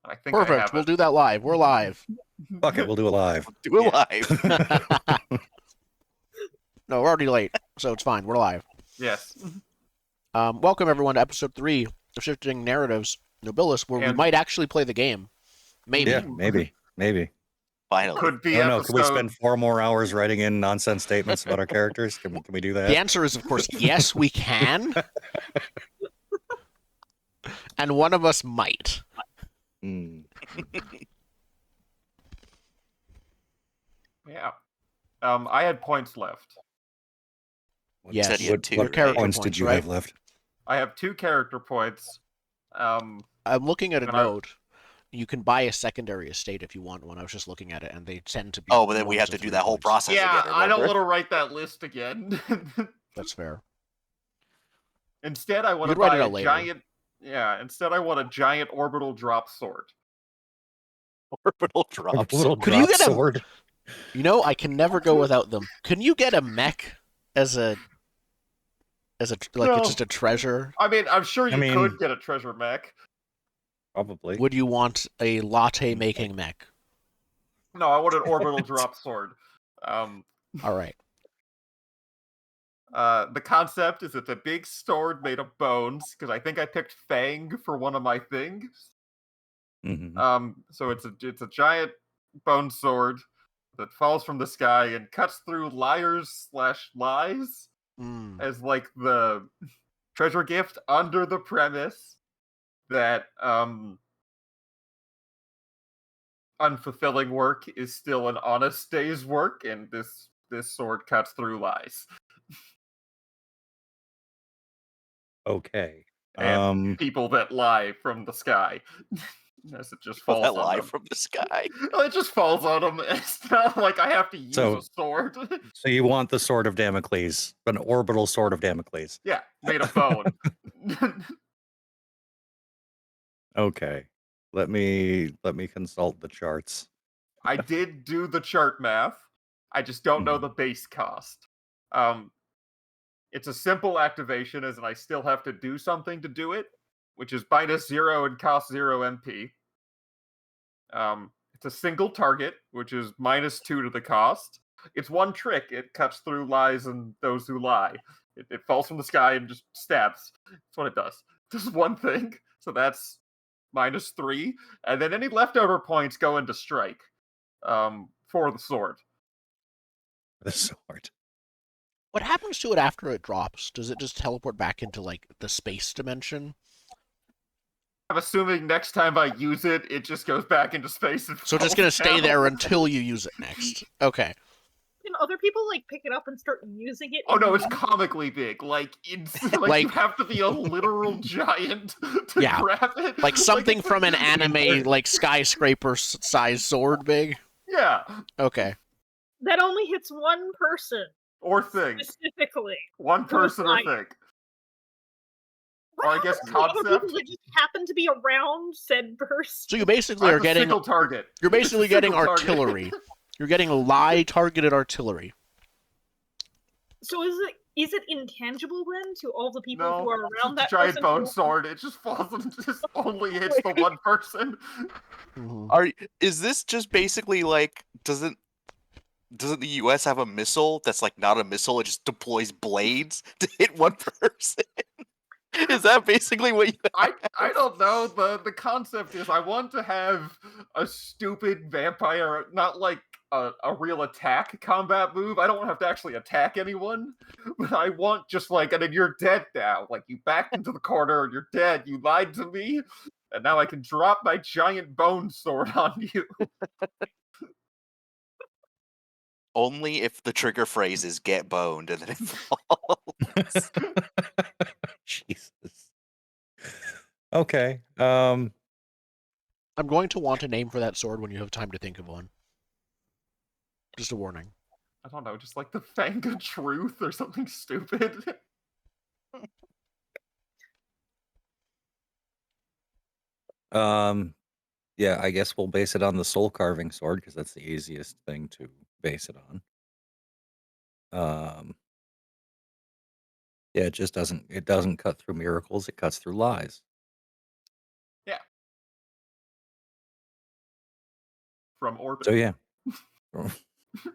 I think I Perfect. have We'll it. do that live. We're live. Fuck it, we'll do it live. Do it Yeah. live. No, we're already late, so it's fine. We're live. Yes. Welcome everyone to episode 3 of Shifting Narratives, Nobilis, where we And- might actually play the game. Maybe. Yeah, maybe. Finally. Could be I don't know. episode. Can we spend 4 more hours writing in nonsense statements about our characters? Can we do that? The answer is, of course, yes, we can. And one of us might. Hmm. Yeah. I had points left. Yes. Said you had two, What right? character points points, did you right? have left? I have 2 character points. I'm looking at a And I- note. You can buy a secondary estate if you want one. I was just looking at it, and they tend to be. Oh, but then we 1 have to to do 3 that whole points. process Yeah, again. I don't remember? want to write that list again. That's fair. Instead, I want You to could write buy it a out later. giant. Yeah. Instead, I want a giant orbital drop sword. Orbital drops. A little Could you drop get a- sword. You know, I can never go without them. Can you get a mech as a like No. it's just a treasure? I mean, I'm sure you I mean- could get a treasure mech. Probably. Would you want a latte making mech? No, I want an orbital drop sword. All right. The concept is it's a big sword made of bones, because I think I picked Fang for one of my things. Mhm. So it's a giant bone sword that falls from the sky and cuts through liars/lies Mm. as like the treasure gift under the premise that unfulfilling work is still an honest day's work, and this sword cuts through lies. Okay. And people that lie from the sky. As it just falls That on lie them. from the sky. It just falls on them. It's not like I have to use So- a sword. So you want the sword of Damocles, an orbital sword of Damocles. Yeah, made of bone. Okay. Let me consult the charts. I did do the chart math. I just don't know Mhm. the base cost. It's a simple activation, as in I still have to do something to do it, which is -0 and cost 0 MP. It's a single target, which is -2 to the cost. It's one trick. It cuts through lies and those who lie. It falls from the sky and just stabs. That's what it does. Does one thing. So that's -3. And then any leftover points go into strike. For the sword. The sword. What happens to it after it drops? Does it just teleport back into like the space dimension? I'm assuming next time I use it, it just goes back into space and So it's just falls gonna stay down. there until you use it next. Okay. Can other people like pick it up and start using it? Oh no, it's in- comically big. Like like Like- you have to be a literal giant to Yeah. grab it. Like something it's from an like- anime like skyscraper size sword big. Yeah. Okay. that only hits one person Or thing. specifically. One person or Right. thing. What Or I guess happens to other people concept. that just happen to be around said person? So you basically I'm are a getting single target. you're basically It's a getting single target. artillery. You're getting lie targeted artillery. So is it intangible then to all the people No, who are it's around a that giant person? bone sword. It just falls and just only hits the one person. Mhm. Is this just basically like doesn't the US have a missile that's like not a missile, it just deploys blades to hit one person? Is that basically what you I don't know. The concept is I want to have a stupid vampire, not like a real attack combat move. I don't want to have to actually attack anyone, but I want just like, and then you're dead now. Like you backed into the corner and you're dead. You lied to me, and now I can drop my giant bone sword on you. only if the trigger phrase is get boned and then it falls? Jesus. Okay. I'm going to want a name for that sword when you have time to think of one. Just a warning. I don't know, just like the Fang of Truth or something stupid. Yeah, I guess we'll base it on the soul carving sword because that's the easiest thing to base it on. Yeah, it doesn't cut through miracles, it cuts through lies. Yeah. from orbit. So yeah.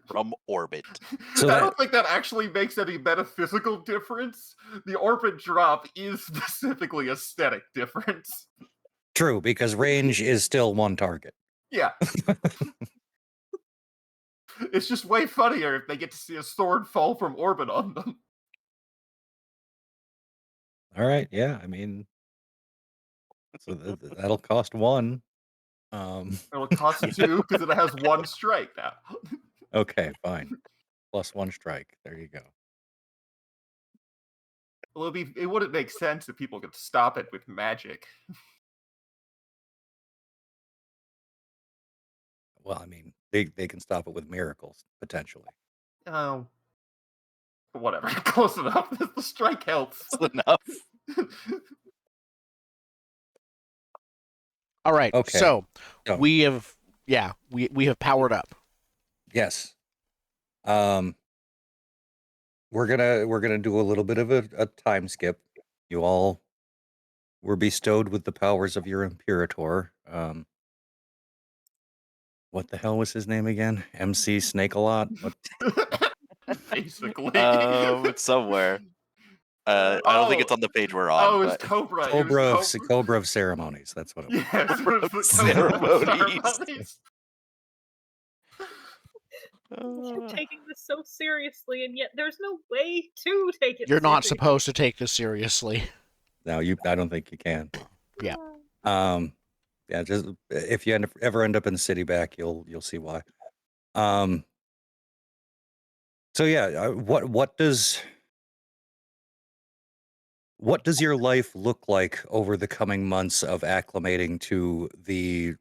From orbit. So I don't think that actually makes any metaphysical difference. The orbit drop is specifically aesthetic difference. true, because range is still one target. Yeah. It's just way funnier if they get to see a sword fall from orbit on them. All right, yeah, I mean, so that'll cost 1. It'll cost 2 because it has 1 strike now. Okay, fine. Plus 1 strike. There you go. Well, it wouldn't make sense if people could stop it with magic. Well, I mean, they can stop it with miracles, potentially. Oh. Whatever. Close enough. The strike helps. That's enough. All right. Okay. So Go. we have powered up. Yes. We're gonna do a little bit of a time skip. You all were bestowed with the powers of your Imperator. What the hell was his name again? MC Snake-a-Lot? What? Basically. It's somewhere. I don't think it's on the page we're on. Oh, it's but... Cobra. Cobra of Ceremonies. That's what it was. Yes, Cobra it was of the Cobra of Ceremonies. Ceremonies. You're taking this so seriously, and yet there's no way to take it You're not seriously. supposed to take this seriously. No, I don't think you can. Yeah. Yeah, just if you ever end up in City Back, you'll see why. So yeah, what does your life look like over the coming months of acclimating to the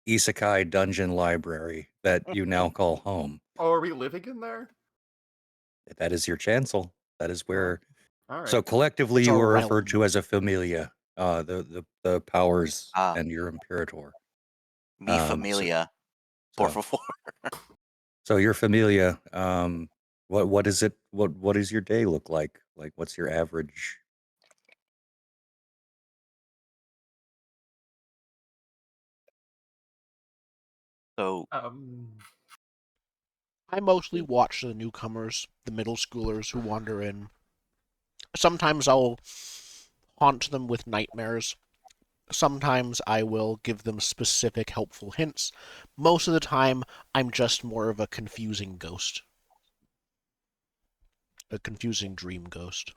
Isekai dungeon library that you now call home? Oh, are we living in there? That is your chancel. That is where. All right. So collectively, It's you our are realm. referred to as a familia. The powers Ah. and your Imperator. Mi familia. Por favor. So your familia. What is it? What does your day look like? Like, what's your average? So I mostly watch the newcomers, the middle schoolers who wander in. Sometimes I'll haunt them with nightmares. Sometimes I will give them specific helpful hints. Most of the time, I'm just more of a confusing ghost. A confusing dream ghost.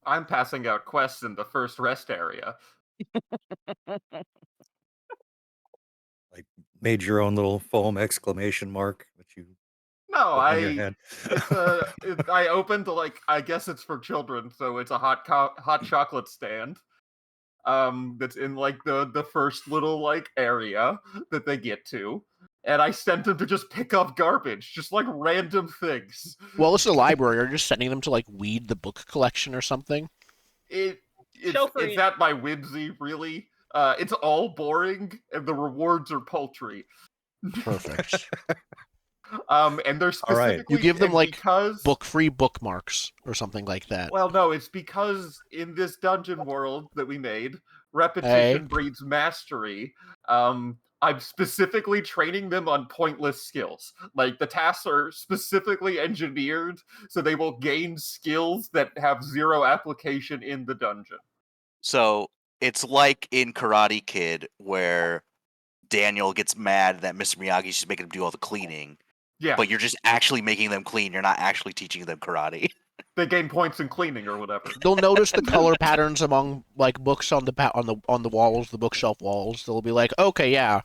I'm passing out quests in the first rest area. Like, made your own little foam exclamation mark that you No, put on your head. I opened I guess it's for children, so it's a hot chocolate stand. That's in the first little area that they get to, and I sent them to just pick up garbage, just random things. Well, this is a library. Are you just sending them to weed the book collection or something? It's Chauffeuring. at my whimsy, really. It's all boring, and the rewards are paltry. Perfect. And they're All right. specifically You give them because book-free bookmarks or something like that. well, no, it's because in this dungeon world that we made, repetition breeds mastery. I'm specifically training them on pointless skills. The tasks are specifically engineered so they will gain skills that have zero application in the dungeon. So it's like in Karate Kid where Daniel gets mad that Mr. Miyagi's just making him do all the cleaning. Yeah, But you're just actually making them clean. You're not actually teaching them karate. they gain points in cleaning or whatever. They'll notice the color patterns among books on the walls, the bookshelf walls. They'll be like, okay, yeah.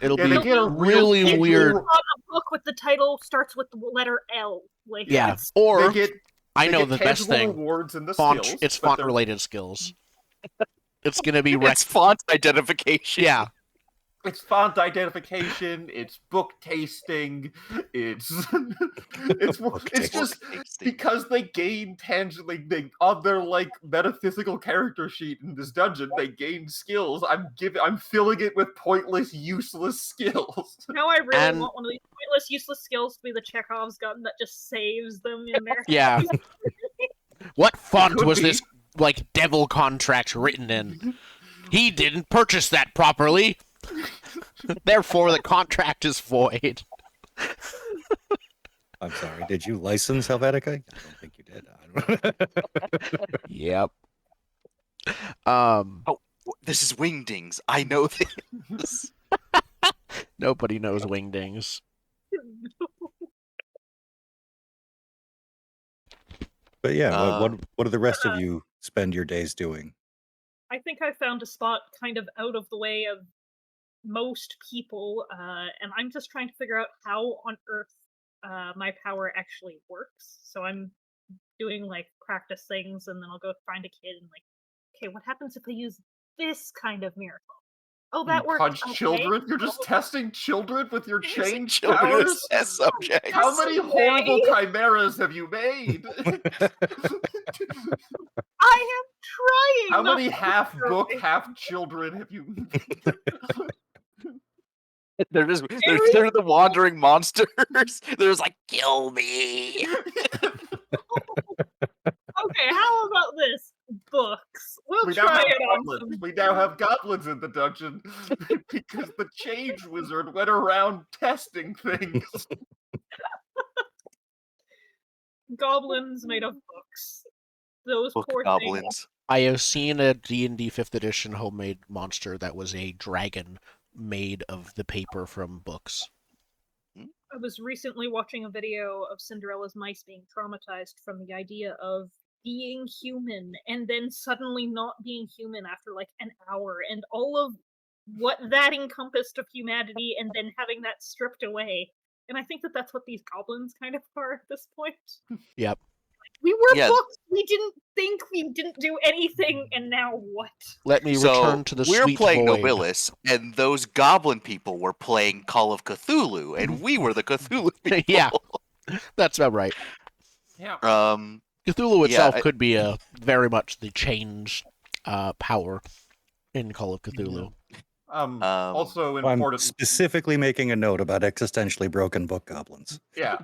It'll Yeah, they be get a really real weird. On a book with the title starts with the letter L. Yeah, It's- or They get I know get the best tangible thing. rewards in the Font. skills. It's but font they're- related skills. It's gonna be It's font identification. Yeah. It's font identification. It's book tasting. It's it's just because they gain tangibly on their metaphysical character sheet in this dungeon. They gain skills. I'm filling it with pointless, useless skills. Now I really And- want one of these pointless, useless skills to be the Chekhov's gun that just saves them in there. Yeah. What font could was be. this devil contract written in? He didn't purchase that properly. Therefore, the contract is void. I'm sorry. Did you license Helvetica? I don't think you did. I don't... Yep. This is Wingdings. I know this. Nobody knows Wingdings. But yeah, what do the rest of you spend your days doing? I think I found a spot kind of out of the way of most people, and I'm just trying to figure out how on earth my power actually works. So I'm doing like practice things, and then I'll go find a kid and like, okay, what happens if I use this kind of miracle? Oh, that worked. Punch Okay. children? You're just testing children with your Using change children as powers? test subjects. How many horrible chimeras have you made? I am trying. How not many to half throw book, it. half children have you? They're the wandering monsters. They're just like, kill me. Okay, how about this? Books. We'll We now try have it on goblins. some. We now have goblins in the dungeon because the change wizard went around testing things. Goblins made of books. Those Book poor things. goblins. I have seen a D&D 5th edition homemade monster that was a dragon made of the paper from books. I was recently watching a video of Cinderella's mice being traumatized from the idea of being human and then suddenly not being human after like an hour, and all of what that encompassed of humanity, and then having that stripped away. And I think that that's what these goblins kind of are at this point. Yep. We were Yeah. books. We didn't think, we didn't do anything, and now what? Let me So return to the we're sweet playing void. Nobilis, and those goblin people were playing Call of Cthulhu, and we were the Cthulhu people. Yeah. That's about right. Yeah. Cthulhu itself Yeah, could be a very much the change power in Call of Cthulhu. Also I'm important. specifically making a note about existentially broken book goblins. Yeah.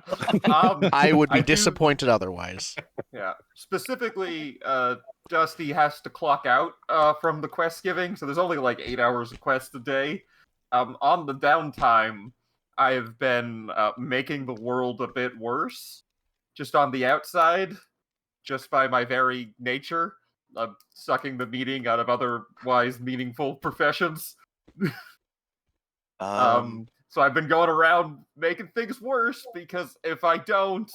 I would be I do- disappointed otherwise. Yeah. Specifically, Dusty has to clock out from the quest giving, so there's only like 8 hours of quest a day. On the downtime, I've been making the world a bit worse, just on the outside, just by my very nature, sucking the meaning out of otherwise meaningful professions. So I've been going around making things worse, because if I don't,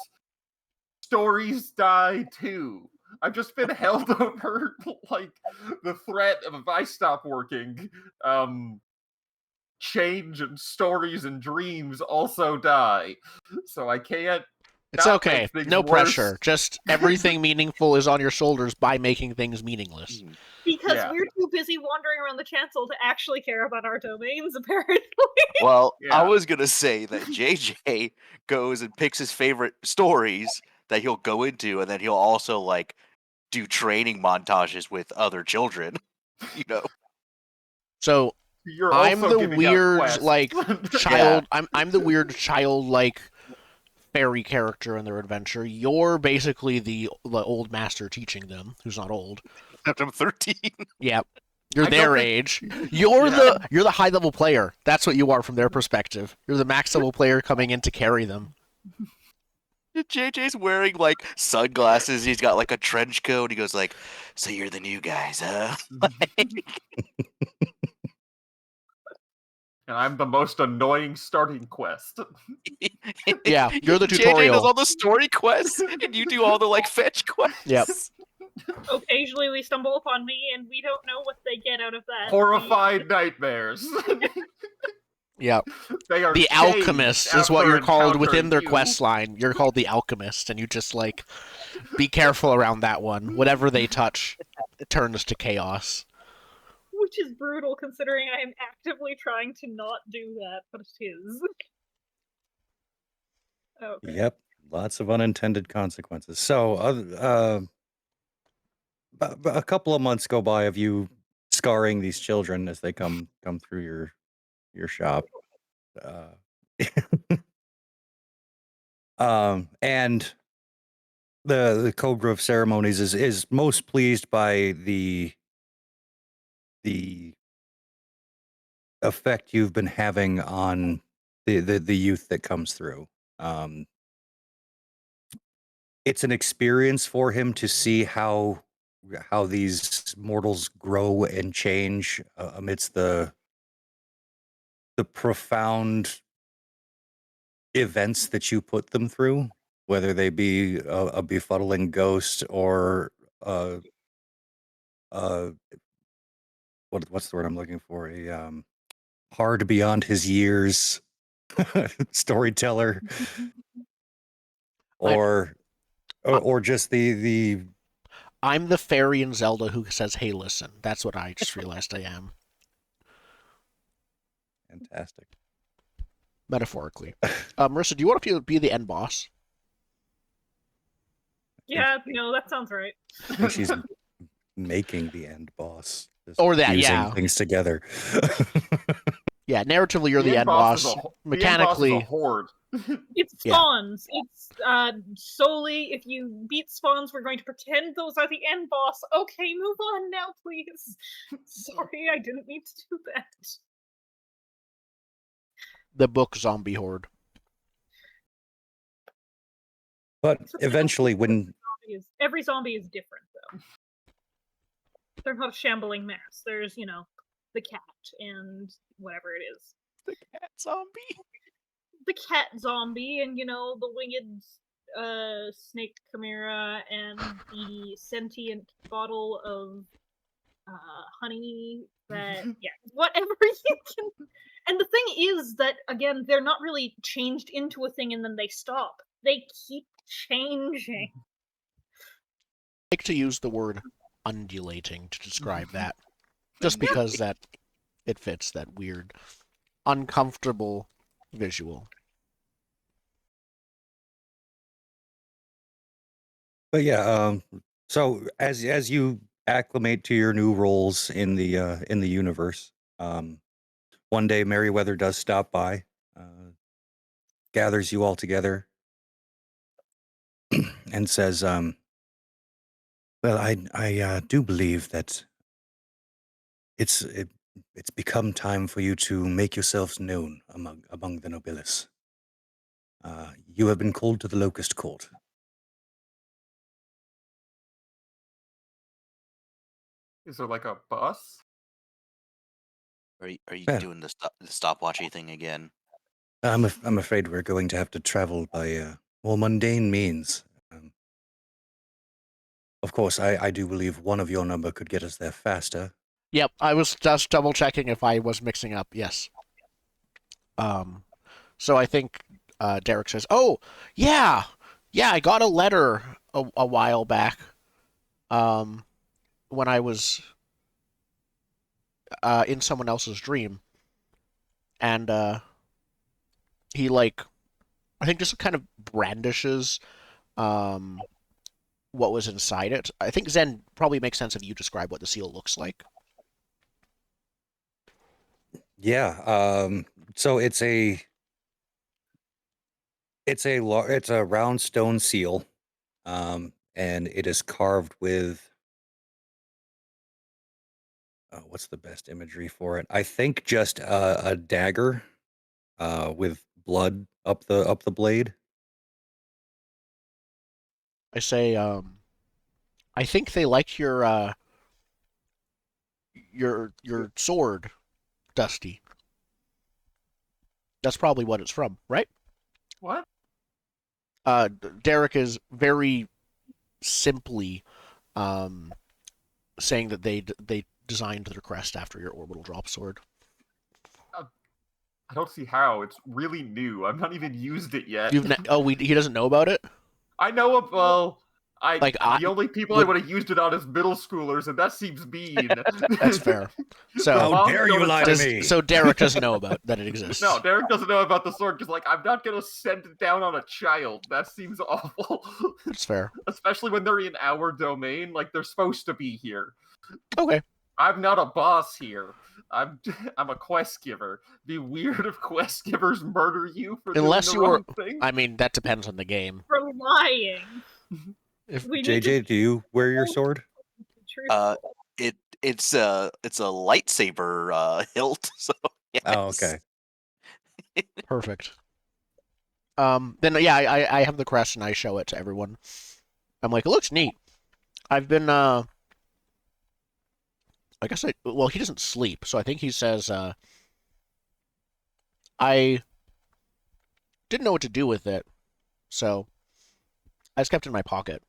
stories die too. I've just been held over like the threat of, if I stop working, change and stories and dreams also die. So I can't. It's not okay. make things No worse. pressure. Just everything meaningful is on your shoulders by making things meaningless. Because Yeah. we're too busy wandering around the chancel to actually care about our domains, apparently. Well, Yeah. I was gonna say that JJ goes and picks his favorite stories that he'll go into, and then he'll also like do training montages with other children. You know, So You're I'm also the giving out weird, quests. like, child. I'm the weird child, like, fairy character in their adventure. You're basically the old master teaching them, who's not old. except I'm 13. Yeah, you're I don't their think- age. You're Yeah. the high level player. That's what you are from their perspective. You're the max level player coming in to carry them. JJ's wearing like sunglasses. He's got like a trench coat. He goes like, "So you're the new guys, huh?" And I'm the most annoying starting quest. Yeah, you're the JJ tutorial. does all the story quests, and you do all the like fetch quests. Yep. Occasionally we stumble upon me, and we don't know what they get out of that. Horrified nightmares. Yeah, They are the changed alchemist is what after you're called within encountering their you. quest line. You're called the alchemist, and you just like be careful around that one. Whatever they touch turns to chaos. Which is brutal, considering I am actively trying to not do that, but it is. Okay. Yep, lots of unintended consequences. So, a couple of months go by of you scarring these children as they come through your shop. And the Cobra of Ceremonies is most pleased by the effect you've been having on the youth that comes through. It's an experience for him to see how these mortals grow and change amidst the profound events that you put them through, whether they be a befuddling ghost or what's the word I'm looking for? A hard beyond his years storyteller, or just the I'm the fairy in Zelda who says, "Hey, listen." That's what I just realized I am. fantastic. Metaphorically. Marissa, do you want to be the end boss? Yeah, that sounds right. I think she's making the end boss. Just Or that, fusing yeah. things together. Yeah, narratively, you're the end boss. Mechanically, the end boss is a horde. It's spawns. It's solely if you beat spawns, we're going to pretend those are the end boss. Okay, move on now, please. Sorry, I didn't mean to do that. the book zombie horde. But eventually, when every zombie is different, though. They're not a shambling mass. There's, the cat and whatever it is. The cat zombie. The cat zombie and the winged snake chimera and the sentient bottle of honey that whatever you can. And the thing is that again they're not really changed into a thing and then they stop. They keep changing. I like to use the word undulating to describe that. Just because that it fits that weird uncomfortable visual. But yeah, so as you acclimate to your new roles in the universe, one day Merryweather does stop by, gathers you all together, and says, "Well, I do believe that it's become time for you to make yourselves known among the Nobilis. You have been called to the Locust Court." Is there like a bus? Are you Yeah. doing the stopwatchy thing again? I'm afraid we're going to have to travel by more mundane means. Of course, I do believe one of your number could get us there faster. Yep, I was just double checking if I was mixing up. Yes. So I think Derek says, "Oh, yeah, I got a letter a while back. When I was in someone else's dream, and he I think just kind of brandishes what was inside it. I think Zen probably makes sense if you describe what the seal looks like." Yeah. So it's a round stone seal, and it is carved with. What's the best imagery for it? I think just a dagger, with blood up the blade. I say, I think they liked your sword, Dusty. That's probably what it's from, right? What? Derek is very simply saying that they designed their crest after your orbital drop sword. I don't see how. It's really new. I've not even used it yet. He doesn't know about it? I know of, well, the only people I would have used it on is middle schoolers, and that seems mean. That's fair. So How dare you lie to me? So Derek doesn't know about that it exists. No, Derek doesn't know about the sword because, I'm not gonna send it down on a child. That seems awful. That's fair. Especially when they're in our domain, they're supposed to be here. Okay. I'm not a boss here. I'm a quest giver. Be weird if quest givers murder you for Unless doing you the were. wrong thing. I mean, that depends on the game. For lying. JJ, do you wear your sword? it's a lightsaber hilt. So yes. Oh, okay. Perfect. Then yeah, I have the crest and I show it to everyone. I'm like, it looks neat. I've been I guess well, he doesn't sleep, so I think he says I didn't know what to do with it, so I just kept it in my pocket.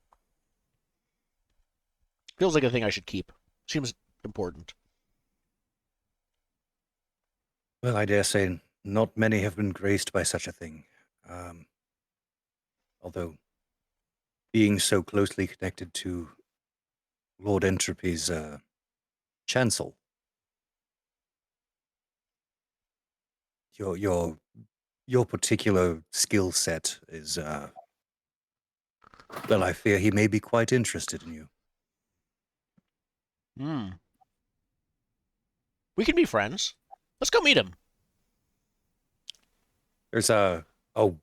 Feels like a thing I should keep. Seems important. Well, I dare say not many have been graced by such a thing. Although being so closely connected to Lord Entropy's chancel, your particular skill set is well, I fear he may be quite interested in you. Hmm. We can be friends. Let's go meet him. There's a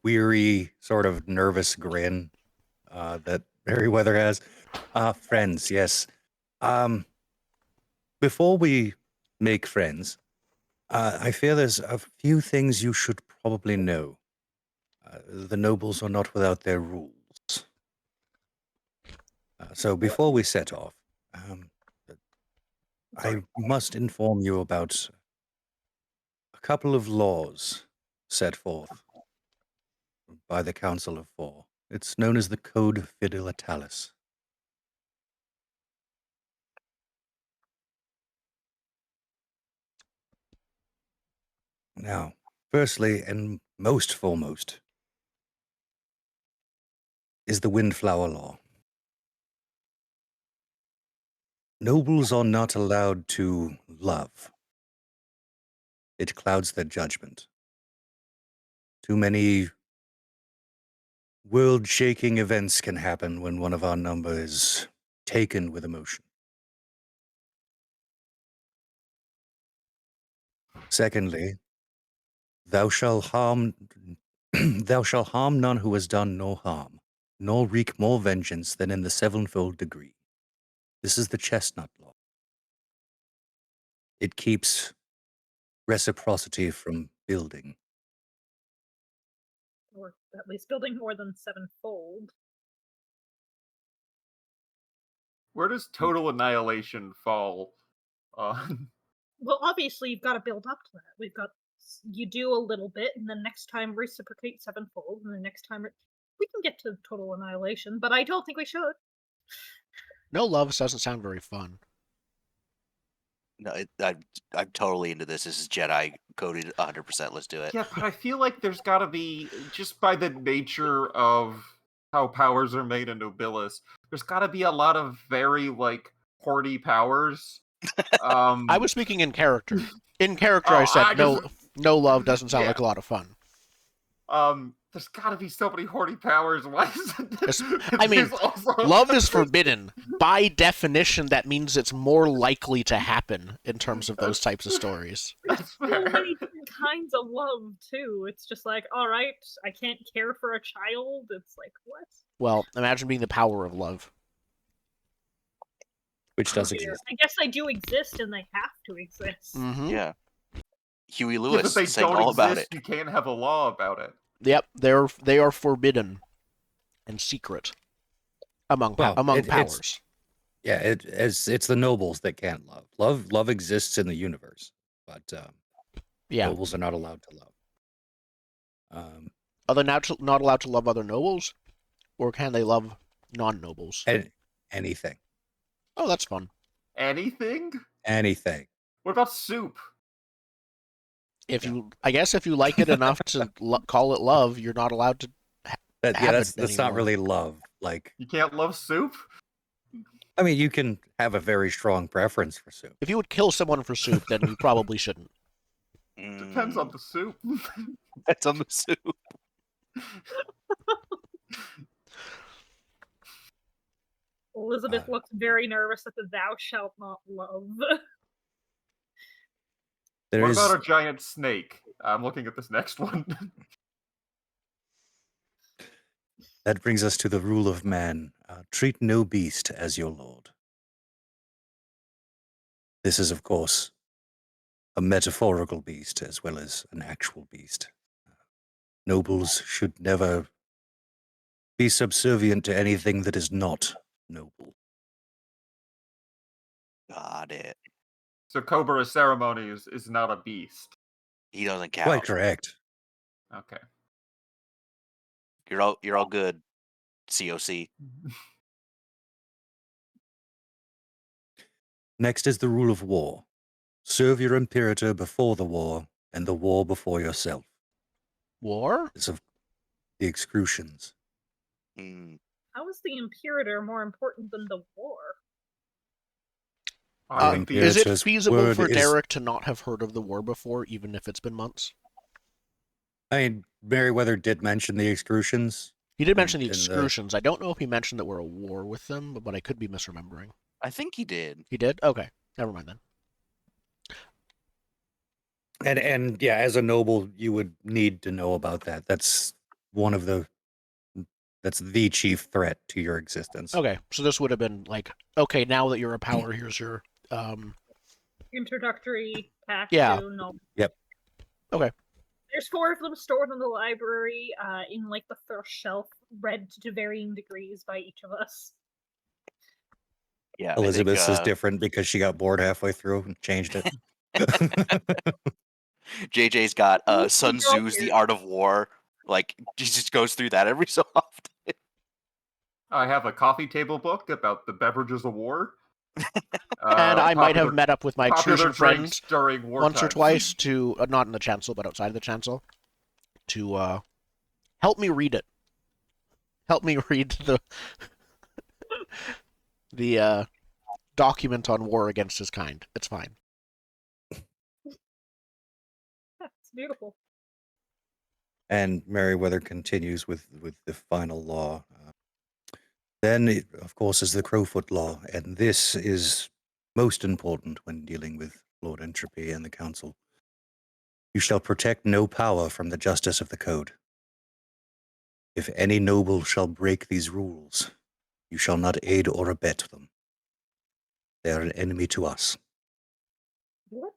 weary, sort of nervous grin that Merryweather has. Friends, yes. Before we make friends, I fear there's a few things you should probably know. The nobles are not without their rules. So before we set off, I must inform you about a couple of laws set forth by the Council of Four. It's known as the Code Fidelitalis. Now, firstly and most foremost is the Windflower Law. Nobles are not allowed to love. It clouds their judgment. Too many world-shaking events can happen when one of our number is taken with emotion. Secondly, thou shalt harm thou shalt harm none who has done no harm, nor wreak more vengeance than in the sevenfold degree. This is the chestnut law. It keeps reciprocity from building. Or at least building more than sevenfold. Where does total annihilation fall on? Well, obviously you've got to build up to that. We've got you do a little bit, and then next time reciprocate sevenfold, and the next time we can get to total annihilation, but I don't think we should. No loves doesn't sound very fun. No, I'm totally into this. This is Jedi coded 100%. Let's do it. Yeah, but I feel like there's got to be, just by the nature of how powers are made in Nobilis, there's got to be a lot of very, like, hoardy powers. I was speaking in character. In character, I Oh, said I just- no love doesn't sound Yeah. like a lot of fun. There's got to be so many hoardy powers. Why is it? I mean, there's also- love is forbidden. By definition, that means it's more likely to happen in terms of those types of stories. That's So fair. many different kinds of love too. It's just like, all right, I can't care for a child. It's like, what? Well, imagine being the power of love. Which does Here, exist. I guess I do exist, and they have to exist. Mm-hmm. Yeah. Huey Yeah, but Lewis they saying don't all exist. about it. You can't have a law about it. Yep, they are forbidden and secret among powers. It's the nobles that can't love. Love exists in the universe, but Yeah. nobles are not allowed to love. Are they not allowed to love other nobles, or can they love non-nobles? Anything. Oh, that's fun. Anything? Anything. What about soup? I guess if you like it enough to call it love, you're not allowed to. That's not anymore. really love. Like, You can't love soup? I mean, you can have a very strong preference for soup. If you would kill someone for soup, then you probably shouldn't. Depends on the soup. That's on the soup. Elizabeth looks very nervous at the "thou shalt not love." What about a giant snake? I'm looking at this next one. That brings us to the rule of man. Treat no beast as your lord. This is, of course, a metaphorical beast as well as an actual beast. Nobles should never be subservient to anything that is not noble. Got it. So Cobra ceremony is not a beast. He doesn't count. Quite correct. Okay. You're all good. COC. Next is the rule of war. Serve your imperator before the war, and the war before yourself. War? It's of the excrucians. Mm. How is the Imperator more important than the war? I think the Is it Imperator's feasible word for is- Derek to not have heard of the war before, even if it's been months? I mean, Meriwether did mention the excrucians. He did mention the in the- excrucians. I don't know if he mentioned that we're at war with them, but I could be misremembering. I think he did. He did? Okay. Never mind then. And yeah, as a noble, you would need to know about that. That's the chief threat to your existence. Okay, so this would have been like, okay, now that you're a power, here's your Introductory pack Yeah. to no. Yep. Okay. There's 4 of them stored in the library, in like the first shelf, read to varying degrees by each of us. Yeah. Elizabeth's I is think, different because she got bored halfway through and changed it. JJ's got Ooh, Sun girl Tzu's here. The Art of War. Like, he just goes through that every so often. I have a coffee table book about the beverages of war. and I might have Popular- met up with my popular exclusion friends drinks during war once or times. twice to, not in the chancel, but outside of the chancel, to help me read it. Help me read the document on war against his kind. It's fine. It's beautiful. And Meriwether continues with the final law. Then, of course, is the Crowfoot Law, and this is most important when dealing with Lord Entropy and the Council. You shall protect no power from the justice of the code. If any noble shall break these rules, you shall not aid or abet them. They are an enemy to us. What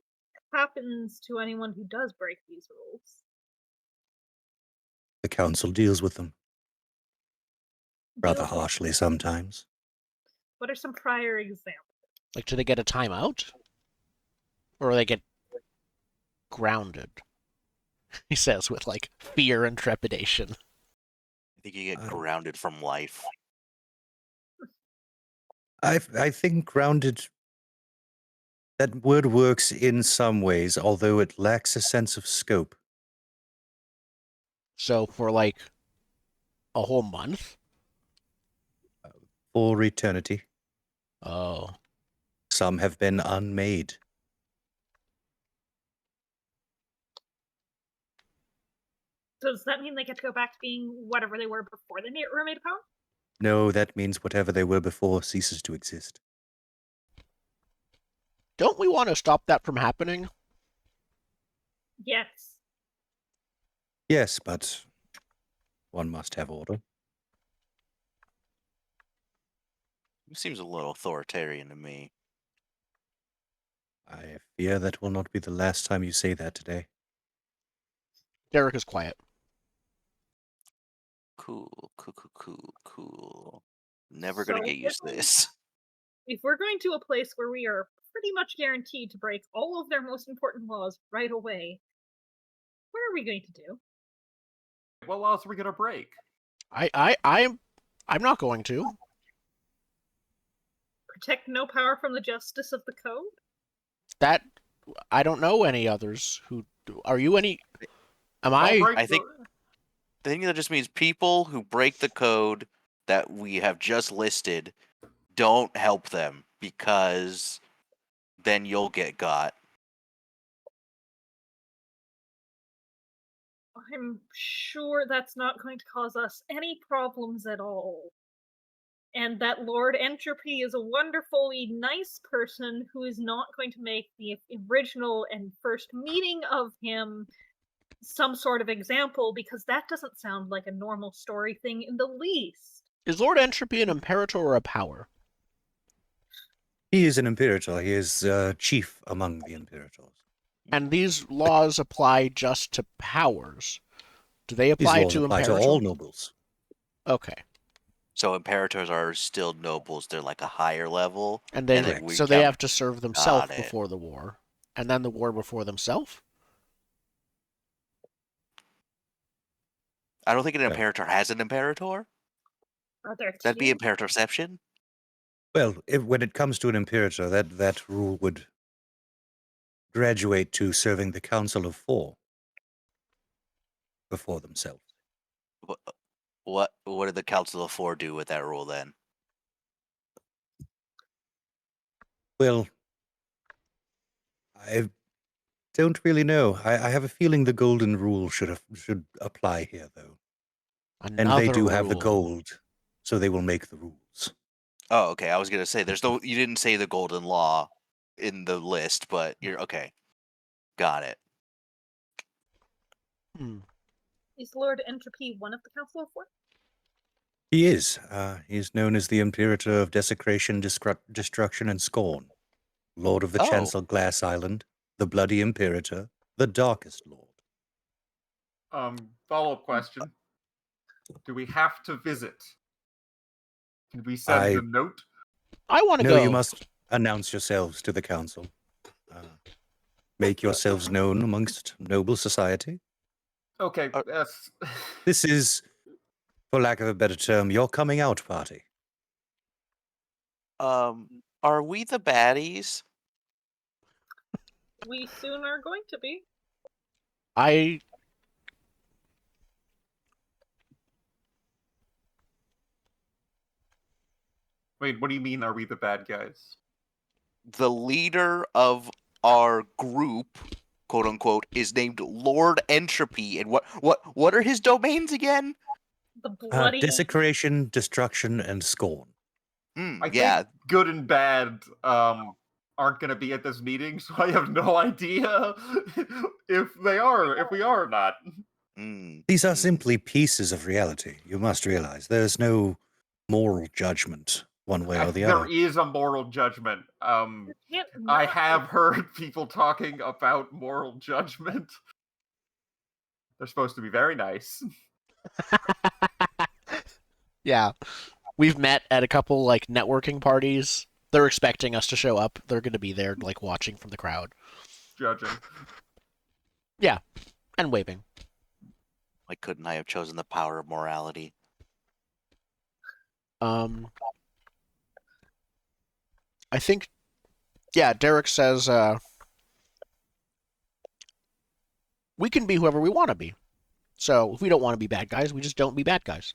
happens to anyone who does break these rules? The Council deals with them, rather Deals with- harshly sometimes. What are some prior examples? Like, do they get a timeout? Or they get grounded? He says with, like, fear and trepidation. I think you get grounded from life. I think grounded, that word works in some ways, although it lacks a sense of scope. So for, like, a whole month? For eternity. Oh. Some have been unmade. So does that mean they get to go back to being whatever they were before they were made a power? No, that means whatever they were before ceases to exist. Don't we want to stop that from happening? Yes. Yes, but one must have order. It seems a little authoritarian to me. I fear that will not be the last time you say that today. Derek is quiet. Cool. Never gonna So get used to this. If we're going to a place where we are pretty much guaranteed to break all of their most important laws right away, what are we going to do? What laws are we gonna break? I'm not going to. Protect no power from the justice of the code? That I don't know any others who do. Are you any? Am I'll I? break I think the thing that just means people who break the code that we have just listed don't help them because then you'll get got. I'm sure that's not going to cause us any problems at all. And that Lord Entropy is a wonderfully nice person who is not going to make the original and first meeting of him some sort of example, because that doesn't sound like a normal story thing in the least. Is Lord Entropy an imperator or a power? He is an imperator. He is chief among the imperators. And these laws apply just to powers. Do they These apply laws to apply imperator? to all nobles. Okay. So imperators are still nobles. They're like a higher level. And they Correct. so they have to serve themselves Got it. before the war. And then the war before themselves? I don't think an Well. imperator has an imperator. Are there That'd be two? imperatorception. Well, when it comes to an imperator, that rule would graduate to serving the Council of Four before themselves. What did the Council of Four do with that rule then? Well, I don't really know. I have a feeling the golden rule should apply here, though. Another And they do rule. have the gold, so they will make the rules. Oh, okay. I was gonna say there's no. You didn't say the golden law in the list, but you're okay. Got it. Hmm. Is Lord Entropy one of the Council of Four? He is. He is known as the Imperator of Desecration, Destruction, and Scorn, Lord of the Oh. Chancel Glass Island, the Bloody Imperator, the Darkest Lord. Follow-up question. Do we have to visit? Can we send a note? I want to No, go. you must announce yourselves to the council. Make yourselves known amongst noble society. Okay, that's... This is, for lack of a better term, your coming out party. Are we the baddies? We soon are going to be. Wait, what do you mean, are we the bad guys? The leader of our group, quote unquote, is named Lord Entropy, and what are his domains again? The bloody... Desecration, destruction, and scorn. I Yeah. think good and bad aren't going to be at this meeting, so I have no idea if we are or not. These are simply pieces of reality. You must realize there's no moral judgment one way or the other. There is a moral judgment. Can't I not have heard people talking about moral judgment. They're supposed to be very nice. Yeah. We've met at a couple like networking parties. They're expecting us to show up. They're going to be there like watching from the crowd. Judging. Yeah. And waving. Why couldn't I have chosen the power of morality? I think, yeah, Derek says, we can be whoever we want to be. So if we don't want to be bad guys, we just don't be bad guys.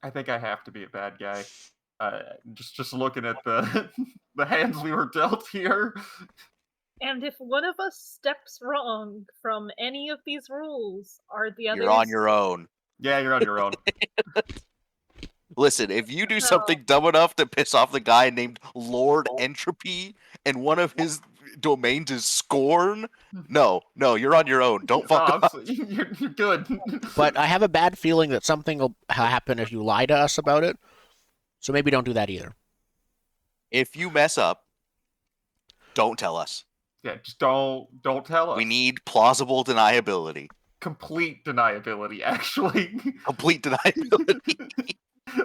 I think I have to be a bad guy. Just looking at the the hands we were dealt here. And if one of us steps wrong from any of these rules, are the others... You're on your own. Yeah, you're on your own. Listen, if you do something dumb enough to piss off the guy named Lord Entropy and one of his domains is Scorn, no, you're on your own. Don't fuck up. You're good. But I have a bad feeling that something will happen if you lie to us about it. So maybe don't do that either. If you mess up, don't tell us. Yeah, just don't tell us. We need plausible deniability. Complete deniability, actually. Complete deniability.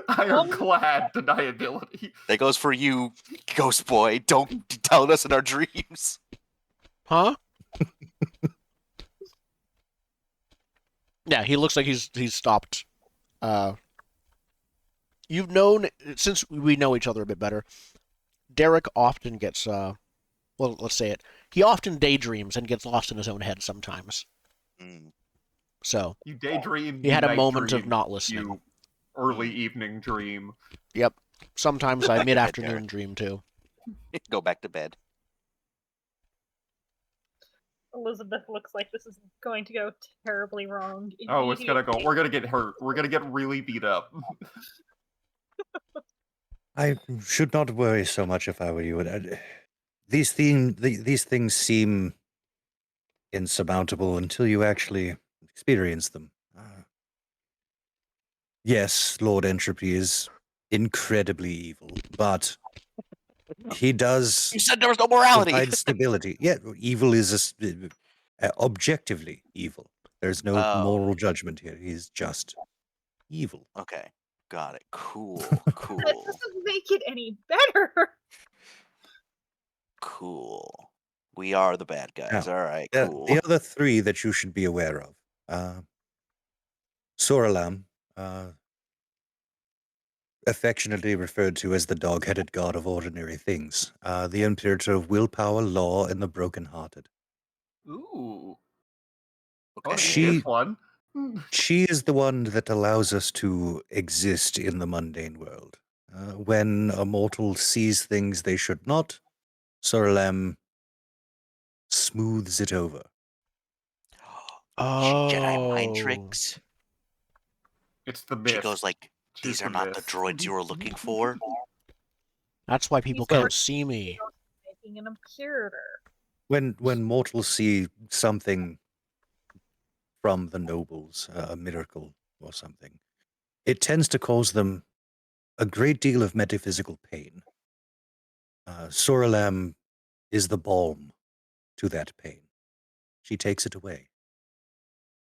Ironclad deniability. That goes for you, Ghost Boy. Don't tell us in our dreams. Huh? Yeah, he looks like he's stopped. You've known, since we know each other a bit better, Derek often gets, well, let's say it. He often daydreams and gets lost in his own head sometimes. So, You daydream. he had a moment dream, of not listening. You early evening dream. Yep. Sometimes I mid-afternoon dream too. Go back to bed. Elizabeth looks like this is going to go terribly wrong. Oh, it's gonna go. We're gonna get hurt. We're gonna get really beat up. I should not worry so much if I were you. These things seem insurmountable until you actually experience them. Yes, Lord Entropy is incredibly evil, but he does You said there was no morality. provide stability. Yeah, evil is objectively evil. There's no Oh. moral judgment here. He's just evil. Okay, got it. Cool, That cool, doesn't make it any better. cool. We are the bad guys. Now, All right, The cool. other three that you should be aware of. Soralam, affectionately referred to as the dog-headed god of ordinary things. The imperator of willpower, law, and the broken-hearted. Ooh. Okay. Oh, She- this one. She is the one that allows us to exist in the mundane world. When a mortal sees things they should not, Soralam smooths it over. She Jedi mind Oh. tricks. It's the She myth. goes like, She's "These the are not the myth. droids you were looking for." That's why people He's can't see me. Making an imperator. When mortals see something from the nobles, a miracle or something, it tends to cause them a great deal of metaphysical pain. Soralam is the balm to that pain. She takes it away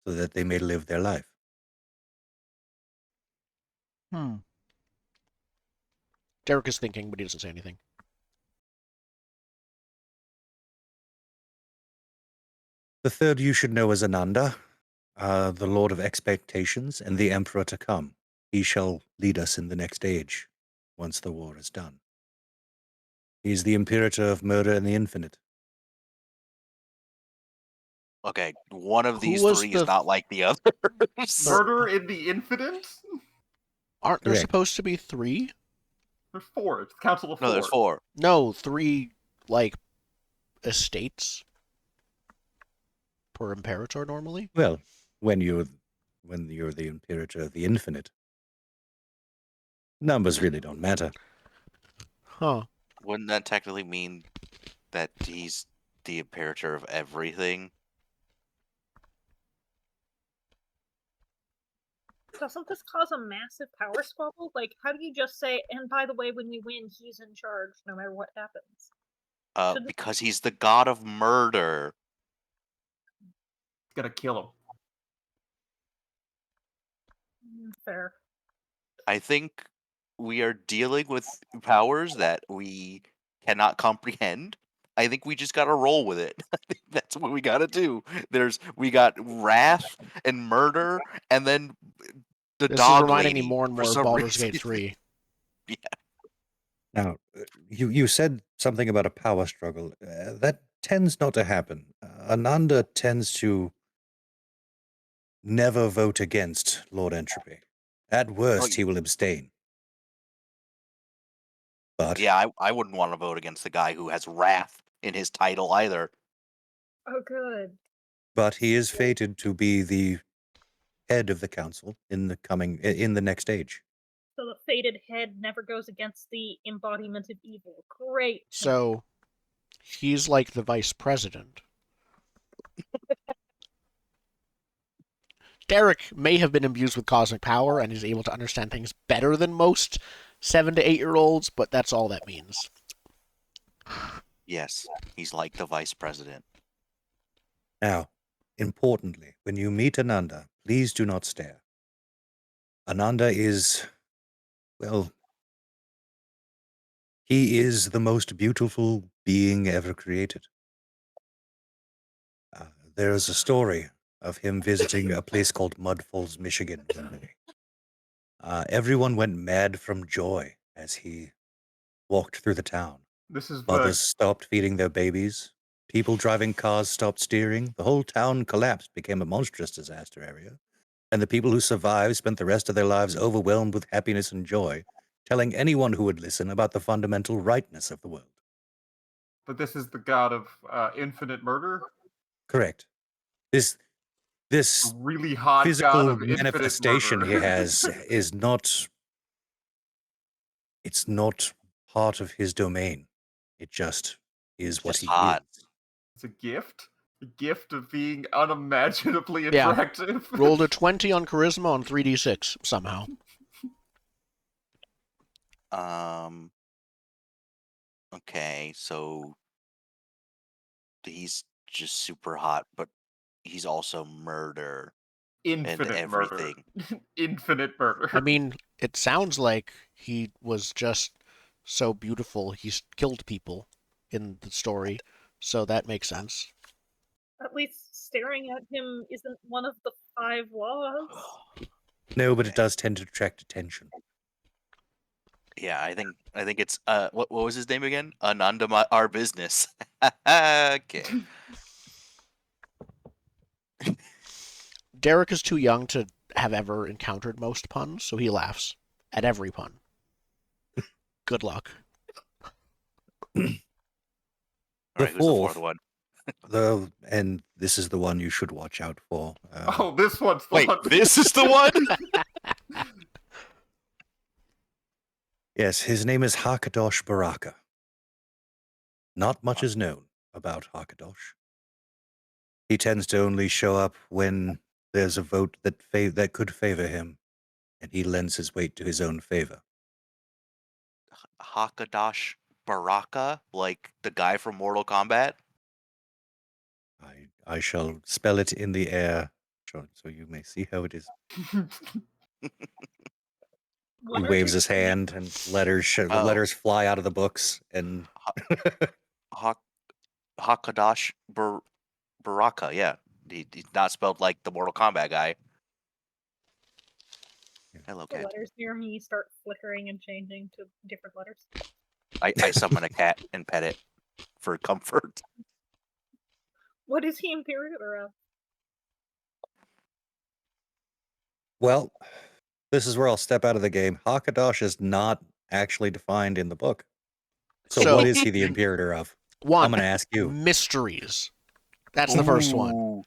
so that they may live their life. Derek is thinking, but he doesn't say anything. The third you should know is Ananda, the Lord of Expectations and the Emperor to come. He shall lead us in the next age, once the war is done. He is the Imperator of murder and the infinite. Okay, one of Who these was three the is not like the others. Murder in the Infinite? Aren't there Correct. supposed to be 3? There's 4. It's the Council of 4. No, there's 4. No, 3, like, estates per imperator normally? Well, when you're the Imperator of the infinite, numbers really don't matter. Huh. Wouldn't that technically mean that he's the imperator of everything? Doesn't this cause a massive power squabble? Like, how do you just say, and by the way, when we win, he's in charge no matter what happens? Shouldn't- Because he's the god of murder. Gotta kill him. Fair. I think we are dealing with powers that we cannot comprehend. I think we just gotta roll with it. I think that's what we gotta do. We got wrath and murder, and then the This dog is reminding lady. me more and for more of some Baldur's reason. Gate 3. Now, you said something about a power struggle. That tends not to happen. Ananda tends to never vote against Lord Entropy. At worst, he will abstain. But Yeah, I wouldn't want to vote against the guy who has wrath in his title either. Oh, good. but he is fated to be the head of the council in the next age. So the fated head never goes against the embodiment of evil. Great. So, he's like the vice president. Derek may have been imbued with cosmic power and is able to understand things better than most 7 to 8-year-olds, but that's all that means. Yes, he's like the vice president. Now, importantly, when you meet Ananda, please do not stare. Ananda is, well, he is the most beautiful being ever created. There is a story of him visiting a place called Mud Falls, Michigan one day. Everyone went mad from joy as he walked through the town. This is Mothers stopped feeding their babies. People driving cars stopped steering. The whole town collapsed, became a monstrous disaster area. And the people who survived spent the rest of their lives overwhelmed with happiness and joy, telling anyone who would listen about the fundamental rightness of the world. But this is the god of infinite murder? Correct. This Really hot god physical of infinite manifestation murder. he has is not, it's not part of his domain. It just is what Just he hot. is. It's a gift? A gift of being unimaginably Yeah. attractive? Rolled a 20 on charisma on 3d6 somehow. Okay, so he's just super hot, but he's also murder and Infinite murder. everything. Infinite murder. I mean, it sounds like he was just so beautiful he's killed people in the story, so that makes sense. At least staring at him isn't one of the 5 laws. No, but it Okay. does tend to attract attention. Yeah, I think it's what was his name again? Ananda our business. Okay. Derek is too young to have ever encountered most puns, so he laughs at every pun. Good luck. All The right, who's the fourth fourth, one? and this is the one you should watch out for. Oh, this one's the Wait, one. this is the one? Yes, his name is Hakadosh Baraka. Not much is known about Hakadosh. He tends to only show up when there's a vote that could favor him, and he lends his weight to his own favor. Hakadosh Baraka, like the guy from Mortal Kombat? I shall spell it in the air, so you may see how it is. What He are waves you his saying? hand, and letters Oh. letters fly out of the books, and Hakadosh Baraka, yeah. He's not spelled like the Mortal Kombat guy. Hello, The cat. letters near me start flickering and changing to different letters. I summon a cat and pet it for comfort. What is he imperial of? well, this is where I'll step out of the game. Hakadosh is not actually defined in the book. So what is he the imperator of? One, I'm going to ask you. mysteries. That's the first one. Ooh.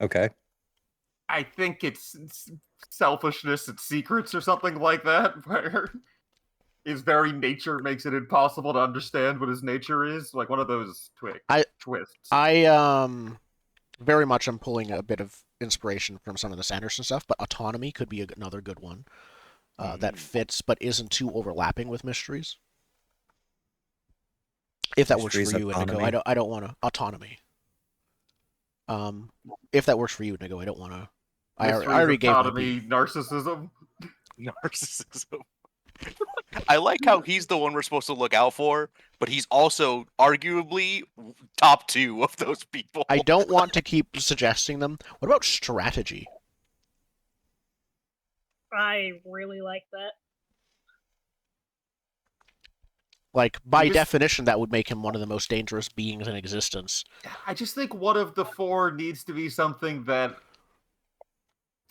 Okay. I think it's selfishness and secrets or something like that, where his very nature makes it impossible to understand what his nature is. Like one of those twists. I very much am pulling a bit of inspiration from some of the Sanderson stuff, but autonomy could be another good one that fits but isn't too overlapping with mysteries. If that Mysteries, works for you, Indigo, autonomy. I don't want to autonomy. If that works for you, Indigo, I don't want to. I already gave my autonomy, beat. narcissism. Narcissism. I like how he's the one we're supposed to look out for, but he's also arguably top 2 of those people. I don't want to keep suggesting them. What about strategy? I really like that. Like, by definition, that would make him one of the most dangerous beings in existence. I just think one of the 4 needs to be something that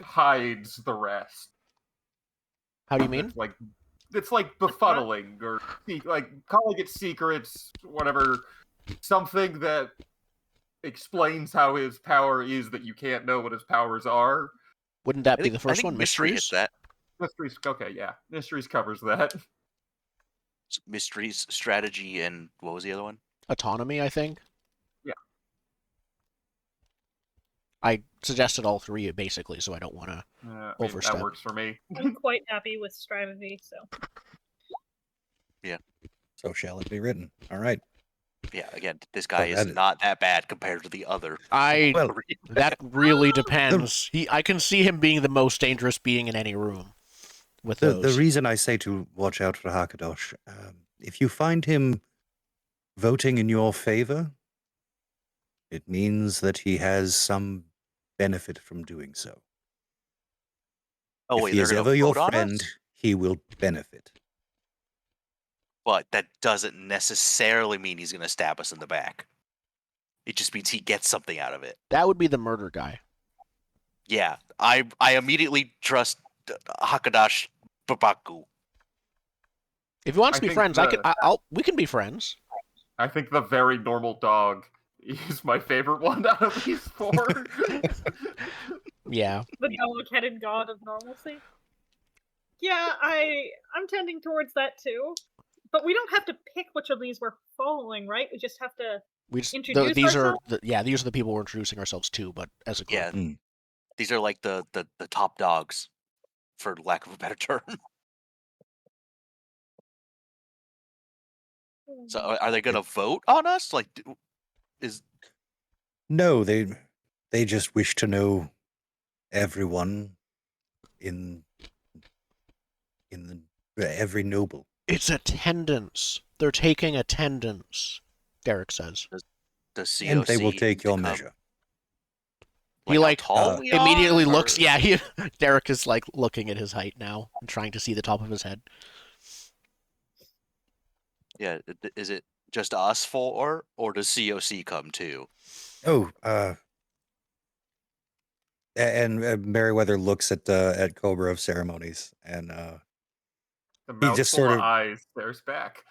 hides the rest. How do you mean? It's like befuddling, or like calling it secrets, whatever. Something that explains how his power is that you can't know what his powers are. Wouldn't that be the first one? Mysteries? That. Mysteries, okay, yeah. Mysteries covers that. Mysteries, strategy, and what was the other one? Autonomy, I think. Yeah. I suggested all 3 basically, so I don't want to overstep. That works for me. I'm quite happy with Strivivy, so. Yeah. So shall it be written. All right. Yeah, again, this guy is not that bad compared to the other. That really depends. I can see him being the most dangerous being in any room. With the reason I say to watch out for Hakadosh, if you find him voting in your favor, it means that he has some benefit from doing so. Oh, if wait, he is ever your friend, he will benefit. But that doesn't necessarily mean he's going to stab us in the back. It just means he gets something out of it. That would be the murder guy. Yeah, I immediately trust Hakadosh Babaku. If he wants to be friends, we can be friends. I think the very normal dog is my favorite one out of these 4. Yeah. The dog-headed god of normalcy. Yeah, I'm tending towards that too. But we don't have to pick which of these we're following, right? We just have to introduce these ourselves? these are the people we're introducing ourselves to, but as a group. Yeah, these are like the top dogs, for lack of a better term. So are they going to vote on us? Like, is No, they just wish to know everyone in every noble. It's attendance. They're taking attendance, Derek says. the COC And they will need take to your come? measure. He, Like, like, how tall we immediately are, looks. or- Yeah, Derek is like looking at his height now and trying to see the top of his head. Yeah, is it just us four, or does COC come too? Oh, and Meriwether looks at Cobra of Ceremonies, and The he mouth just full sort of of eyes stares back.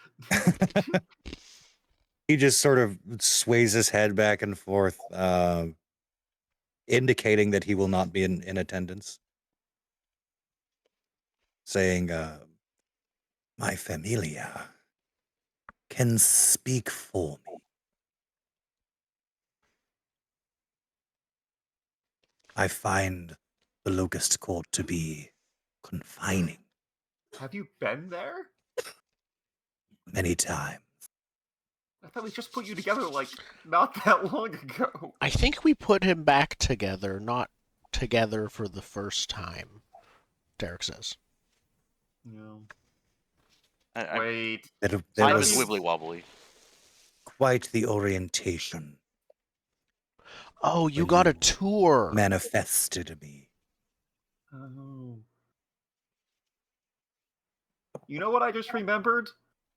he just sort of sways his head back and forth, indicating that he will not be in attendance, saying, "My familia can speak for me. I find the Locust Court to be confining Have you been there? many times. I thought we just put you together like not that long ago. I think we put him back together, not together for the first time, Derek says. No. I, Wait. There time was is wibbly wobbly. quite the orientation Oh, you when got a you tour. manifested me. Oh. You know what I just remembered?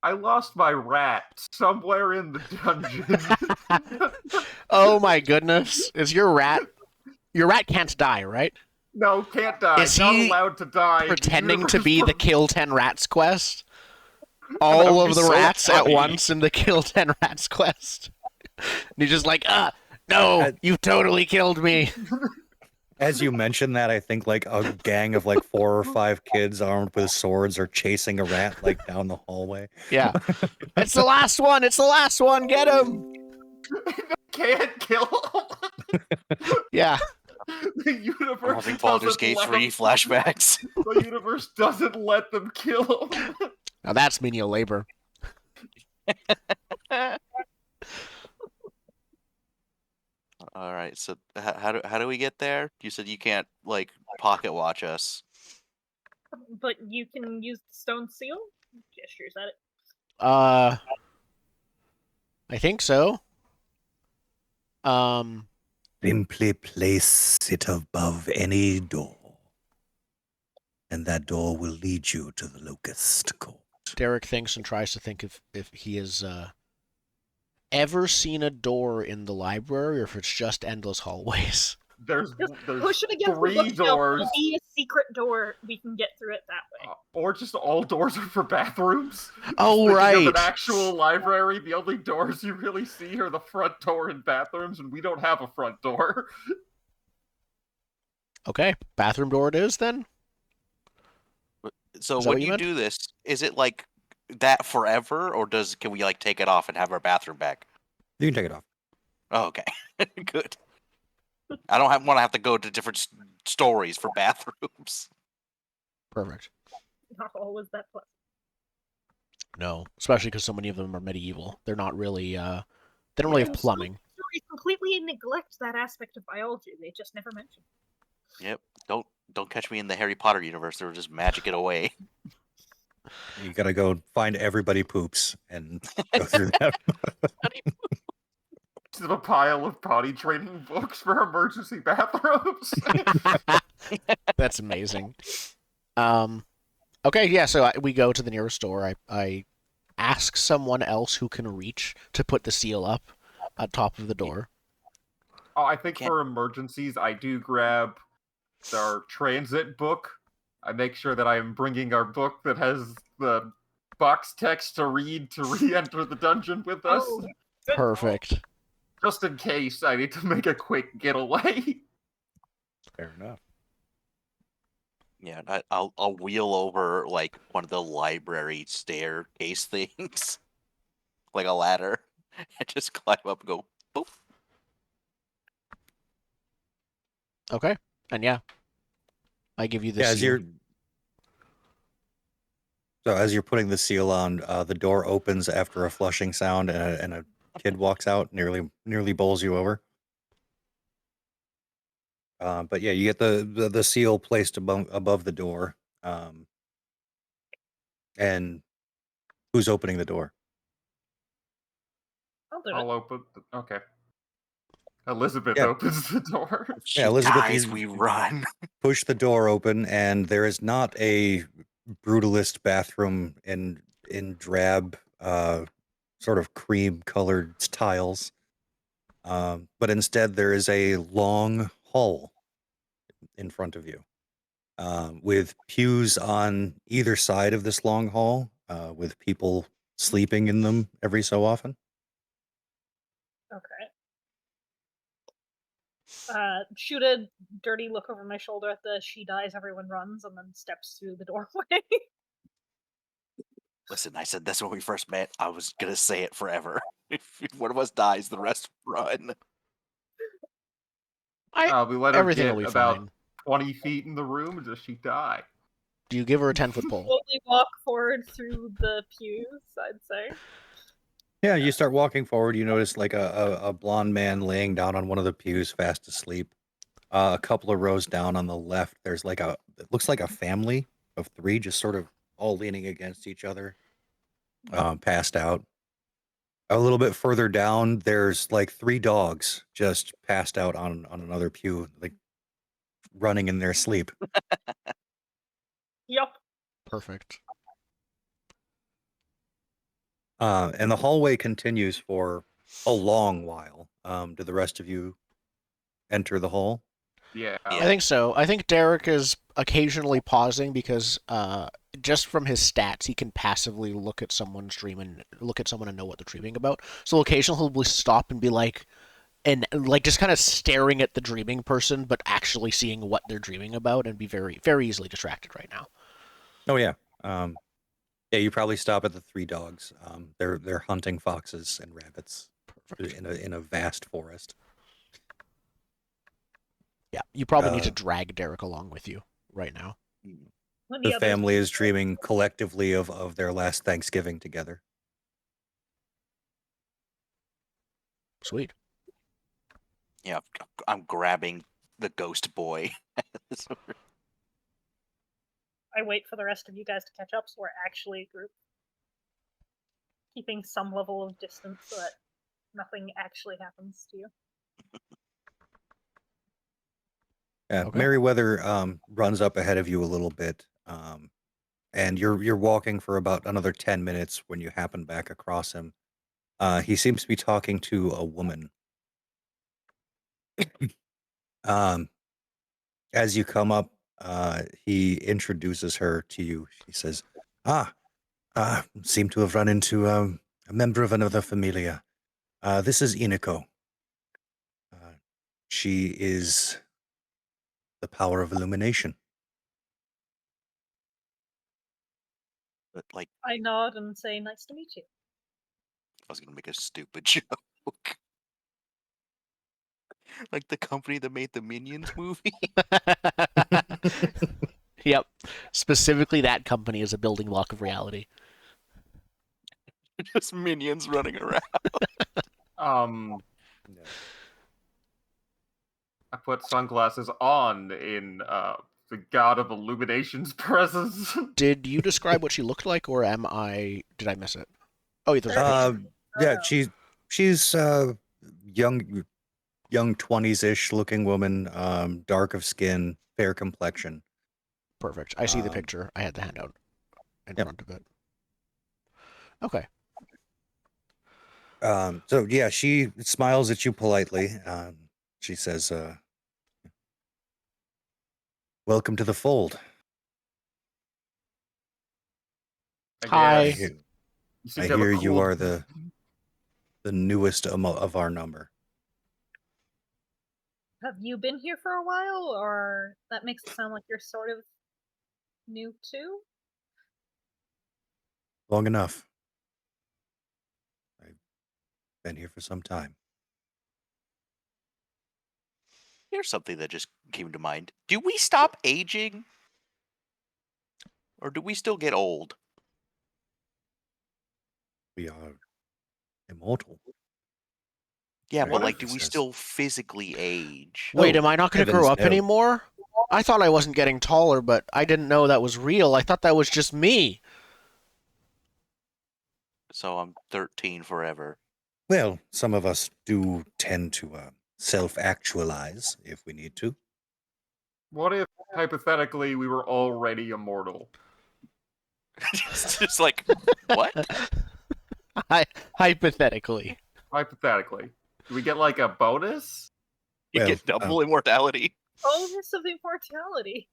I lost my rat somewhere in the dungeon. Oh my goodness. Is your rat... Your rat can't die, right? No, can't die. Is Not he allowed to die. pretending to Universe be the per- Kill 10 Rats quest? That All would of be the so rats at funny. once in the Kill 10 Rats quest. And he's just like, no, you totally killed me. As you mentioned that, I think like a gang of like 4 or 5 kids armed with swords are chasing a rat like down the hallway. Yeah. It's the last one. It's the last one. Get him. Can't kill him. Yeah. The I'm universe having Baldur's doesn't Gate let 3 them. flashbacks. The universe doesn't let them kill him. Now that's menial labor. All right, so how do we get there? You said you can't like pocket watch us. But you can use the stone seal? Gestures at it. I think so. Simply place it above any door, and that door will lead you to the Locust Court. Derek thinks and tries to think if he has ever seen a door in the library or if it's just endless hallways. There's Push it against the 3 bookshelf. doors. It'll be a secret door. We can get through it that way. Or just all doors are for bathrooms. Oh, Just thinking of right. an actual library, the only doors you really see are the front door and bathrooms, and we don't have a front door. Okay, bathroom door it is then? So Is that what when you you meant? do this, is it like that forever, or can we like take it off and have our bathroom back? You can take it off. Oh, okay, good. I don't want to have to go to different stories for bathrooms. Perfect. Not always that pleasant. No, especially because so many of them are medieval. They're not really, they don't really have And plumbing. Stories completely neglect that aspect of biology. They just never mention. Yep. Don't catch me in the Harry Potter universe. They'll just magic it away. You gotta go find everybody poops and go through that. Just a pile of potty training books for emergency bathrooms. That's amazing. Okay, yeah, so we go to the nearest door. I ask someone else who can reach to put the seal up at top of the door. Oh, I think for emergencies, I do grab our transit book. I make sure that I am bringing our book that has the box text to read to re-enter the dungeon with us. Oh, Perfect. Just in case I need to make a quick getaway. Fair enough. Yeah, I'll wheel over like one of the library staircase things, like a ladder, and just climb up and go boop. Okay, and yeah, I give you the Yeah, as seal. you're So as you're putting the seal on, the door opens after a flushing sound, and a kid walks out, nearly bowls you over. But yeah, you get the seal placed above the door. And who's opening the door? I'll do it. I'll open. Okay. Elizabeth Yeah. opens the door. If she Yeah, Elizabeth, dies, you we run. push the door open, and there is not a brutalist bathroom in drab, sort of cream-colored tiles, but instead there is a long hall in front of you, with pews on either side of this long hall, with people sleeping in them every so often. Okay. Shoot a dirty look over my shoulder at the she dies, everyone runs, and then steps through the doorway. Listen, I said this when we first met. I was gonna say it forever. If one of us dies, the rest run. We let her Everything will get be about fine. 20 feet in the room. Does she die? Do you give her a 10-foot pole? Slowly walk forward through the pews, I'd say. Yeah, you start walking forward. You notice like a blonde man laying down on one of the pews, fast asleep. A couple of rows down on the left, there's like it looks like a family of three, just sort of all leaning against each other, passed out. A little bit further down, there's like three dogs just passed out on another pew, like running in their sleep. Yup. Perfect. And the hallway continues for a long while. Do the rest of you enter the hall? Yeah. I think so. I think Derek is occasionally pausing because just from his stats, he can passively look at someone's dream and look at someone and know what they're dreaming about. So occasionally he'll stop and be like, and like just kind of staring at the dreaming person, but actually seeing what they're dreaming about, and be very, very easily distracted right now. Oh yeah. Yeah, you probably stop at the three dogs. They're hunting foxes and rabbits in a vast forest. Yeah, you probably need to drag Derek along with you right now. The family is dreaming collectively of their last Thanksgiving together. Sweet. Yeah, I'm grabbing the ghost boy. I wait for the rest of you guys to catch up so we're actually a group. Keeping some level of distance so that nothing actually happens to you. Yeah, Okay. Meriwether runs up ahead of you a little bit, and you're walking for about another 10 minutes when you happen back across him. He seems to be talking to a woman. As you come up, he introduces her to you. He says, seem to have run into a member of another familia. This is Iniko. She is the power of illumination. But like, I nod and say, nice to meet you. I was gonna make a stupid joke. Like the company that made the Minions movie. Yep. Specifically, that company is a building block of reality. Just minions running around. No. I put sunglasses on in the God of Illumination's presence. Did you describe what she looked like, or did I miss it? Oh, there's a picture. Yeah, she's young 20s-ish looking woman, dark of skin, fair complexion. Perfect. I see the picture. I had the handout in front of it. Okay. So yeah, she smiles at you politely. She says, "Welcome to the fold." Hi. I hear you are the newest of our number. Have you been here for a while, or that makes it sound like you're sort of new too? Long enough. I've been here for some time. Here's something that just came to mind. Do we stop aging? Or do we still get old? We are immortal. Yeah, but What like, if- do we Says- still physically age? Wait, Oh, am I not going to heavens, grow up no. anymore? I thought I wasn't getting taller, but I didn't know that was real. I thought that was just me. So I'm 13 forever. Well, some of us do tend to self-actualize if we need to. What if, hypothetically, we were already immortal? It's just like, what? Hypothetically. Hypothetically. Do we get, like, a bonus? You Well, get double immortality. Bonus of immortality.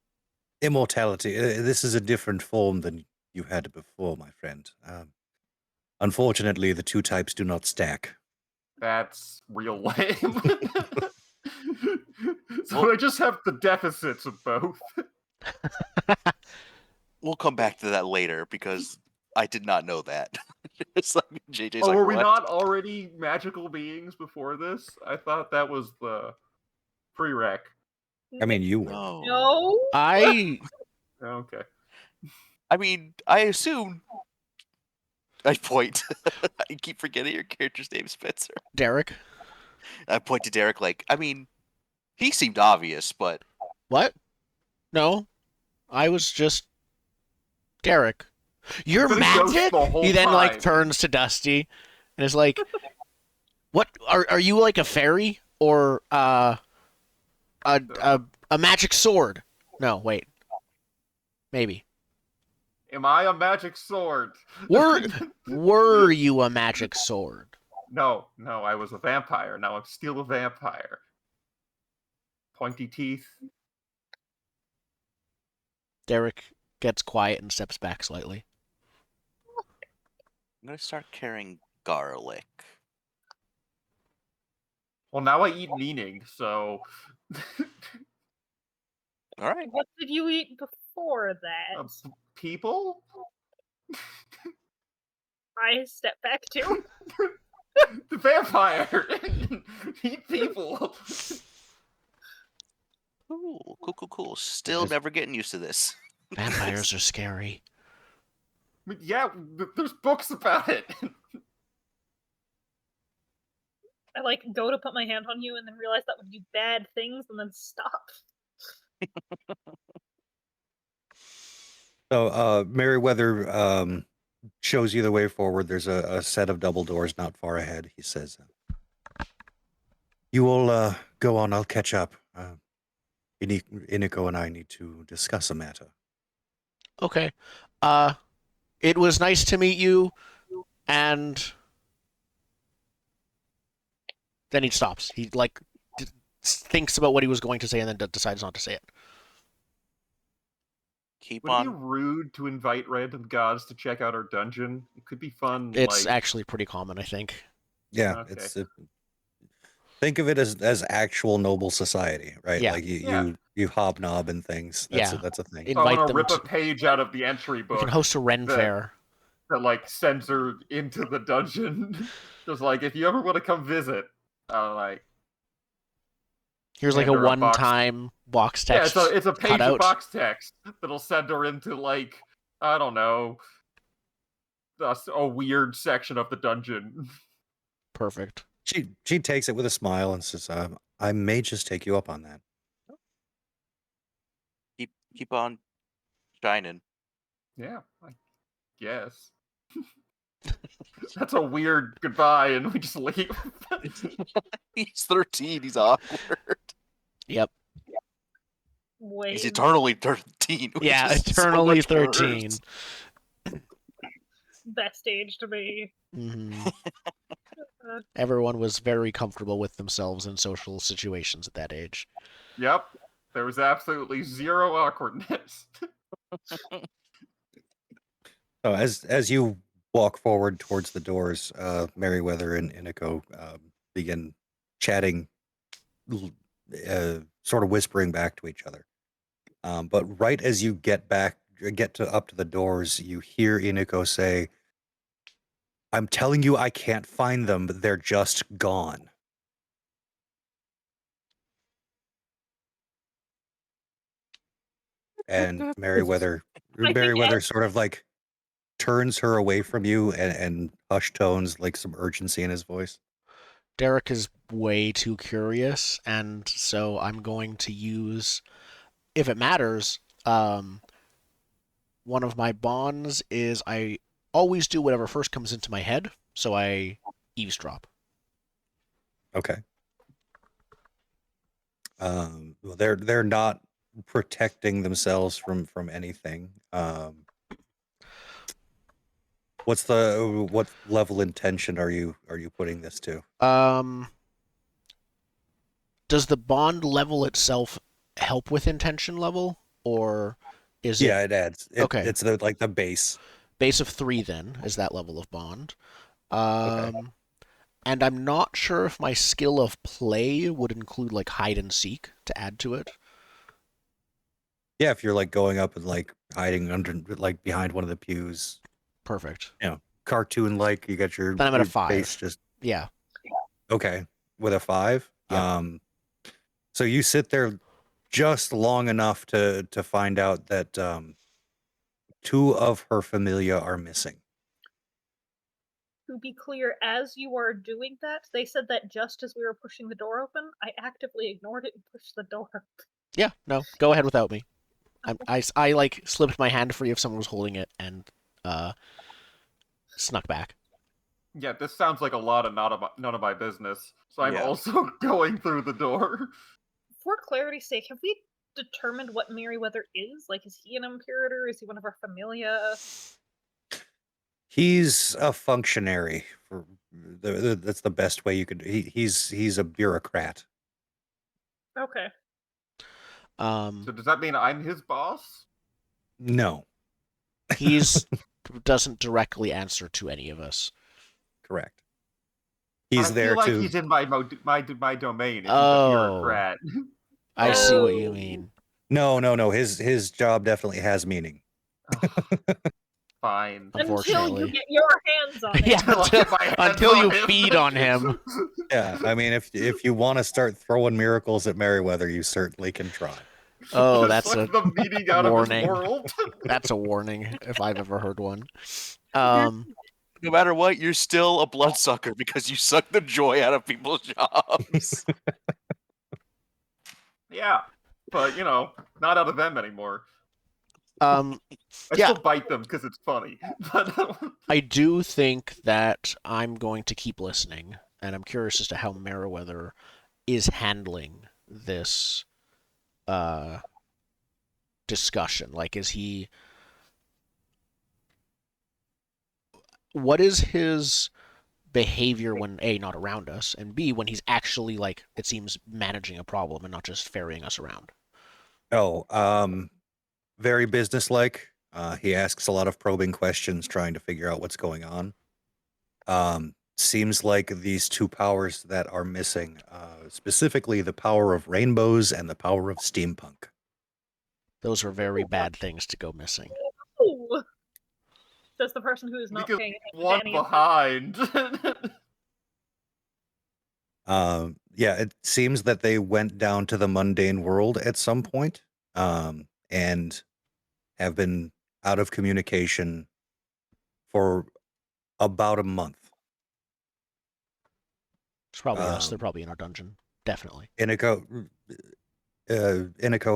Immortality. This is a different form than you had before, my friend. Unfortunately, the two types do not stack. That's real lame. So Well- I just have the deficits of both. We'll come back to that later because I did not know that. It's like JJ's Oh, like, were we what? not already magical beings before this? I thought that was the prereq. I mean, you were. No. I Okay. I mean, I assume. I point. I keep forgetting your character's name, Spencer. Derek. I point to Derek like, I mean, he seemed obvious, but What? No, I was just Derek. You're Been a ghost magic? the whole He then like time. turns to Dusty and is like, "What are you like a fairy or a magic sword?" No, wait. Maybe. Am I a magic sword? Were you a magic sword? No, I was a vampire. Now I'm still a vampire. Pointy teeth. Derek gets quiet and steps back slightly. I'm gonna start carrying garlic. Well, now I eat meaning, so All right. What did you eat before that? people? I step back too. The vampire! Eat people! Cool. Still Yes. never getting used to this. Vampires are scary. Yeah, there's books about it. I like go to put my hand on you and then realize that would do bad things and then stop. So, Meriwether shows you the way forward. There's a set of double doors not far ahead. He says, "You all go on. I'll catch up. Iniko and I need to discuss a matter." Okay. It was nice to meet you, and then he stops. He like thinks about what he was going to say and then decides not to say it. Keep Would it be on. rude to invite random gods to check out our dungeon? It could be fun. It's like, actually pretty common, I think. Yeah, Okay. it's think of it as actual noble society, right? Yeah. Like Yeah. you hobnob and things. Yeah. That's a thing. It- so I invite want to them rip a to- page out of the entry We book can host a Ren that- fair. that like sends her into the dungeon. Just like, if you ever want to come visit, like, Here's like a hand her a box. one-time box yeah, text. it's a page cutout. of box text that'll send her into like, I don't know, a weird section of the dungeon. Perfect. She takes it with a smile and says, "I may just take you up on that." Keep on shining. Yeah, I guess. That's a weird goodbye, and we just leave. He's 13. He's awkward. Yep. Wait. He's eternally 13. which Yeah, is so eternally much 13. worse. Best age to be. hmm Everyone was very comfortable with themselves in social situations at that age. Yep, there was absolutely zero awkwardness. So as you walk forward towards the doors, Meriwether and Iniko begin chatting, sort of whispering back to each other. But right as you get up to the doors, you hear Iniko say, "I'm telling you, I can't find them. They're just gone." And Meriwether think sort of like turns her away from you and hushed tones, like some urgency in his voice. Derek is way too curious, and so I'm going to use, if it matters, one of my bonds is I always do whatever first comes into my head, so I eavesdrop. Okay. Well, they're not protecting themselves from anything. What level intention are you putting this to? Does the bond level itself help with intention level, or is it? Yeah, it adds. Okay. It's the base. Base of 3 then is that level of bond. Okay. And I'm not sure if my skill of play would include like hide and seek to add to it. Yeah, if you're like going up and like hiding under like behind one of the pews, Perfect. cartoon like, you got your Then I'm at a your 5. face just Yeah. okay with a 5. Yeah. So you sit there just long enough to find out that 2 of her familia are missing. To be clear, as you are doing that, they said that just as we were pushing the door open, I actively ignored it and pushed the door open. Yeah, no, go ahead without me. I like slipped my hand free if someone was holding it and snuck back. Yeah, this sounds like a lot of none of my business. So I'm Yeah. also going through the door. For clarity's sake, have we determined what Merryweather is? Like, is he an imperator? Is he one of our familia? He's a functionary. That's the best way you could. He's a bureaucrat. Okay. So does that mean I'm his boss? No, He's doesn't directly answer to any of us. correct. He's I there feel like to. he's in my domain. If he's a Oh. bureaucrat. I see what you Oh. mean. No. His job definitely has meaning. Fine. Until Unfortunately. you get your hands on it. Yeah, Until I get my hands until on you him. feed on him. Yeah, I mean, if you want to start throwing miracles at Merryweather, you certainly can try. Oh, Just that's suck a the meaning out warning. of his world. That's a warning if I've ever heard one. No matter what, you're still a bloodsucker because you suck the joy out of people's jobs. Yeah, but not out of them anymore. I I still bite them because it's funny. But do think that I'm going to keep listening, and I'm curious as to how Merryweather is handling this discussion. Like, is he... What is his behavior when A, not around us, and B, when he's actually, like, it seems, managing a problem and not just ferrying us around? Very businesslike. He asks a lot of probing questions, trying to figure out what's going on. Seems like these 2 powers that are missing, specifically the power of rainbows and the power of steampunk. Those are very bad things to go missing. Ooh. Says the person who is not because paying attention to one any of this. behind. Yeah, it seems that they went down to the mundane world at some point, and have been out of communication for about a month. It's probably us. They're probably in our dungeon. Definitely. Iniko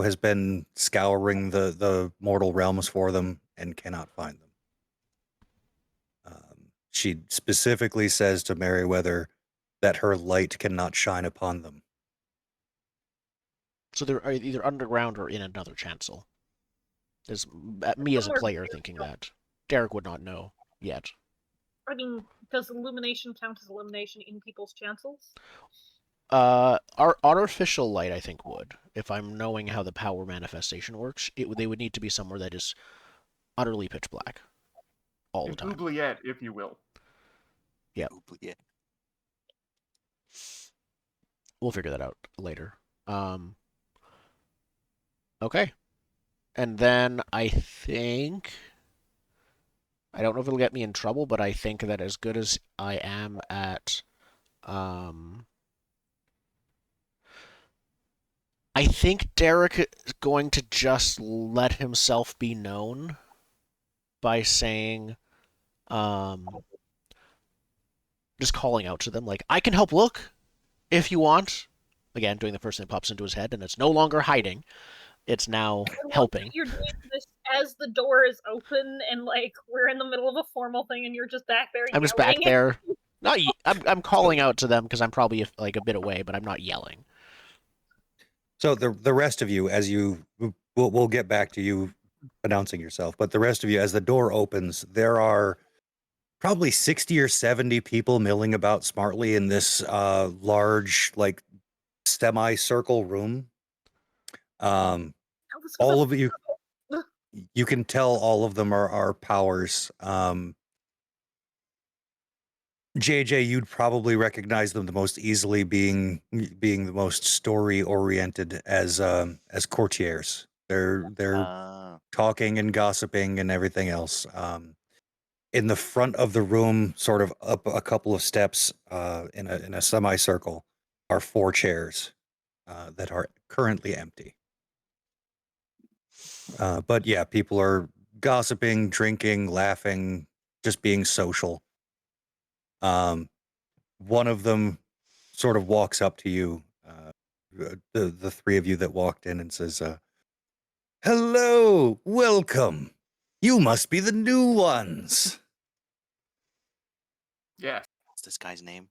has been scouring the mortal realms for them and cannot find them. She specifically says to Merryweather that her light cannot shine upon them. So they're either underground or in another chancel. There's me as a player thinking that. Derek would not know yet. I mean, does illumination count as illumination in people's chancels? Our artificial light, I think, would. If I'm knowing how the power manifestation works, they would need to be somewhere that is utterly pitch black all the time. Oubliette, if you will. Yeah. Oubliette. We'll figure that out later. Okay. And then I think... I don't know if it'll get me in trouble, but I think that as good as I am at... I think Derek is going to just let himself be known by saying, Just calling out to them, like, I can help look if you want. Again, doing the first thing that pops into his head, and it's no longer hiding. It's now I love helping. that you're doing this as the door is open and like we're in the middle of a formal thing and you're just back there I'm just back yelling. there. I'm calling out to them because I'm probably like a bit away, but I'm not yelling. So the rest of you, as we'll get back to you announcing yourself, but the rest of you, as the door opens, there are probably 60 or 70 people milling about smartly in this large, like, semicircle room. All of you, you can tell all of them are powers. JJ, you'd probably recognize them the most easily, being the most story oriented as courtiers. They're talking and gossiping and everything else. In the front of the room, sort of up a couple of steps, in a semicircle, are 4 chairs that are currently empty. But yeah, people are gossiping, drinking, laughing, just being social. One of them sort of walks up to you, the 3 of you that walked in, and says, "Hello, welcome. You must be the new ones." Yes. What's this guy's name?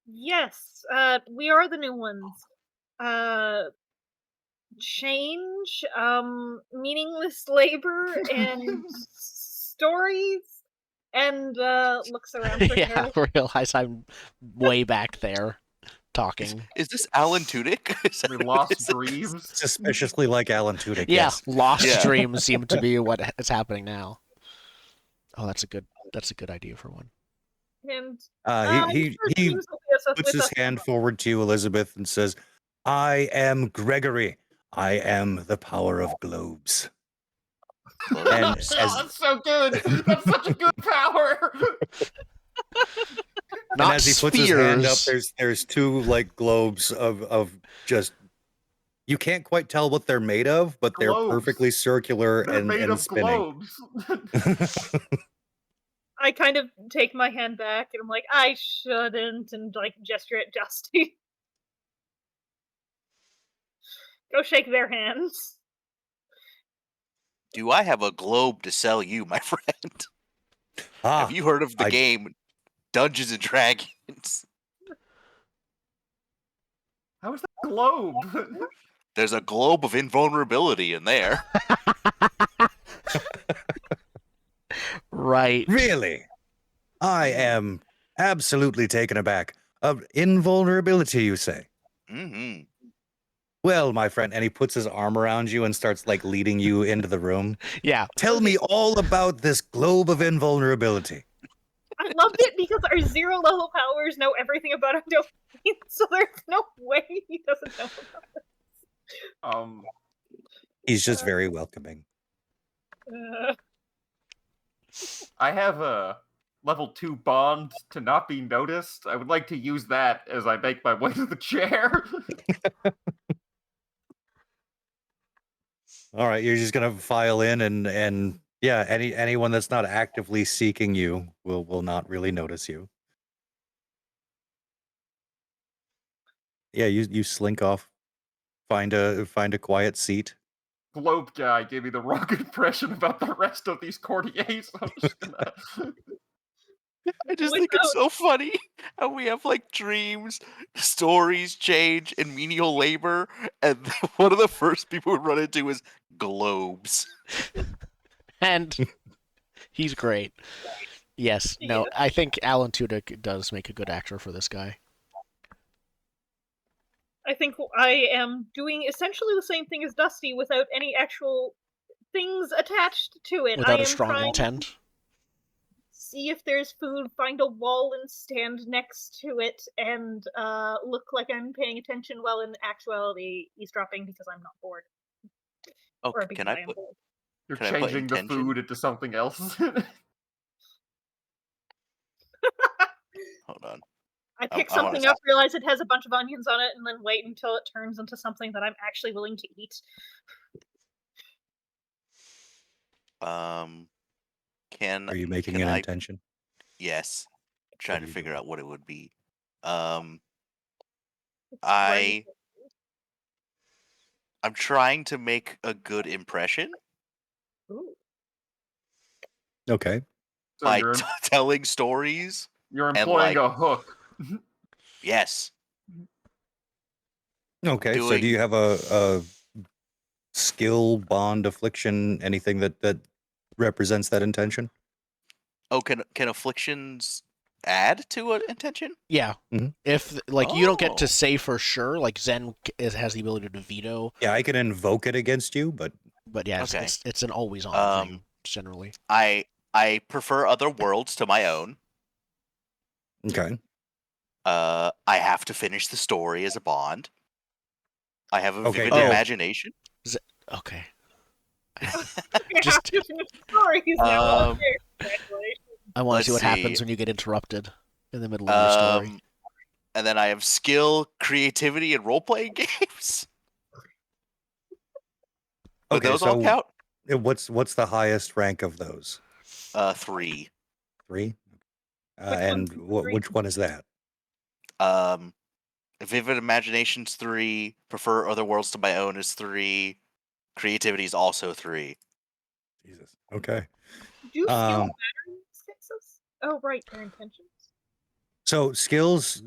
Yes, we are the new ones. Change, meaningless labor, and stories, and looks around for Yeah, Harold. realize I'm way back there talking. Is this Alan Tudyk? I mean, Lost Dreams. Suspiciously like Alan Tudyk. Yeah, Yes. lost Yeah. dreams seem to be what is happening now. Oh, that's a good idea for one. And He dreams will be puts with his us. hand forward to you, Elizabeth, and says, "I am Gregory. I am the power of globes." And Oh, that's so good. That's such a good power. Not and as he puts his hand up, there's 2 like globes of just, you can't quite tell what they're made of, but they're Globes. perfectly circular They're made and of spinning. globes. I kind of take my hand back and I'm like, I shouldn't, and like gesture at Dusty. Go shake their hands. Do I have a globe to sell you, my friend? Have you heard of the game Dungeons and Dragons? How is that a globe? There's a globe of invulnerability in there. Right. Really? I am absolutely taken aback. Of invulnerability, you say? Mm-hmm. Well, my friend, and he puts his arm around you and starts like leading you into the room. Yeah. Tell me all about this globe of invulnerability. I loved it because our 0 level powers know everything about our domain, so there's no way he doesn't know about this. He's just very welcoming. I have a level 2 bond to not be noticed. I would like to use that as I make my way to the chair. All right, you're just gonna file in, and yeah, anyone that's not actively seeking you will not really notice you. Yeah, you slink off, find a quiet seat. Globe guy gave me the wrong impression about the rest of these courtiers. I'm just gonna... I just think it's so funny how we have like dreams, stories, change, and menial labor, and one of the first people we run into is globes. And he's great. Yes. No, I think Alan Tudyk does make a good actor for this guy. I think I am doing essentially the same thing as Dusty without any actual things attached to it. Without I a am strong trying intent. to see if there's food, find a wall and stand next to it, and look like I'm paying attention while in actuality eavesdropping because I'm not bored. Oh, or because can I am put? bored. You're Can I put changing the intention? food into something else. Hold on. I pick I wanna something up, realize it has a bunch of onions on it, and then wait until it turns into something that I'm actually willing to eat. Can Are you making can an I? intention? Yes. What Trying are to you figure doing? out what it would be. Um, It's I right. I'm trying to make a good impression Ooh. Okay. So by you're telling stories you're and employing like a hook. yes, Okay. So do doing you have a skill, bond, affliction, anything that represents that intention? oh can afflictions add to an intention? Yeah. Mhm. If like you don't get to Oh, say for sure, like Zen has the ability to veto, Yeah, I can invoke it against you, but but yeah, okay. it's an always on thing Um, generally. I prefer other worlds to my own. okay. I have to finish the story as a bond. I have a Okay, vivid yeah. Oh, imagination. Okay. You have Just to finish the stories now. Um, Okay. Congratulations. I want to let's see what see. happens when you get interrupted in the middle of your story. And then I have skill, creativity, and role playing games. Would Okay, those all so count? what's the highest rank of those? 3. 3? Which one's And three? which one is that? Um, vivid imagination's 3. Prefer other worlds to my own is 3. Creativity is also 3. Jesus. Okay. Do skill Um, matter in these cases? Oh, right, their intentions. so skills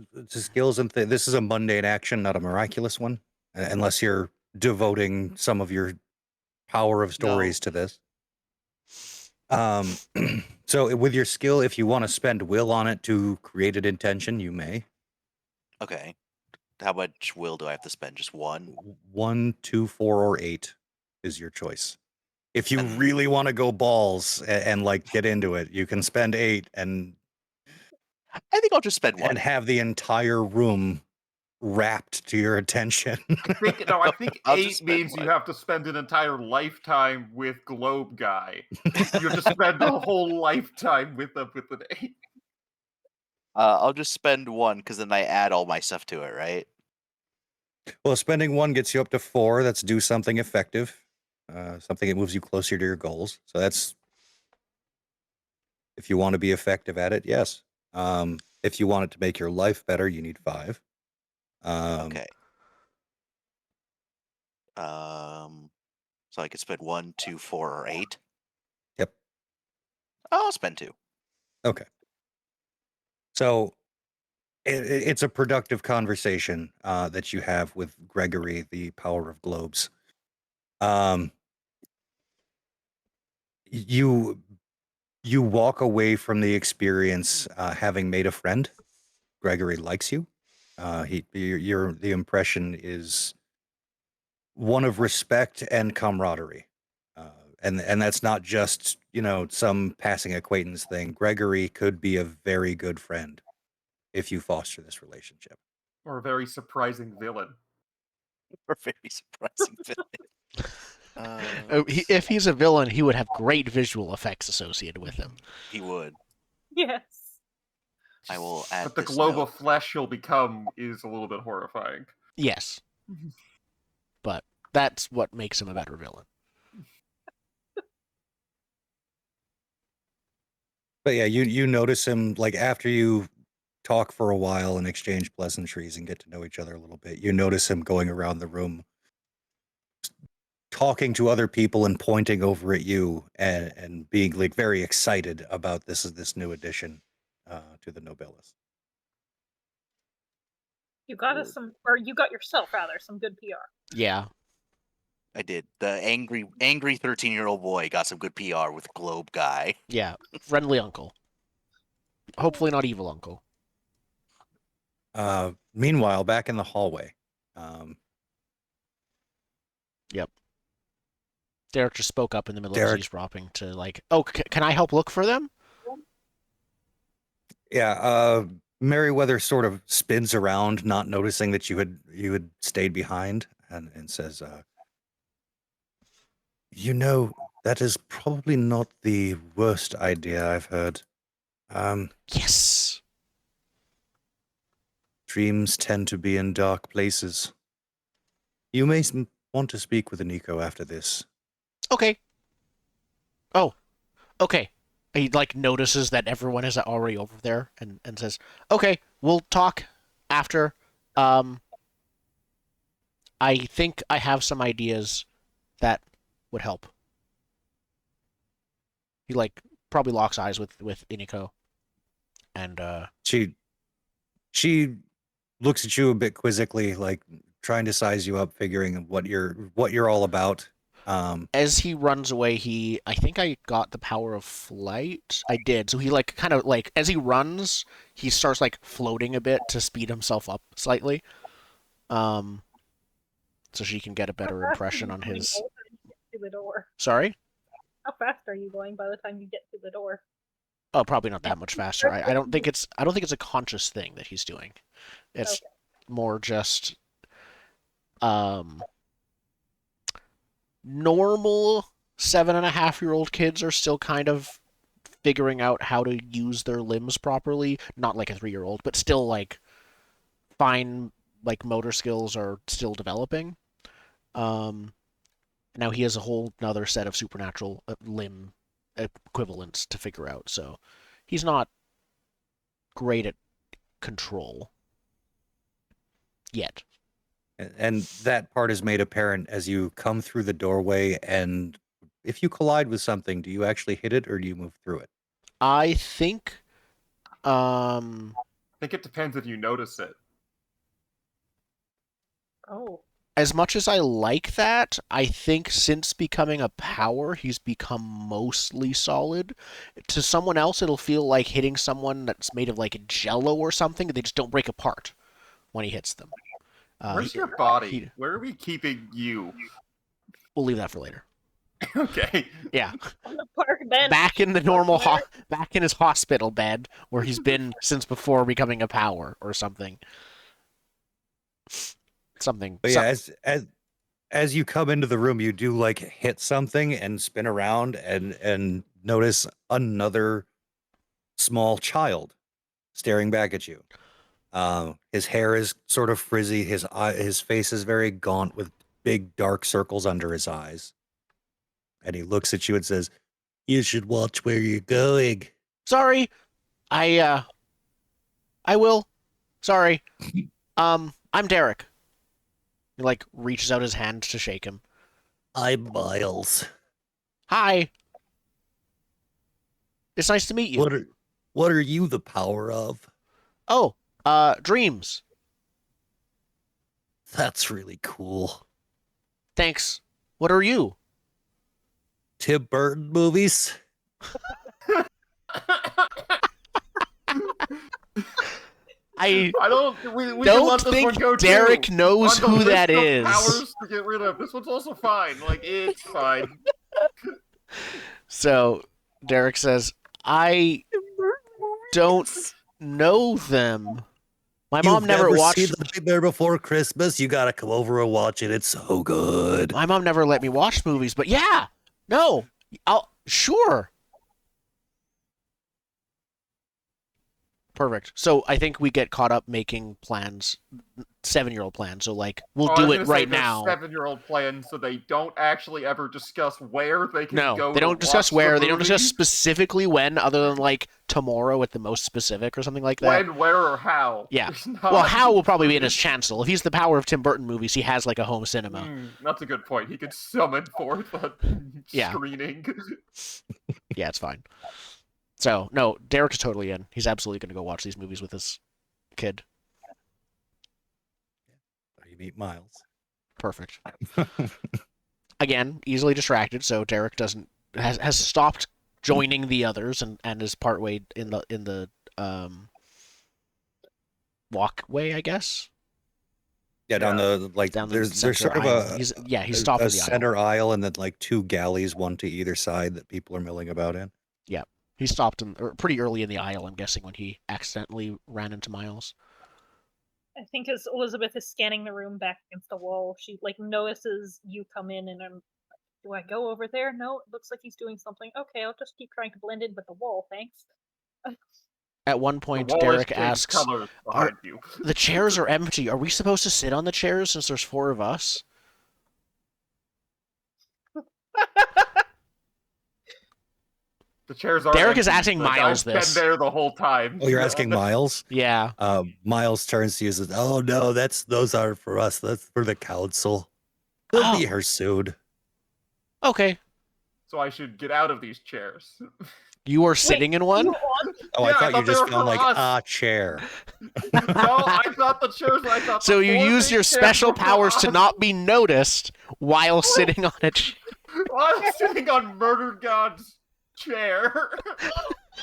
and this is a mundane action, not a miraculous one, unless you're devoting some of your power of stories to this. So with your skill, if you want to spend will on it to create an intention, you may. Okay. How much will do I have to spend? Just 1? 1, 2, 4, or 8 is your choice. If you And really want to go balls and like get into it, you can spend 8 and I think I'll just spend 1. have the entire room wrapped to your attention. I think I'll just 8 spend means you 1. have to spend an entire lifetime with Globe Guy. You have to spend a whole lifetime with an 8. I'll just spend 1 because then I add all my stuff to it, right? Well, spending 1 gets you up to 4. That's do something effective, something that moves you closer to your goals. So that's if you want to be effective at it, yes. If you want it to make your life better, you need 5. Okay. So I could spend 1, 2, 4, or 8. Yep. I'll spend 2. Okay. So it's a productive conversation that you have with Gregory, the power of globes. You walk away from the experience having made a friend. Gregory likes you. The impression is one of respect and camaraderie, and that's not just some passing acquaintance thing. Gregory could be a very good friend if you foster this relationship. Or a very surprising villain. Or very surprising villain. If he's a villain, he would have great visual effects associated with him. He would. Yes. I will add But the this globe note. of flesh he'll become is a little bit horrifying. Yes, but that's what makes him a better villain. But yeah, you notice him like after you talk for a while and exchange pleasantries and get to know each other a little bit. You notice him going around the room, talking to other people and pointing over at you and being like very excited about this new addition to the Nobilis. You got us or you got yourself rather some good PR. Yeah, I did. The angry 13-year-old boy got some good PR with Globe Guy. yeah, friendly uncle. Hopefully not evil uncle. Meanwhile, back in the hallway, Yep. Derek just spoke up in the middle of Derek. eavesdropping to like, oh, can I help look for them? Yeah, Merriweather sort of spins around, not noticing that you had stayed behind, and says, that is probably not the worst idea I've heard. Yes. Dreams tend to be in dark places. You may want to speak with Nico after this. Okay. Oh, okay. He like notices that everyone is already over there and says, "Okay, we'll talk after. Um, I think I have some ideas that would help." He like probably locks eyes with Iniko, and She looks at you a bit quizzically, like trying to size you up, figuring what you're all about. as he runs away, I think I got the power of flight. I did. So he like kind of like as he runs, he starts like floating a bit to speed himself up slightly. Um, so she can get a better How fast are impression you on going his. by the time you get to the door? Sorry. How fast are you going by the time you get to the door? Oh, probably not that much faster. I don't think it's a conscious thing that he's doing. It's Okay. more just um normal 7.5-year-old kids are still kind of figuring out how to use their limbs properly. Not like a 3-year-old, but still like fine like motor skills are still developing. Um, Now he has a whole another set of supernatural limb equivalents to figure out. So he's not great at control yet. And that part is made apparent as you come through the doorway. And if you collide with something, do you actually hit it or do you move through it? I think I think it depends if you notice it. Oh. as much as I like that, I think since becoming a power, he's become mostly solid. To someone else, it'll feel like hitting someone that's made of like jello or something. They just don't break apart when he hits them. Where's your body? Where are we keeping you? We'll leave that for later. Okay. Yeah, On the park bench. back in the normal, back in his hospital bed where he's been since before becoming a power or something. But yeah, as you come into the room, you do like hit something and spin around and notice another small child staring back at you. His hair is sort of frizzy. His face is very gaunt with big dark circles under his eyes. And he looks at you and says, "You should watch where you're going." Sorry, I will. Sorry. I'm Derek. He like reaches out his hand to shake him. "I'm Miles. Hi. It's nice to meet you. What are you the power of?" Oh, dreams. "That's really cool. Thanks. What are you? Tim Burton movies?" I don't. We don't can let this think one go Derek too. knows On the who that list of is. Powers to get rid of. This one's also fine. Like it's fine. So Derek says, I don't know them. My mom You've never seen watched. The Nightmare Before Christmas? You gotta come over and watch it. It's so good. My mom never let me watch movies, but yeah, no, I'll sure. Perfect. So I think we get caught up making plans, 7-year-old plans. So like we'll do it right now. 7-year-old plan, so they don't actually ever discuss where they can No, go. they don't to discuss watch where. the They don't discuss movie. specifically when, other than like tomorrow at the most specific or something like that. When, where, or how. Yeah. There's not- Well, Hal will probably be in his chancel. If he's the power of Tim Burton movies, he has like a home cinema. That's a good point. He could summon forth a Yeah. screening. Yeah, it's fine. So, no, Derek is totally in. He's absolutely going to go watch these movies with his kid. You meet Miles. Perfect. Again, easily distracted, so Derek has stopped joining the others and is partway in the walkway, I guess. Yeah, down the Down the there's center sort of aisle. a He's a stopped in the center aisle and then like two galleys, one to either side that people are milling about in. Yeah, he stopped pretty early in the aisle. I'm guessing when he accidentally ran into Miles. I think as Elizabeth is scanning the room back against the wall, she like notices you come in, and I'm like, do I go over there? No, it looks like he's doing something. Okay, I'll just keep trying to blend in with the wall, thanks. At one point, Derek asks, colors behind you. "The chairs are empty. Are we supposed to sit on the chairs since there's 4 of us?" The chairs are Derek is empty, asking but Miles I've this. been there the whole time. Oh, you're asking Miles? Yeah. Miles turns to you and says, "Oh no, those aren't for us. That's for the council. They'll be Oh. here soon." Okay. So I should get out of these chairs. You are sitting in one? You on? Oh, Yeah, I thought you they just were found for like us. a chair. No, I thought the chairs. I thought. So the you 4 use big your chairs special were for powers to us. not be noticed while sitting on a chair. I'm sitting on Murder God's chair.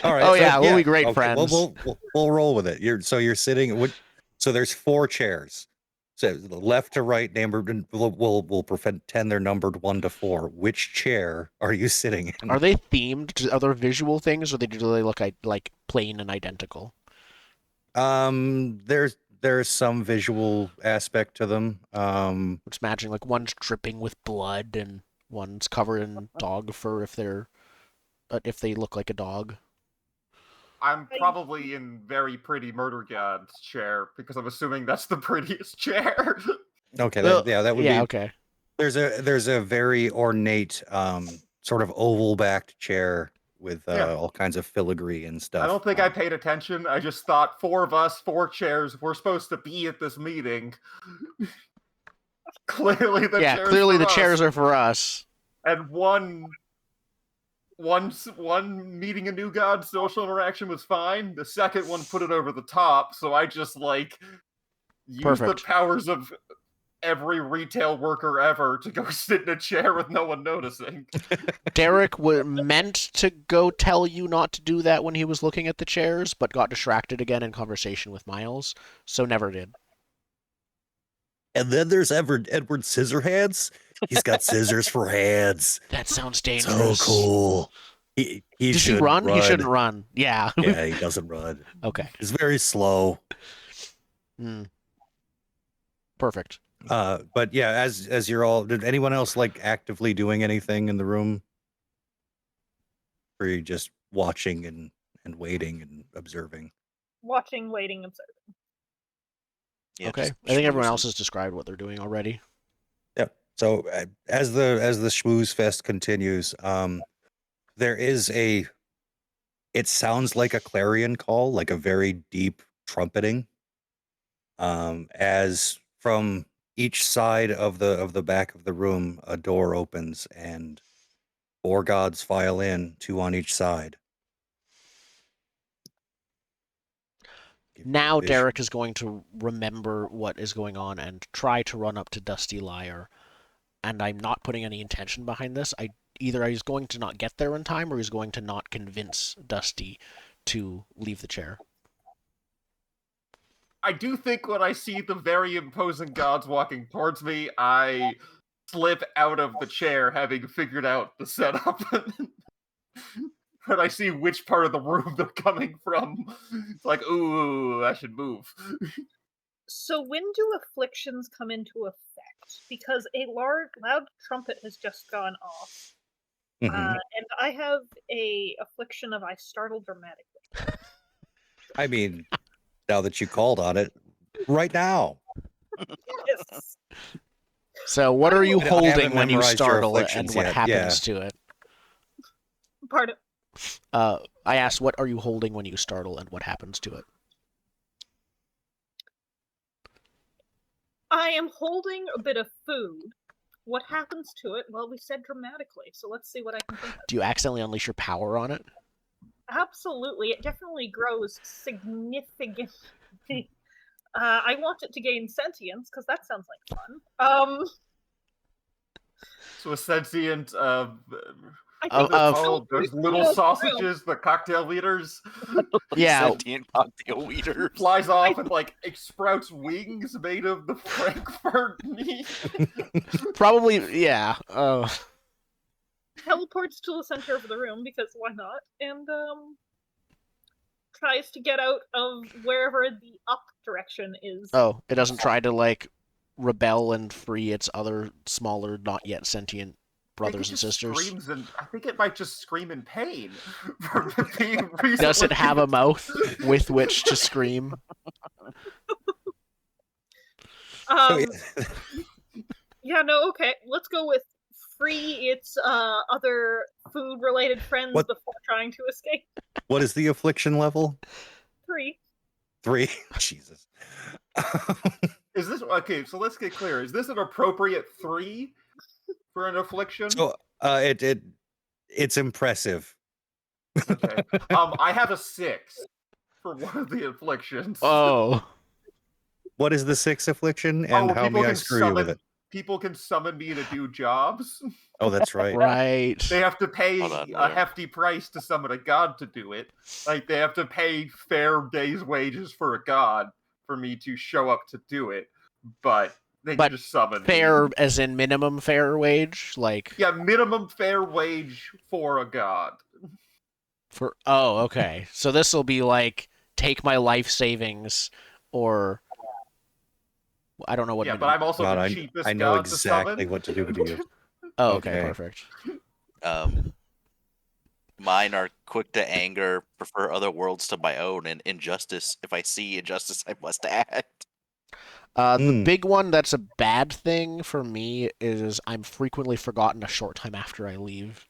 All right. Oh, yeah, we'll be great okay, friends. We'll roll with it. You're sitting. So there's 4 chairs. So left to right, numbered. We'll pretend they're numbered 1 to 4. Which chair are you sitting in? Are they themed to other visual things, or do they look like plain and identical? There's some visual aspect to them. Just imagining like one's dripping with blood and one's covered in dog fur if they look like a dog. I'm probably in very pretty Murder God's chair because I'm assuming that's the prettiest chair. Okay, Well, that would yeah, be. okay. There's a very ornate, sort of oval-backed chair with Yeah. all kinds of filigree and stuff. I don't think I paid attention. I just thought 4 of us, 4 chairs, we're supposed to be at this meeting. Clearly the chairs clearly for the us. chairs are for us. And one meeting a new god social interaction was fine. The second one put it over the top, so I just used Perfect. the powers of every retail worker ever to go sit in a chair with no one noticing. Derek meant to go tell you not to do that when he was looking at the chairs, but got distracted again in conversation with Miles, so never did. And then there's Edward Scissorhands. He's got scissors for hands. That sounds So dangerous. cool. Does he run? He shouldn't run. Yeah. Yeah, he doesn't run. Okay. He's very slow. Perfect. But yeah, as you're all, did anyone else like actively doing anything in the room? Or are you just watching and waiting and observing? Watching, waiting, observing. Yeah, Okay. just I think everyone schmoozing. else has described what they're doing already. Yep. So as the schmooze fest continues, there is it sounds like a clarion call, like a very deep trumpeting. As from each side of the back of the room, a door opens and 4 gods file in, 2 on each side. Now Derek is going to remember what is going on and try to run up to Dusty Liar. And I'm not putting any intention behind this. Either he's going to not get there in time, or he's going to not convince Dusty to leave the chair. I do think when I see the very imposing gods walking towards me, I slip out of the chair, having figured out the setup. But I see which part of the room they're coming from. It's like, ooh, I should move. So when do afflictions come into effect? Because a loud trumpet has just gone off. Mhm. And I have a affliction of I startle dramatically. I mean, now that you called on it, right now. Yes. So what are you I haven't holding when you memorized your startle it, and afflictions what yet, happens to it? Pardon. I asked, what are you holding when you startle, and what happens to it? I am holding a bit of food. What happens to it? Well, we said dramatically, so let's see what I can think of. Do you accidentally unleash your power on it? Absolutely. It definitely grows significantly. I want it to gain sentience, because that sounds like fun. So a sentient Of there's little sausages, the cocktail leaders, Yeah. Sentient cocktail leader. flies off and sprouts wings made of the Frankfurt meat. Probably, yeah. Teleports to the center of the room, because why not? And tries to get out of wherever the up direction is. Oh, it doesn't try to, rebel and free its other smaller, not yet sentient brothers and sisters? Screams, and I think it might just scream in pain. For being Does it recently- have a mouth with which to scream? Yeah, no, okay. Let's go with free its other food-related friends What- before trying to escape. What is the affliction level? 3. 3. Jesus. Is this okay? So let's get clear. Is this an appropriate 3 for an affliction? So it's impressive. Okay. I have a 6 for one of the afflictions. Oh. What is the 6 affliction, and how may I screw you with it? People can summon me to do jobs. Oh, that's right. Right. They have to pay Hold on, a where? hefty price to summon a god to do it. Like, they have to pay fair day's wages for a god for me to show up to do it. But they But can just summon Fair me. as in minimum fair wage? Like Yeah, minimum fair wage for a god. for oh, okay. So this will be like take my life savings or I don't know what Yeah, but minimum. I'm also God, the cheapest I know god to exactly summon. what to do to you. Oh, okay, okay. perfect. Mine are quick to anger, prefer other worlds to my own, and injustice. If I see injustice, I must act. The big one that's a bad thing for me is I'm frequently forgotten a short time after I leave.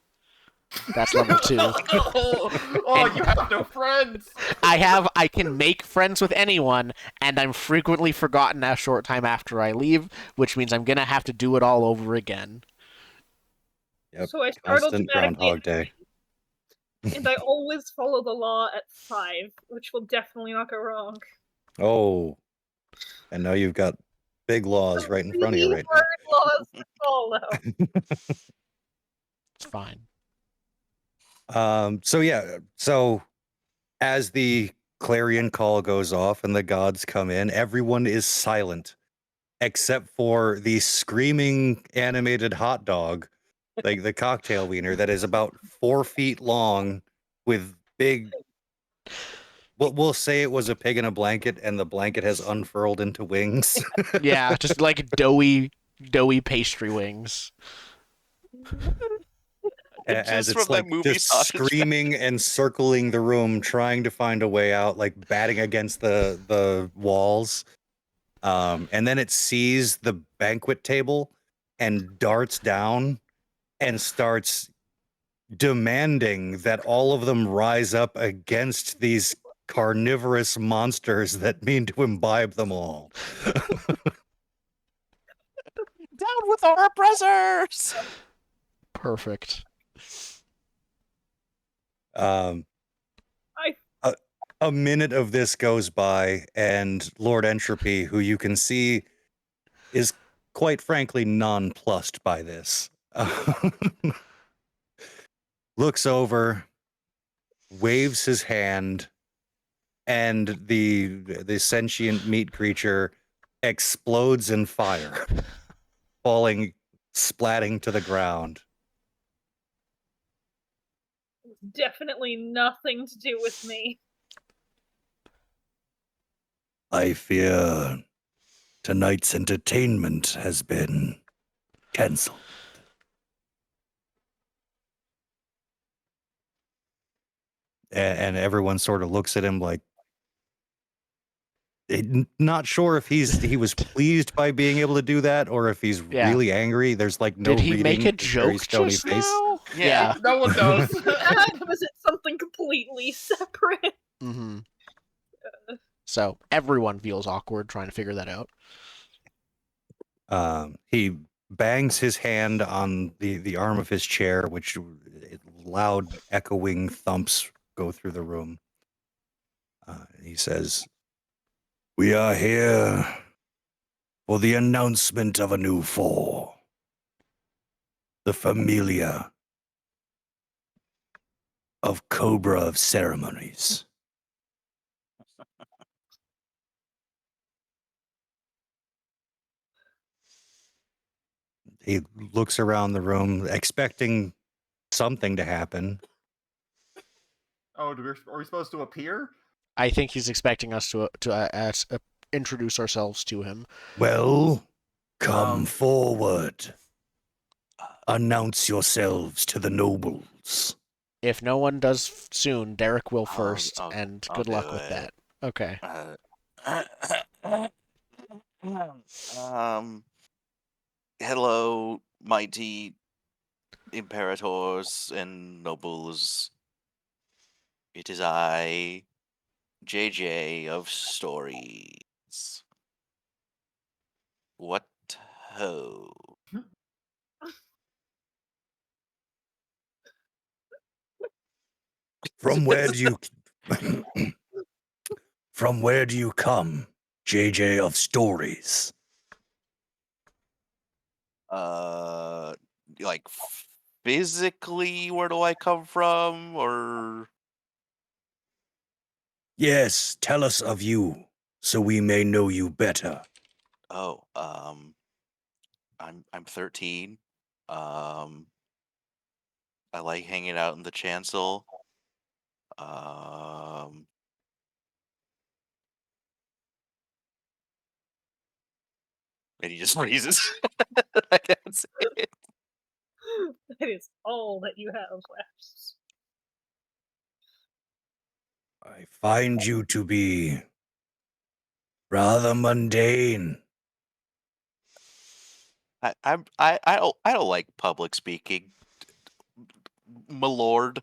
That's level 2. Oh, you have no friends. I can make friends with anyone, and I'm frequently forgotten a short time after I leave, which means I'm gonna have to do it all over again. Yep. So I start Constant automatically, Groundhog Day. and I always follow the law at 5, which will definitely not go wrong. Oh, and now you've got big laws right in front of you right now. Hard laws to follow. It's fine. So as the clarion call goes off and the gods come in, everyone is silent except for the screaming animated hot dog, like the cocktail wiener that is about 4 feet long with big. We'll say it was a pig in a blanket, and the blanket has unfurled into wings. Yeah, just like doughy pastry wings. As Just it's from that like movie just Sausage screaming and circling the room, trying to find a way out, like batting against the walls. And then it sees the banquet table and darts down and starts demanding that all of them rise up against these carnivorous monsters that mean to imbibe them all. Down with our oppressors! Perfect. A minute of this goes by, and Lord Entropy, who you can see is quite frankly nonplussed by this, looks over, waves his hand, and the sentient meat creature explodes in fire, falling, splatting to the ground. Definitely nothing to do with me. I fear tonight's entertainment has been cancelled. And everyone sort of looks at him like, not sure if he was pleased by being able to do that or if he's really angry. There's like no Did he reading make a his very joke stony just face. now? Yeah. No one knows. Was it something completely separate? Mm-hmm. So everyone feels awkward trying to figure that out. He bangs his hand on the arm of his chair, which loud echoing thumps go through the room. He says, "We are here for the announcement of a new foe. The Familia of Cobra of Ceremonies." He looks around the room, expecting something to happen. Oh, are we supposed to appear? I think he's expecting us to introduce ourselves to him. Well, come forward. Announce yourselves to the nobles. If no one does soon, Derek will first, I'll and I'll good luck do with it. that. Okay. Hello, mighty imperators and nobles. It is I, JJ of Stories. What ho? From where do you From where do you come, JJ of Stories? Like physically, where do I come from, or Yes, tell us of you, so we may know you better. oh, I'm 13. I like hanging out in the chancel. Um, and he just freezes. I can't say it. That is all that you have left. I find you to be rather mundane. I don't like public speaking, my lord.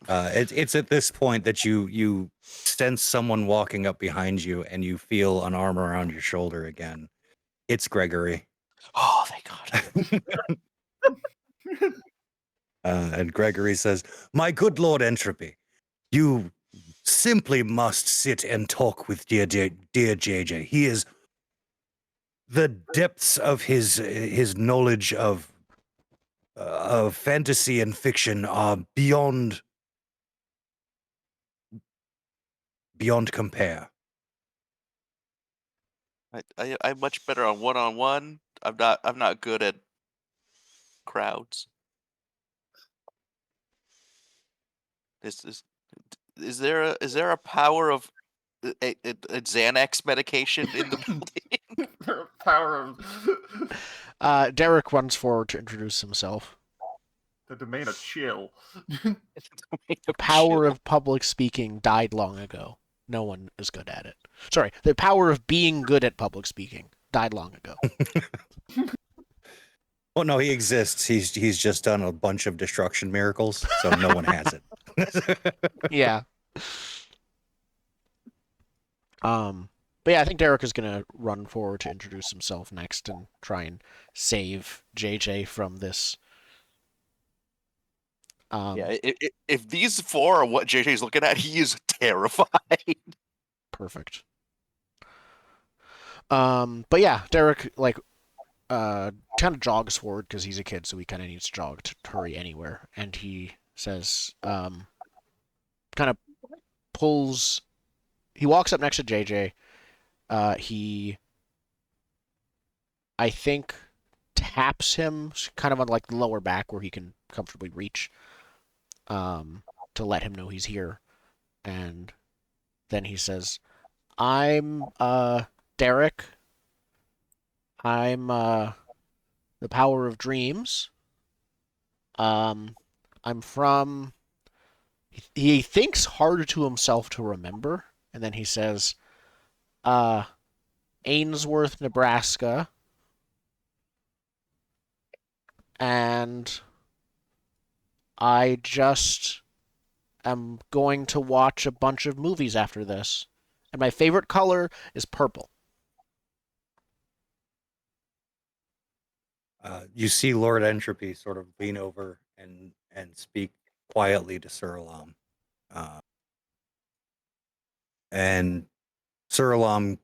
It's at this point that you sense someone walking up behind you, and you feel an arm around your shoulder again. It's Gregory. Oh, thank God. And Gregory says, "My good Lord Entropy, you simply must sit and talk with dear JJ. He is the depths of his knowledge of fantasy and fiction are beyond compare." I'm much better on one-on-one. I'm not good at crowds. Is there a power of a Xanax medication in the building? Power of Derek runs forward to introduce himself. the domain of chill. The power of public speaking died long ago. No one is good at it. Sorry, the power of being good at public speaking died long ago. Oh no, he exists. He's just done a bunch of destruction miracles, so no one has it. Yeah. But yeah, I think Derek is gonna run forward to introduce himself next and try and save JJ from this. Yeah, if these four are what JJ's looking at, he is terrified. Perfect. But yeah, Derek kind of jogs forward because he's a kid, so he kind of needs to jog to hurry anywhere. And he says, kind of pulls. He walks up next to JJ. He, I think, taps him kind of on like the lower back where he can comfortably reach, to let him know he's here. And then he says, "I'm Derek. I'm the power of dreams. I'm from." He thinks harder to himself to remember, and then he says, Ainsworth, Nebraska, and I just am going to watch a bunch of movies after this. And my favorite color is purple. You see Lord Entropy sort of lean over and speak quietly to Suralam. And Suralam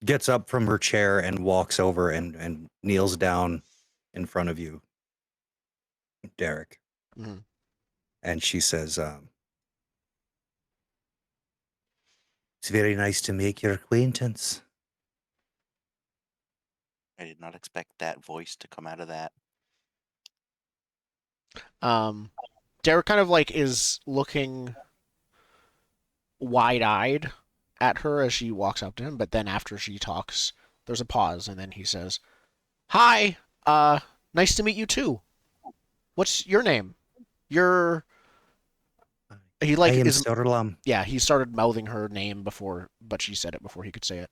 gets up from her chair and walks over and kneels down in front of you, Derek. Mm-hmm. And she says, "It's very nice to make your acquaintance." I did not expect that voice to come out of that. Derek kind of like is looking wide-eyed at her as she walks up to him, but then after she talks, there's a pause, and then he says, "Hi, nice to meet you too. What's your name? You're..." He like I am is Suralam. Yeah, he started mouthing her name before, but she said it before he could say it.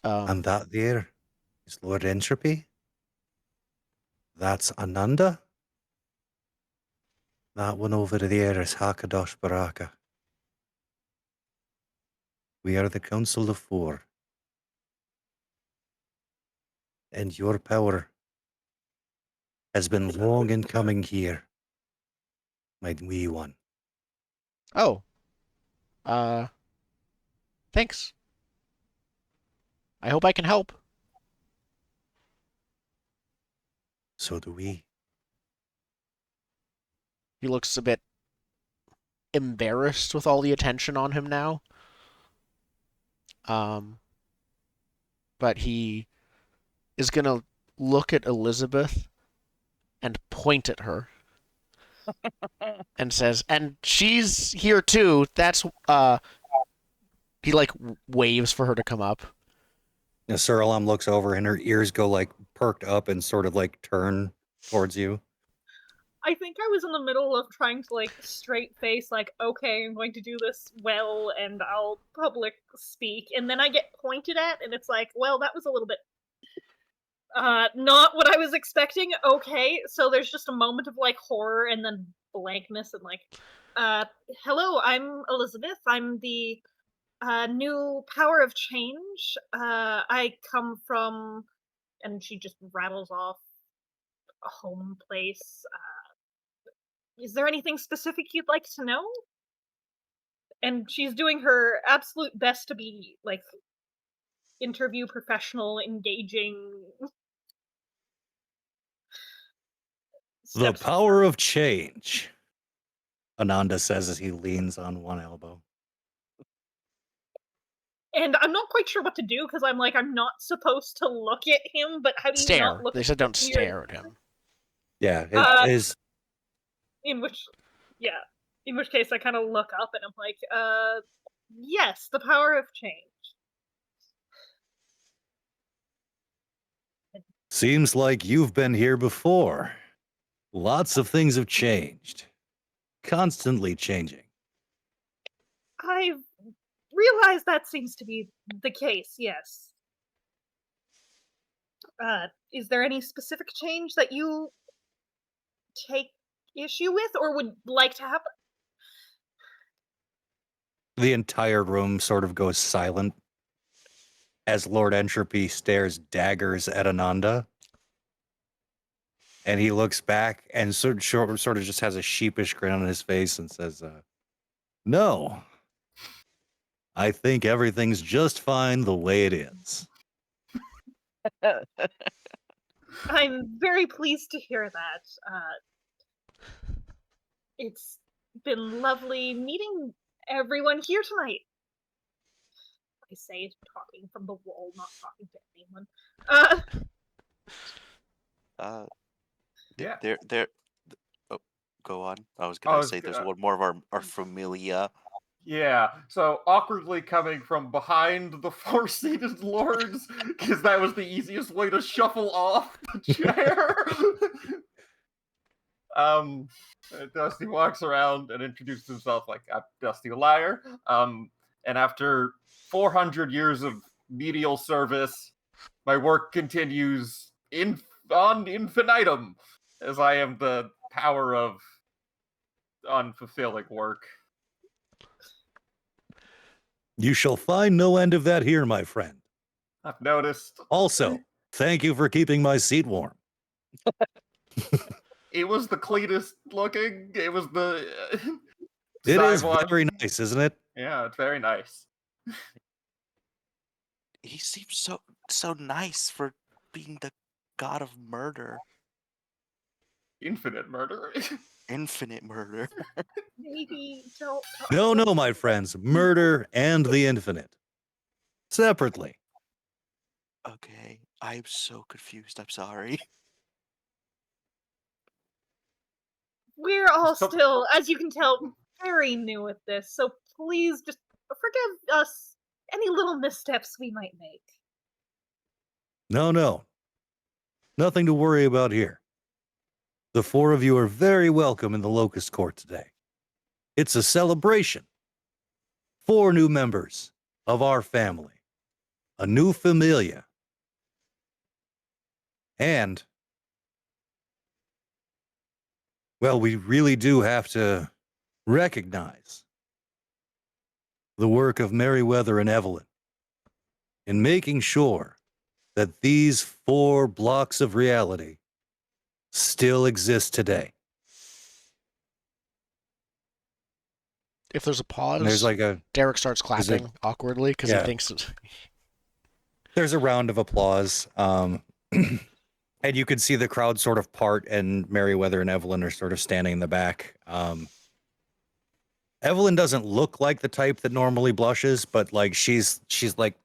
And that there is Lord Entropy. That's Ananda. That one over there is Hakadosh Baraka. We are the Council of Four. And your power has been long in coming here, my wee one. Oh. Thanks. I hope I can help. So do we. He looks a bit embarrassed with all the attention on him now. But he is gonna look at Elizabeth and point at her and says, "And she's here too. That's he like waves for her to come up. Now, Suralam looks over and her ears go like perked up and sort of like turn towards you. I think I was in the middle of trying to like straight face, like, okay, I'm going to do this well and I'll public speak, and then I get pointed at and it's like, well, that was a little bit not what I was expecting. Okay, so there's just a moment of like horror and then blankness and like, hello, I'm Elizabeth. I'm the new power of change. I come from, and she just rattles off a home place. Is there anything specific you'd like to know? And she's doing her absolute best to be like interview professional, engaging. The power of change, Ananda says as he leans on one elbow. And I'm not quite sure what to do because I'm like, I'm not supposed to look at him, but how do you Stare. not look They at said don't him when you're- stare at him. Yeah, it is. In which case I kind of look up and I'm like, yes, the power of change. Seems like you've been here before. Lots of things have changed. Constantly changing. I've realized that seems to be the case, yes. Is there any specific change that you take issue with or would like to happen? The entire room sort of goes silent as Lord Entropy stares daggers at Ananda. And he looks back and sort of just has a sheepish grin on his face and says, no, I think everything's just fine the way it is. I'm very pleased to hear that. It's been lovely meeting everyone here tonight. I say, talking from the wall, not talking to anyone. Yeah. There. Oh, go on. I was gonna say there's one more of our familia. Yeah, so awkwardly coming from behind the four-seated lords, because that was the easiest way to shuffle off the chair. Dusty walks around and introduces himself like, I'm Dusty the Liar. And after 400 years of medial service, my work continues on infinitum, as I am the power of unfulfilling work. You shall find no end of that here, my friend. I've noticed. Also, thank you for keeping my seat warm. It was the cleanest looking. It was the. It is very nice, isn't it? Yeah, it's very nice. He seems so nice for being the god of murder. Infinite murder. Infinite murder. Maybe don't. No, my friends. Murder and the infinite. Separately. Okay, I'm so confused. I'm sorry. We're all still, as you can tell, very new at this, so please just forgive us any little missteps we might make. No. Nothing to worry about here. The four of you are very welcome in the Locust Court today. It's a celebration. 4 new members of our family. A new familia. And Well, we really do have to recognize the work of Meriwether and Evelyn in making sure that these 4 blocks of reality still exist today. If there's a pause, And there's like Derek starts clapping awkwardly because he thinks there's a round of applause. And you can see the crowd sort of part, and Meriwether and Evelyn are sort of standing in the back. Evelyn doesn't look like the type that normally blushes, but like she's like,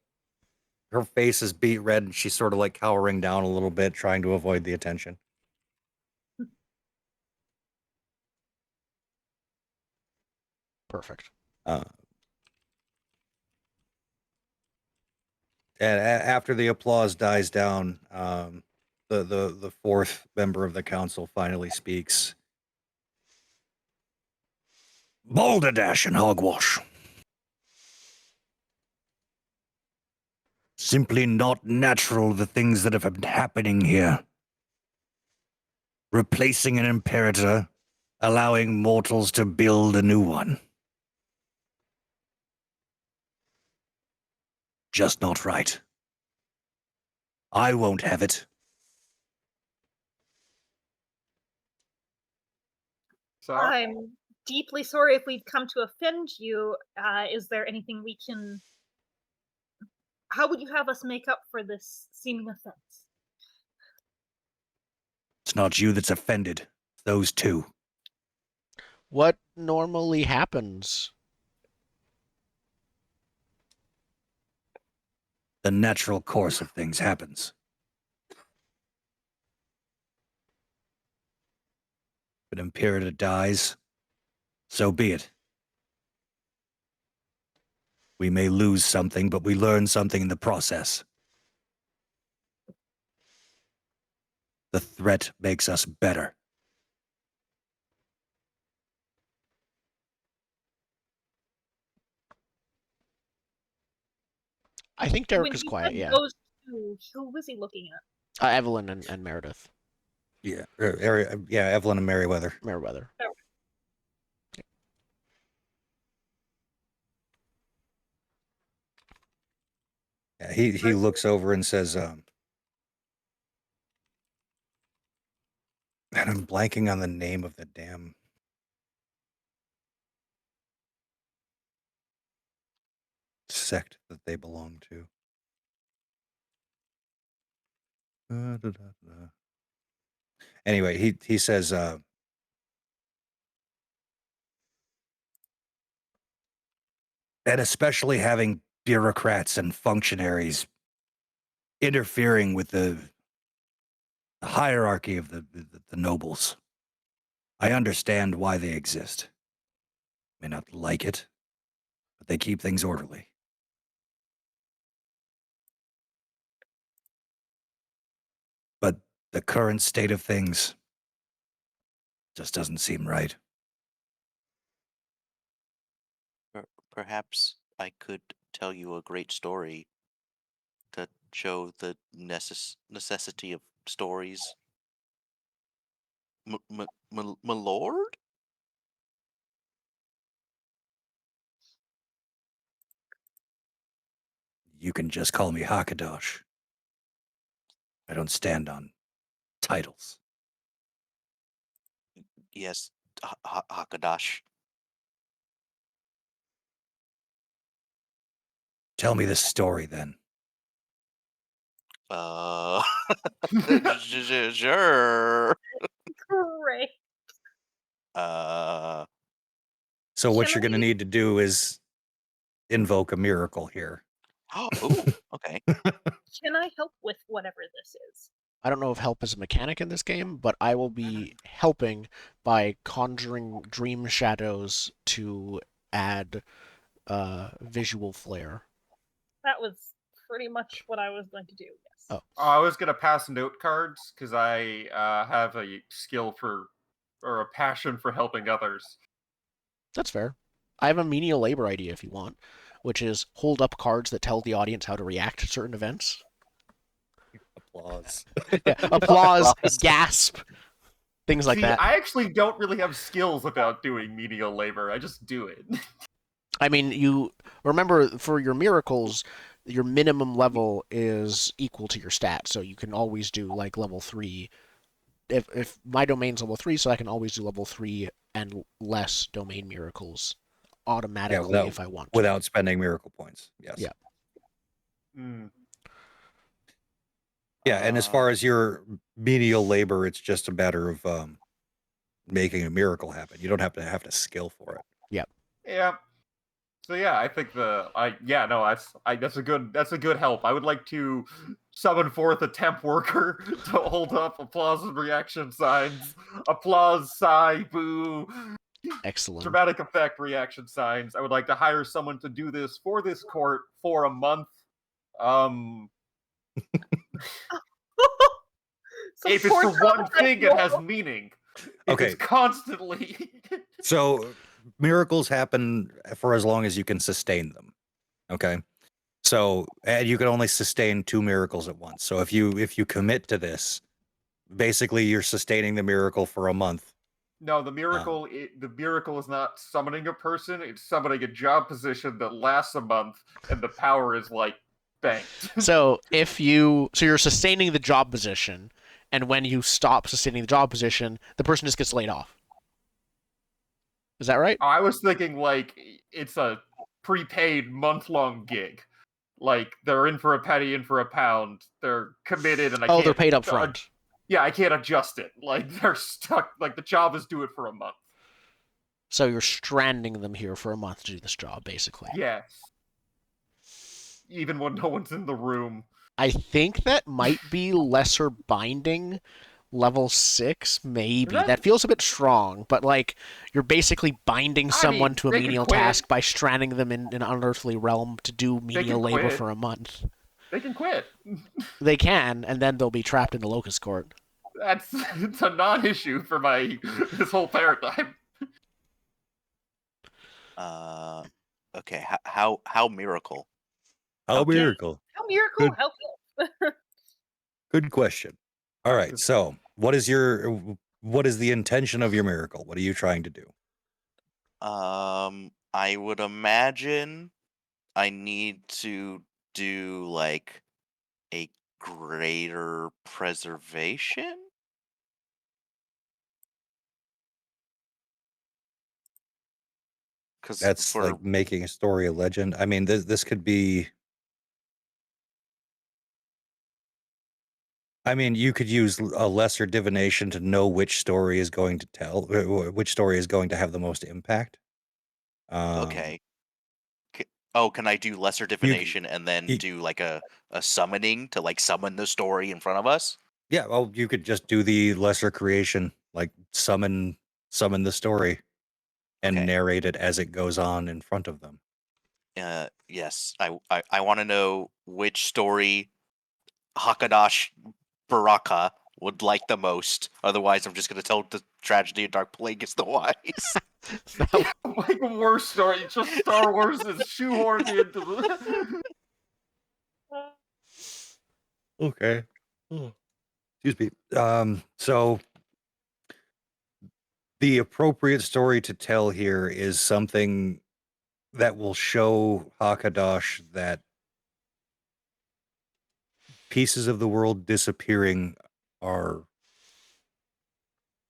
her face is beet red and she's sort of like cowering down a little bit, trying to avoid the attention. perfect. And after the applause dies down, the 4th member of the council finally speaks. Balderdash and hogwash. Simply not natural, the things that have been happening here. Replacing an imperator, allowing mortals to build a new one. Just not right. I won't have it. So I'm deeply sorry if we've come to offend you. Is there anything we can... How would you have us make up for this seeming offense? It's not you that's offended. It's those 2. What normally happens? The natural course of things happens. If an imperator dies, so be it. We may lose something, but we learn something in the process. The threat makes us better. I think Derek When is he quiet, said yeah. those 2, who was he looking at? Evelyn and Meredith. Yeah, Evelyn and Meriwether. Meriwether. Oh. Yeah, he looks over and says, and I'm blanking on the name of the damn sect that they belong to. Anyway, he says, and especially having bureaucrats and functionaries interfering with the hierarchy of the nobles. I understand why they exist. May not like it, but they keep things orderly. But the current state of things just doesn't seem right. Perhaps I could tell you a great story to show the necessity of stories. My lord? You can just call me Hakadosh. I don't stand on titles. Yes, Hakadash. Tell me this story then. Sure. Great. So what Can you're going to I- need to do is invoke a miracle here. Ooh, okay. Can I help with whatever this is? I don't know if help is a mechanic in this game, but I will be helping by conjuring dream shadows to add visual flair. That was pretty much what I was going to do, yes. Oh. I was gonna pass note cards because I have a skill for, or a passion for helping others. That's fair. I have a menial labor idea if you want, which is hold up cards that tell the audience how to react to certain events. Applause. Yeah, applause, Applause. gasp. things like See, that. I actually don't really have skills about doing menial labor. I just do it. I mean, you remember for your miracles, your minimum level is equal to your stat, so you can always do like level 3. If my domain's level 3, so I can always do level 3 and less domain miracles automatically if I want to. Without spending miracle points. Yes. Yeah. Mm. Yeah, and as far as your menial labor, it's just a matter of making a miracle happen. You don't have to skill for it. Yeah. So yeah, I think that's a good help. I would like to summon forth a temp worker to hold up applause and reaction signs. Applause, sigh, boo. Excellent. Dramatic effect reaction signs. I would like to hire someone to do this for this court for a month. If it's for one thing, it has meaning. If Okay. it's constantly. So miracles happen for as long as you can sustain them. Okay. So and you can only sustain 2 miracles at once. So if you commit to this, basically you're sustaining the miracle for a month. No, the miracle is not summoning a person, it's summoning a job position that lasts a month, and the power is like banked. So you're sustaining the job position, and when you stop sustaining the job position, the person just gets laid off. Is that right? I was thinking like it's a prepaid month-long gig. Like they're in for a penny, in for a pound. They're committed, and they're paid up front. Yeah, I can't adjust it. Like they're stuck. Like the job is due it for a month. So you're stranding them here for a month to do this job, basically. Yes. Even when no one's in the room. I think that might be lesser binding. Level 6, maybe. That feels a bit strong, but like you're basically binding someone to a menial task by stranding them in an unearthly realm to do menial labor for a month. They can quit. They can, and then they'll be trapped in the Locust Court. It's a non-issue for this whole paradigm. Okay. How miracle? How miracle? How miracle? Good. How Good question. All right. So what is the intention of your miracle? What are you trying to do? I would imagine I need to do like a greater preservation. Because That's like making a story a legend. I mean, this could be. I mean, you could use a lesser divination to know which story is going to tell, which story is going to have the most impact. Okay. Can I do lesser divination and then do like a summoning to like summon the story in front of us? Yeah, well, you could just do the lesser creation, like summon the story and narrate it as it goes on in front of them. Yes, I want to know which story Hakadash Baraka would like the most. Otherwise, I'm just going to tell the tragedy of Dark Plagueis the Wise. Like a worse story, just Star Wars is shoehorned into the. Okay. Excuse me. So the appropriate story to tell here is something that will show Hakadash that pieces of the world disappearing are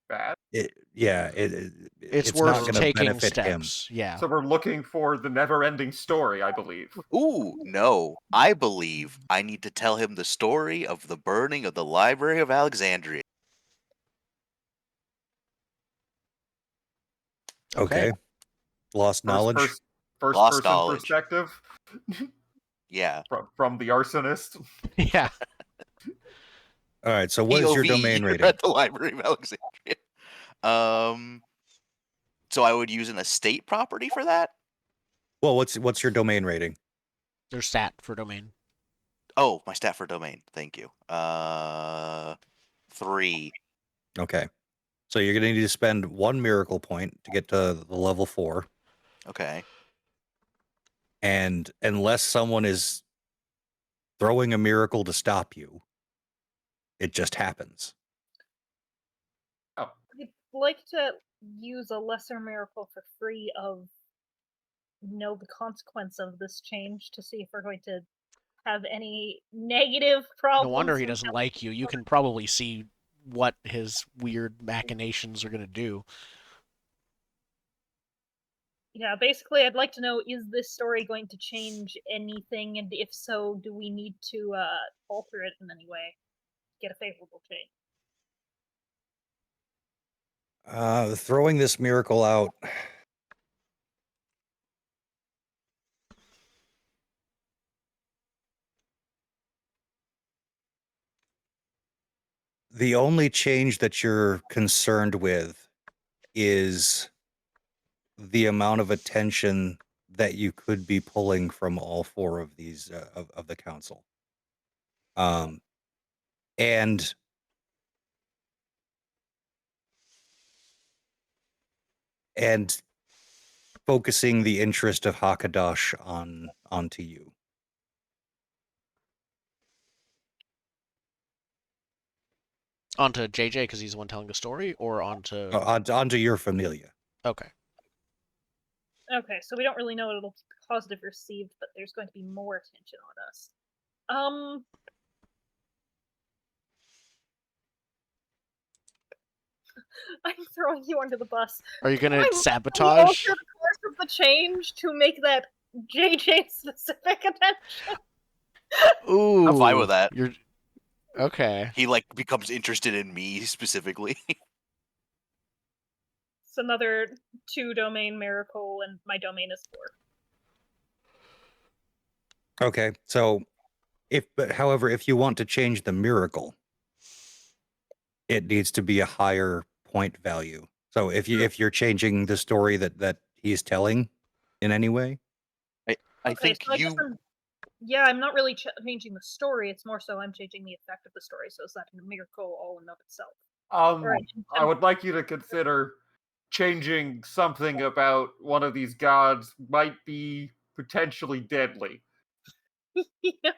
Bad. It's worth not going to taking benefit steps. him. Yeah. So we're looking for the never-ending story, I believe. Ooh, no. I believe I need to tell him the story of the burning of the Library of Alexandria. Okay. Lost knowledge. First Lost person knowledge. perspective. Yeah. From the arsonist. Yeah. All right. So what is your domain rating? At the Library of Alexandria. So I would use an estate property for that. Well, what's your domain rating? Your stat for domain. Oh, my stat for domain. Thank you. 3. Okay. So you're going to need to spend 1 miracle point to get to the level 4. Okay. And unless someone is throwing a miracle to stop you, it just happens. Oh. like to use a lesser miracle for free of know the consequence of this change to see if we're going to have any negative No wonder problems. he from doesn't how- like you. You can probably see what his weird machinations are going to do. Yeah, basically, I'd like to know, is this story going to change anything, and if so, do we need to alter it in any way? Get a favorable change. Throwing this miracle out. The only change that you're concerned with is the amount of attention that you could be pulling from all four of these of the council. And focusing the interest of Hakadash onto you. Onto JJ because he's the one telling the story, or onto... Onto your familia. Okay. Okay, so we don't really know it'll be positive received, but there's going to be more attention on us. I'm throwing you under the bus. Are you gonna Can I sabotage? alter the course of the change to make that JJ specific attention? Ooh, I'm fine with that. You're okay. He like becomes interested in me specifically. It's another 2-domain miracle, and my domain is 4. Okay, so however, if you want to change the miracle, it needs to be a higher point value. So if you're changing the story that he's telling in any way, I think so I guess you. I'm not really changing the story. It's more so I'm changing the effect of the story. So is that a miracle all in of itself? I would like you to consider changing something about one of these gods might be potentially deadly. Yeah.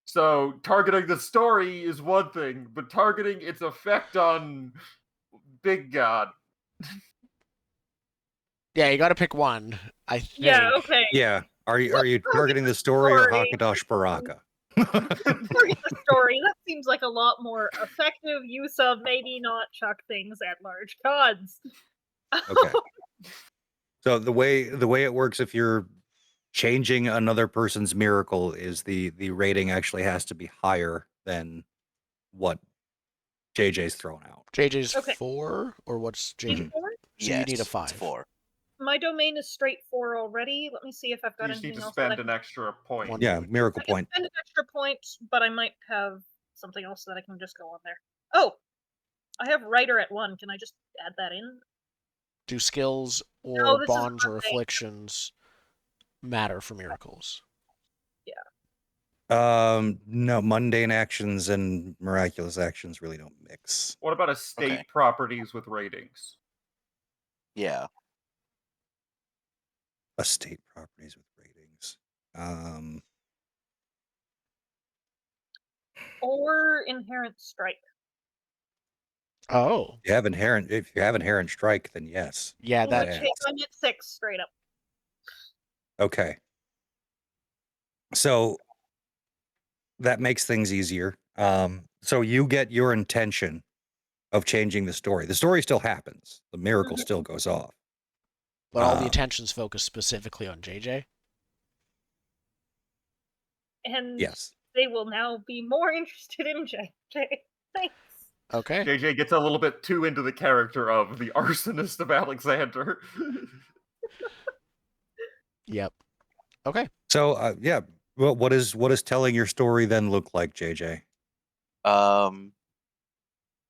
So targeting the story is one thing, but targeting its effect on Big God. Yeah, you got to pick one. I think. Yeah. Okay. yeah. Are you targeting the story or Hakadash Baraka? Target the story. That seems like a lot more effective use of maybe not chuck things at large gods. Okay. So the way it works, if you're changing another person's miracle, is the rating actually has to be higher than what JJ's thrown out. JJ's Okay. 4, or what's JJ? Four? So you need a Yes, 5. it's 4. My domain is straight 4 already. Let me see if I've got You just need anything to else. spend an extra point. One. Yeah, miracle I can point. spend an extra point, but I might have something else that I can just go on there. Oh, I have writer at 1. Can I just add that in? Do skills or No, this is bonds or Monday. afflictions matter for miracles? No, mundane actions and miraculous actions really don't mix. What about estate Okay. properties with ratings? Yeah. Estate properties with ratings. Or inherent strike. Oh. If you have inherent strike, then yes. Yeah, In that... which case, I'm at 6 straight up. Okay. So that makes things easier. So you get your intention of changing the story. The story still happens. The miracle still goes off. But all the attention's focused specifically on JJ? And Yes. they will now be more interested in JJ. Thanks. Okay. JJ gets a little bit too into the character of the arsonist of Alexander. Yep. Okay. So yeah. Well, what is telling your story then look like, JJ?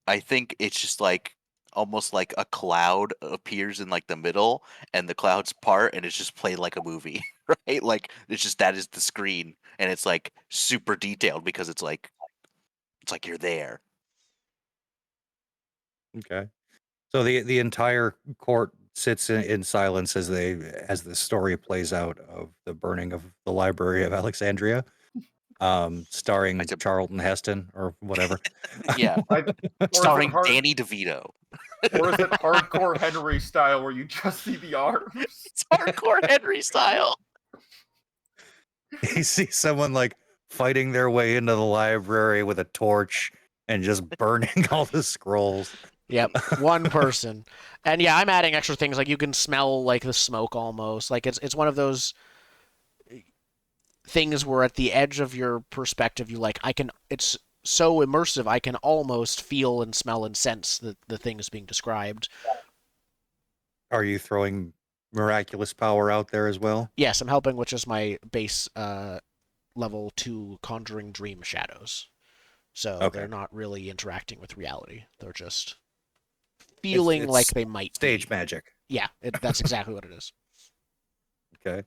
I think it's just like almost like a cloud appears in like the middle, and the clouds part, and it's just played like a movie, right? Like it's just that is the screen, and it's like super detailed because it's like you're there. Okay. So the entire court sits in silence as the story plays out of the burning of the Library of Alexandria, starring It's a- Charlton Heston or whatever. Yeah, Or is it starring hard- Danny DeVito. Or is it hardcore Henry style where you just see the arms? It's hardcore Henry style. You see someone like fighting their way into the library with a torch and just burning all the scrolls. Yep, one person. And yeah, I'm adding extra things like you can smell like the smoke almost. Like it's one of those things where at the edge of your perspective you like it's so immersive I can almost feel and smell and sense the things being described. Are you throwing miraculous power out there as well? Yes, I'm helping with just my base level 2 conjuring dream shadows. So Okay. they're not really interacting with reality. They're just feeling It's like they might stage be. magic. Yeah, that's exactly what it is. Okay.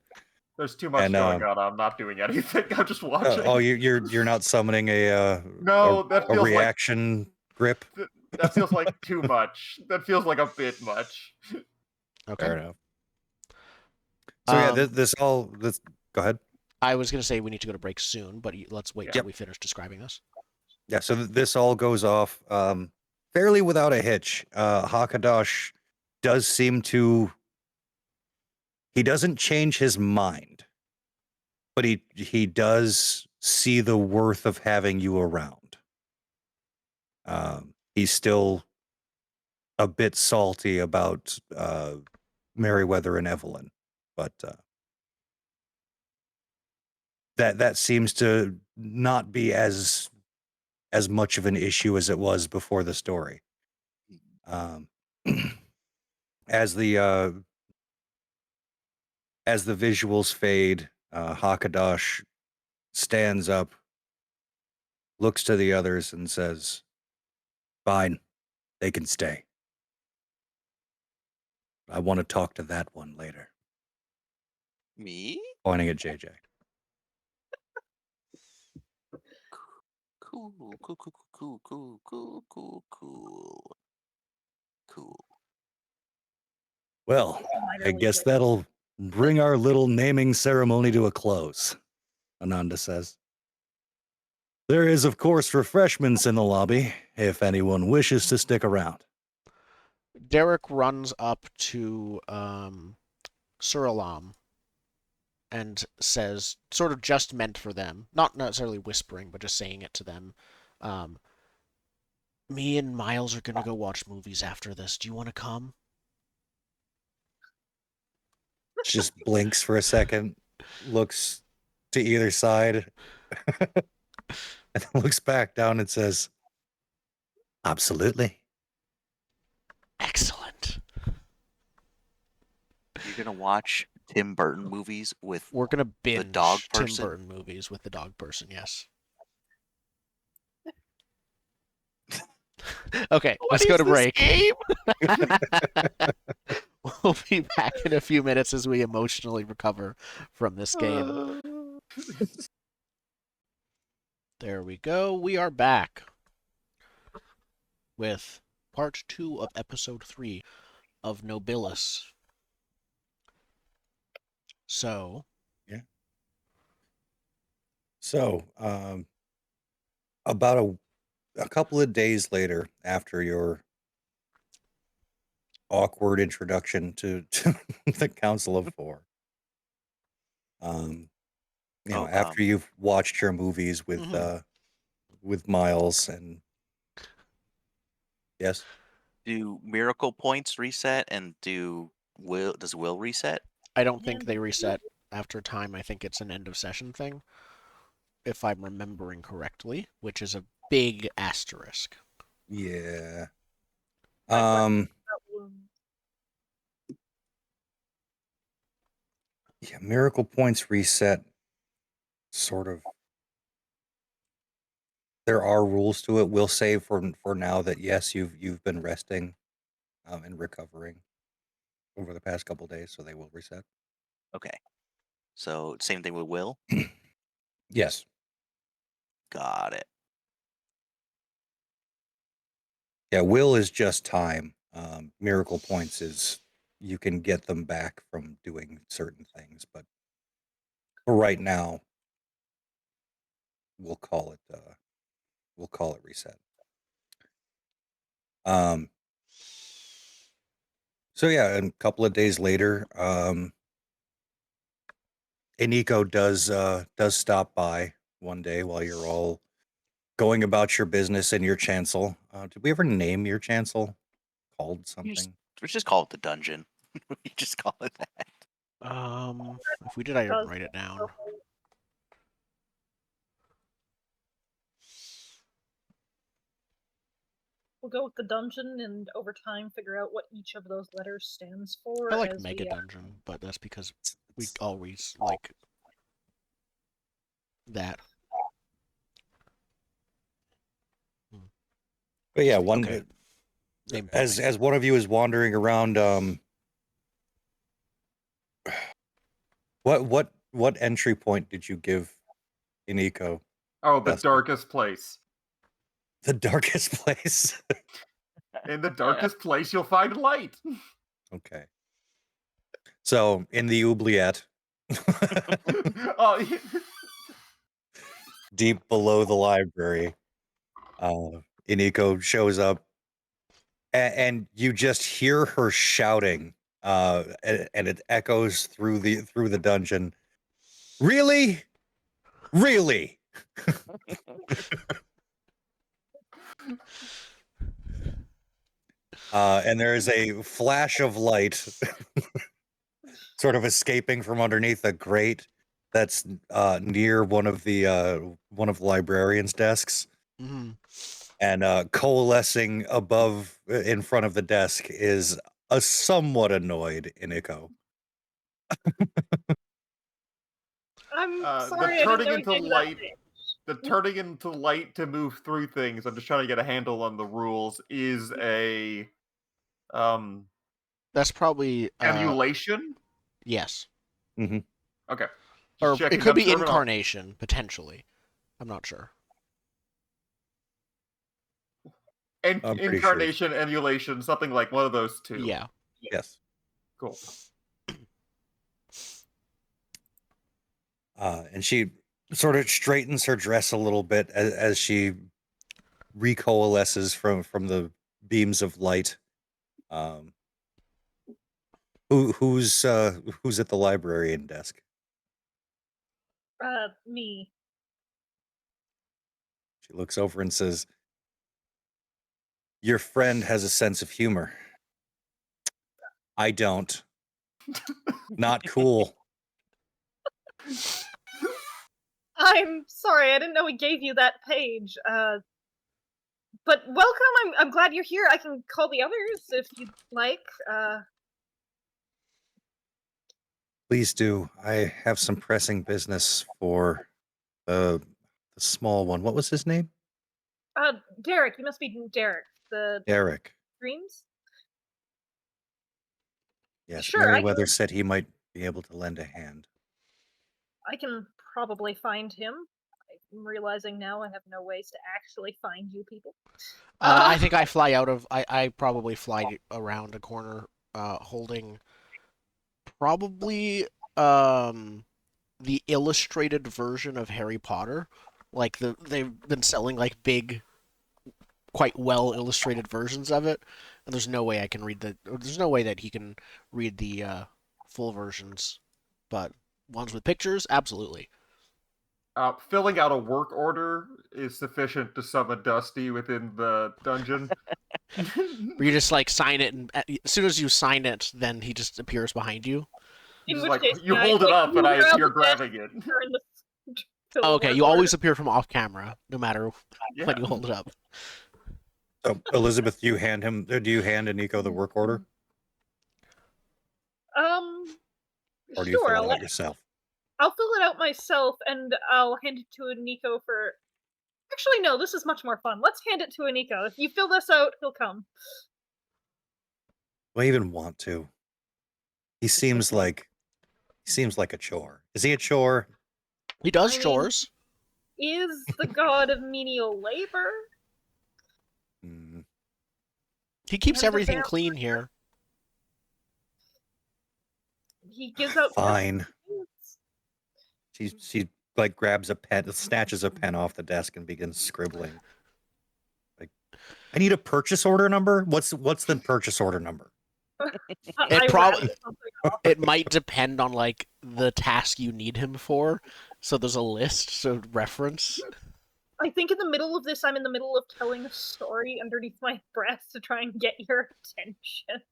There's too much going on. I'm not doing anything. I'm just watching. You're not summoning No, that a feels reaction grip. That feels like too much. That feels like a bit much. Okay. Fair enough. So yeah, this go ahead. I was going to say we need to go to break soon, but let's wait till we finish describing this. Yeah, so this all goes off fairly without a hitch. Hakadosh does seem to... He doesn't change his mind, but he does see the worth of having you around. He's still a bit salty about Merryweather and Evelyn, but that seems to not be as much of an issue as it was before the story. As the visuals fade, Hakadosh stands up, looks to the others, and says, "Fine, they can stay. I want to talk to that one later." Me? Pointing at JJ. Cool. Well, I guess that'll bring our little naming ceremony to a close, Ananda says. There is, of course, refreshments in the lobby, if anyone wishes to stick around. Derek runs up to Suralam and says, sort of just meant for them, not necessarily whispering, but just saying it to them, me and Miles are going to go watch movies after this. Do you want to come? Just blinks for a second, looks to either side, and then looks back down and says, "Absolutely." Excellent. You're gonna watch Tim Burton movies with We're going to binge the dog Tim person? Burton movies with the dog person, yes. Okay, let's go to break. We'll be back in a few minutes as we emotionally recover from this game. There we go. We are back with part 2 of episode 3 of Nobilis. So, about a couple of days later, after your awkward introduction to the Council of Four, after you've watched your movies with Miles and... Yes? Do miracle points reset, and does will reset? I don't think they reset after time. I think it's an end of session thing, if I'm remembering correctly, which is a big asterisk. Yeah. Yeah, miracle points reset, sort of. There are rules to it. We'll say for now that yes, you've been resting and recovering over the past couple days, so they will reset. Okay. So same thing with will? Yes. Got it. Yeah, will is just time. Miracle points is you can get them back from doing certain things, but for right now, we'll call it reset. So yeah, and a couple of days later, Iniko does stop by one day while you're all going about your business in your chancel. Did we ever name your chancel? Called something? Let's just call it the dungeon. We just call it that. If we did, I didn't Does- write it down. We'll go with the dungeon and over time figure out what each of those letters stands for. I like as Mega we, Dungeon, but that's because we always like that. But yeah, Okay. as one of you is wandering around, what entry point did you give Iniko? Oh, the Dustin. darkest place. The darkest place. In the darkest place, you'll find light. Okay. So in the oubliette, Oh, deep below the library, Iniko shows up, and you just hear her shouting, and it echoes through the dungeon. Really? And there is a flash of light sort of escaping from underneath a grate that's near one of the librarian's desks. Mm-hmm. And coalescing above in front of the desk is a somewhat annoyed Iniko. I'm the sorry, I didn't turning know into he gave you that light. name. The turning into light to move through things. I'm just trying to get a handle on the rules. Is a That's probably emulation. yes, Mm-hmm. Okay. or Just checking it could on be terminal. incarnation potentially. I'm not sure. I'm pretty sure. Incarnation, emulation, something like one of those two. Yeah. Yes. Cool. And she sort of straightens her dress a little bit as she recoalesces from the beams of light. Who's at the librarian desk? Me. She looks over and says, "Your friend has a sense of humor. I don't. Not cool." I'm sorry, I didn't know he gave you that page. But welcome. I'm glad you're here. I can call the others if you'd like. Please do. I have some pressing business for the small one. What was his name? Derek. You must be Derek. The Eric. dreams. Yes, Sure, Meriwether said he might be able to lend a hand. I can probably find him. I'm realizing now I have no ways to actually find you people. I think I fly out of. I probably fly around a corner, holding probably the illustrated version of Harry Potter. Like they've been selling like big, quite well illustrated versions of it, and there's no way I can read the. There's no way that he can read the full versions, but ones with pictures, absolutely. Filling out a work order is sufficient to summon Dusty within the dungeon. Where you just like sign it, and as soon as you sign it, then he just appears behind you. In Just which like, case, you I, hold it like, up, and I move around appear the desk grabbing it. and turn the- fill Oh, the okay, work you order. always appear from off camera, no matter Yeah. when you hold it up. So, Elizabeth, do you hand Iniko the work order? Or do you Sure. fill it out yourself? I'll fill it out myself, and I'll hand it to Nico for. Actually, no. This is much more fun. Let's hand it to Nico. If you fill this out, he'll come. Do I even want to? He seems like a chore. Is he a chore? He does I mean- chores. Is the god of menial labor? Hmm. He keeps And the everything vampire- clean here. He gives out. Fine. gifts. She like grabs a pen, snatches a pen off the desk, and begins scribbling. Like, I need a purchase order number. What's the purchase order number? I probably- rattled something off. It might depend on like the task you need him for. So there's a list to reference. I think in the middle of this, I'm in the middle of telling a story underneath my breath to try and get your attention.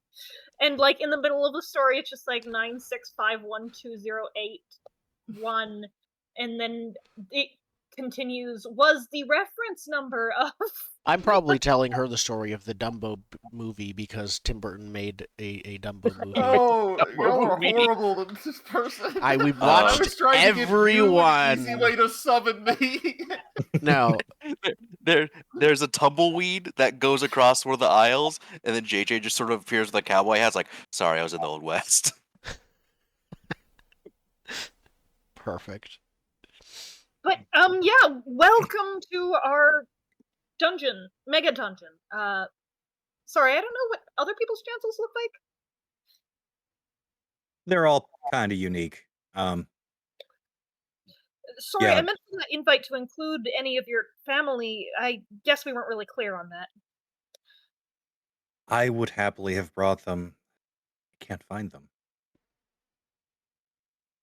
And like in the middle of the story, it's just like 9651208 and then it continues. Was the reference number of? I'm probably telling her the story of the Dumbo movie because Tim Burton made a Dumbo movie. Oh, you're movie. horrible to this person. We've I watched was trying to give you an easy everyone. way to summon me. No, There's a tumbleweed that goes across one of the aisles, and then JJ just sort of appears with a cowboy hat, like, sorry, I was in the Old West. perfect. But yeah, welcome to our dungeon, mega dungeon. Sorry, I don't know what other people's chancels look like. They're all kind of unique. Sorry, Yeah. I meant for the invite to include any of your family. I guess we weren't really clear on that. I would happily have brought them. I can't find them.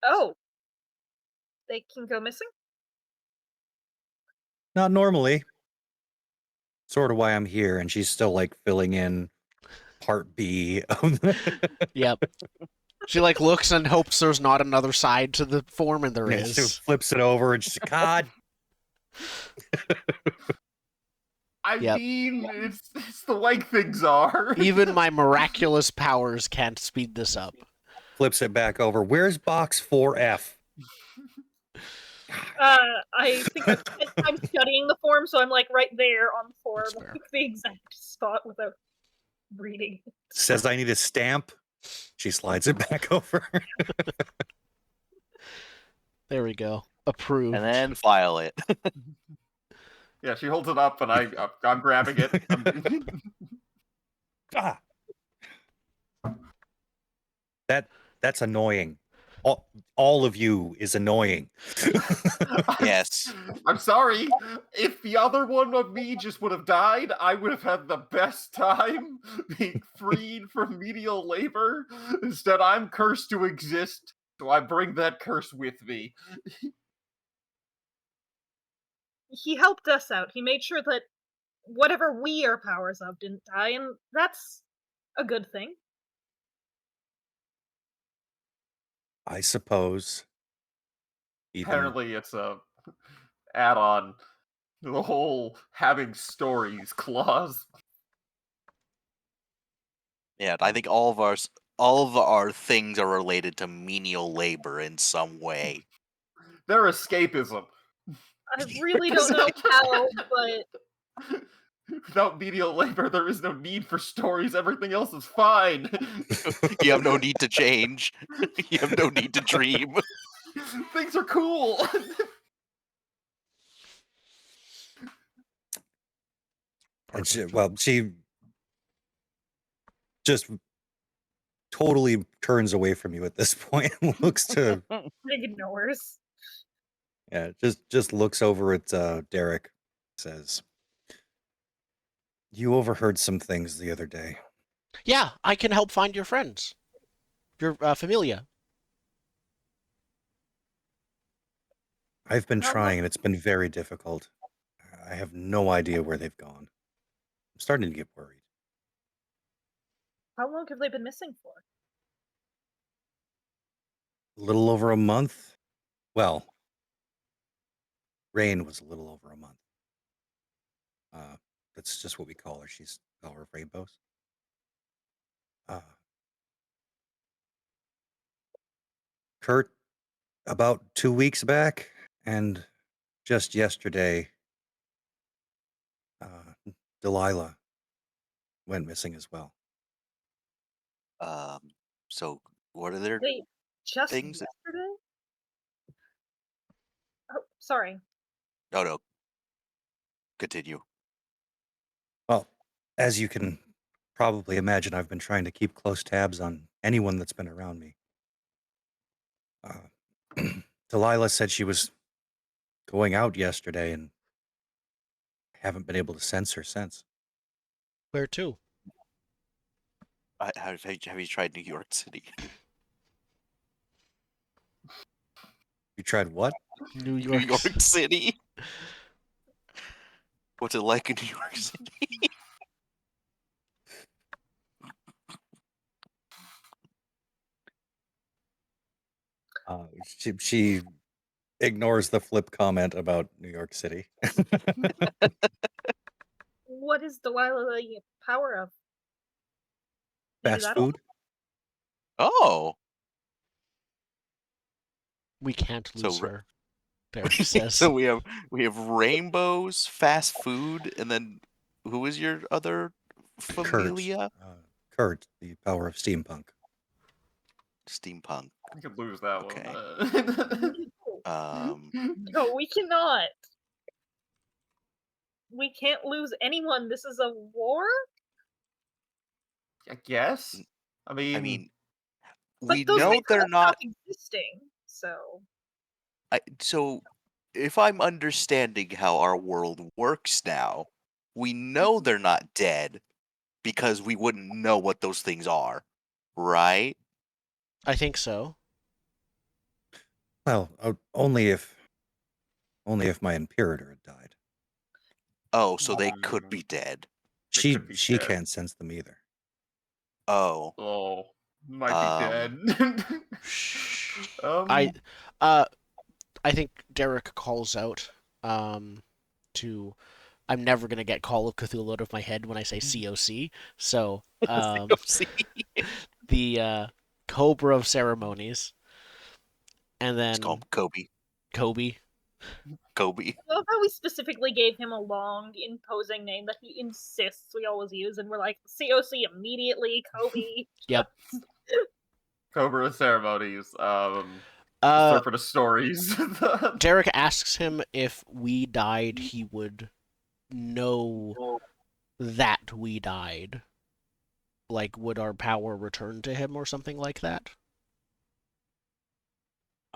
Oh, they can go missing? Not normally. Sort of why I'm here, and she's still like filling in part B of Yep. She like looks and hopes there's not another side to the form, and there Yeah, she is. flips it over and she's God. I Yep. mean, it's the way things are. Even my miraculous powers can't speed this up. Flips it back over. Where's box 4F? I think I've spent time studying the form, so I'm like right there on the form, That's fair. like the exact spot without reading. Says I need a stamp. She slides it back over. There we go. Approved. And then file it. Yeah, she holds it up, and I'm grabbing it. Ah. That's annoying. All of you is annoying. Yes. I'm sorry. If the other one of me just would have died, I would have had the best time being freed from menial labor. Instead, I'm cursed to exist, so I bring that curse with me. He helped us out. He made sure that whatever we are powers of didn't die, and that's a good thing. I suppose. Even Apparently, it's a add-on to the whole having stories clause. Yeah, I think all of our things are related to menial labor in some way. Their escapism. I really don't know how, but Without menial labor, there is no need for stories. Everything else is fine. You have no need to change. You have no need to dream. Things are cool. and she just totally turns away from you at this point and looks to ignores. yeah, just looks over at Derek, says, "You overheard some things the other day." Yeah, I can help find your friends. Your familia. I've been How trying, and it's been very difficult. I have no idea where they've gone. I'm starting to get worried. How long have they been missing for? A little over a month. Well, Rain was a little over a month. That's just what we call her. She's Power of Rainbows. Kurt, about 2 weeks back, and just yesterday, Delilah went missing as well. So what are their Wait, just things? yesterday? Oh, sorry. No. Continue. Well, as you can probably imagine, I've been trying to keep close tabs on anyone that's been around me. Delilah said she was going out yesterday and haven't been able to sense her since. Where to? Have you tried New York City? You tried what? New New York. York City. What's it like in New York City? She ignores the flip comment about New York City. What is Delilah the power of? Maybe Fast that'll food? Oh, We can't so lose ra- her, Derek says. so we have rainbows, fast food, and then who is your other Kurt. familia? Kurt, the power of steampunk. Steampunk. You could lose that Okay. one. No, we cannot. We can't lose anyone. This is a war? I guess. I I mean, But we those know things they're have not. stopped existing, so So, if I'm understanding how our world works now, we know they're not dead because we wouldn't know what those things are, right? I think so. Well, only if my Imperator had died. Oh, so they could be dead. They could be She dead. can't sense them either. Oh, Oh, might be dead. Shh. um, I think Derek calls out to I'm never gonna get Call of Cthulhu out of my head when I say COC. So see. the Cobra of Ceremonies, and Just call then him Kobe. Kobe. Kobe. I love how we specifically gave him a long, imposing name that he insists we always use, and we're like, COC immediately, Kobe. Yep. Cobra ceremonies. Uh, Serpent of stories. Derek asks him if we died, he would know that we died. Like, would our power return to him or something like that?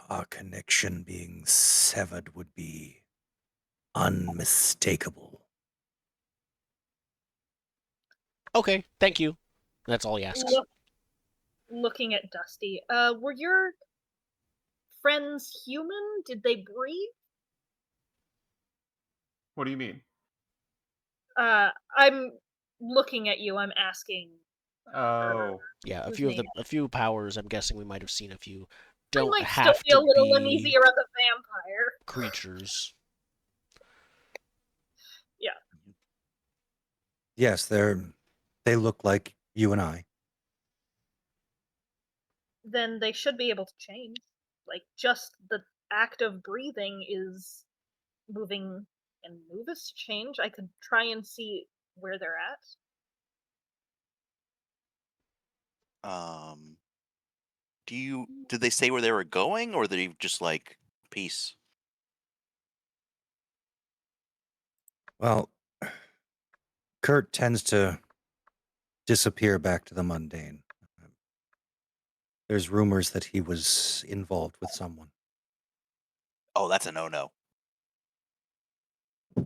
Our connection being severed would be unmistakable. Okay, thank you. That's all he asks. Looking at Dusty, were your friends human? Did they breathe? What do you mean? I'm looking at you. I'm asking. Oh, Yeah, Whose name? a few powers. I'm guessing we might have seen a few. I Don't might still have be a to little be uneasy around the vampire. creatures. Yeah. Yes, they look like you and I. Then they should be able to change. Like, just the act of breathing is moving and move us to change. I could try and see where they're at. Did they say where they were going, or did he just like peace? Well, Kurt tends to disappear back to the mundane. There's rumors that he was involved with someone. Oh, that's a no-no. Is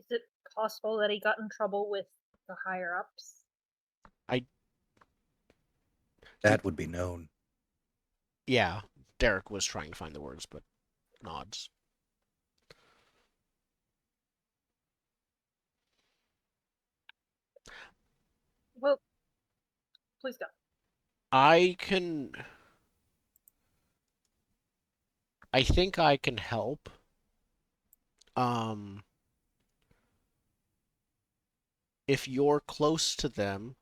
it possible that he got in trouble with the higher ups? That would be known. Yeah, Derek was trying to find the words, but nods. Well, please go. I think I can help. If you're close to them,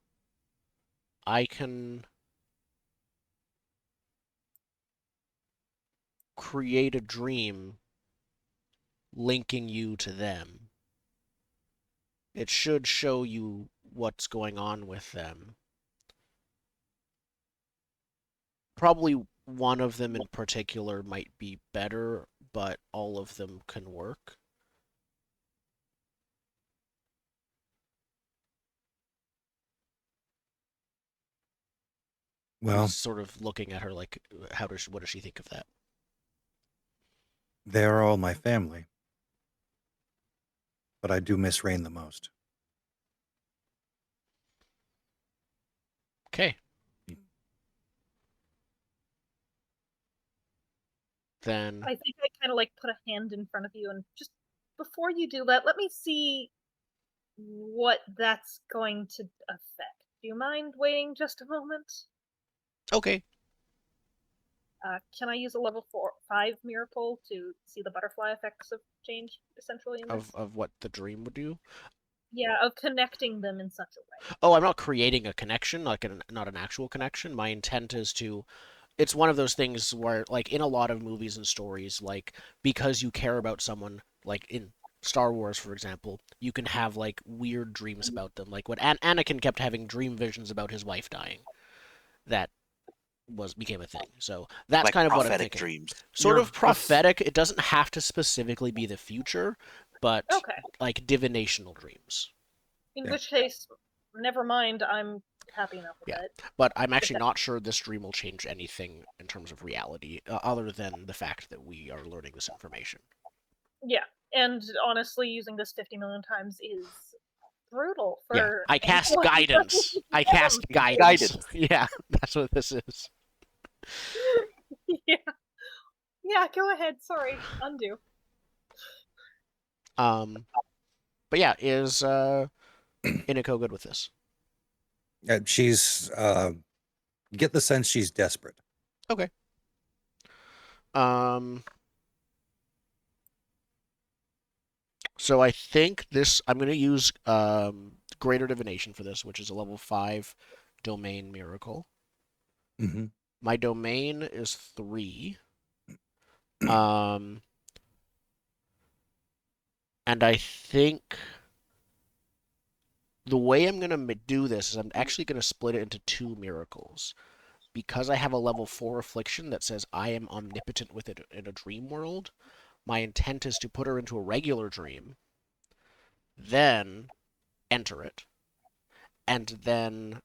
I can create a dream linking you to them. It should show you what's going on with them. Probably one of them in particular might be better, but all of them can work. Well, He's sort of looking at her like, what does she think of that? they're all my family. But I do miss Rain the most. Okay. Then I think I kind of like put a hand in front of you and just before you do that, let me see what that's going to affect. Do you mind waiting just a moment? okay. Can I use a level 5 miracle to see the butterfly effects of change, essentially, in this? Of what the dream would do. Yeah, of connecting them in such a way. Oh, I'm not creating a connection, like not an actual connection. My intent is to. It's one of those things where, like, in a lot of movies and stories, like, because you care about someone, like in Star Wars, for example, you can have like weird dreams about them. Like when Anakin kept having dream visions about his wife dying, that became a thing. So that's Like kind of what I'm prophetic thinking. dreams. Sort You're of prophetic. It doesn't have to specifically be the future, but Okay. like divinational dreams. In Yeah. which case, never mind, I'm happy enough with Yeah. it. But I'm actually not sure this dream will change anything in terms of reality, other than the fact that we are learning this information. Yeah, and honestly, using this 50 million times is brutal Yeah, for I cast anyone guidance. I Yeah. cast guidance. Guidance. Yeah, that's what this is. Yeah. Yeah, go ahead. Sorry. Undo. But yeah, is Inako good with this? She's you get the sense she's desperate. Okay. So I think this. I'm going to use greater divination for this, which is a level 5 domain miracle. Mm-hmm. My domain is 3. And I think the way I'm going to do this is I'm actually going to split it into 2 miracles. Because I have a level 4 affliction that says I am omnipotent with it in a dream world, my intent is to put her into a regular dream, then enter it, and then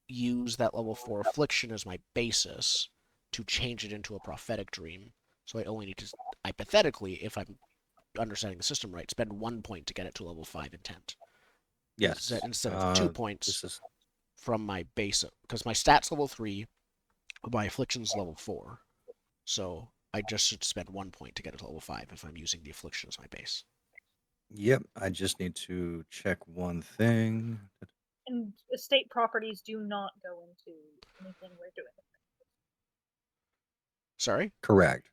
use that level 4 affliction as my basis to change it into a prophetic dream. So I only need to, hypothetically, if I'm understanding the system right, spend 1 point to get it to level 5 intent. Yes. Instead of 2 points This is from my base, because my stat's level 3, my affliction's level 4. So I just should spend 1 point to get it to level 5 if I'm using the affliction as my base. Yep. I just need to check one thing. And estate properties do not go into anything we're doing. Sorry? Correct.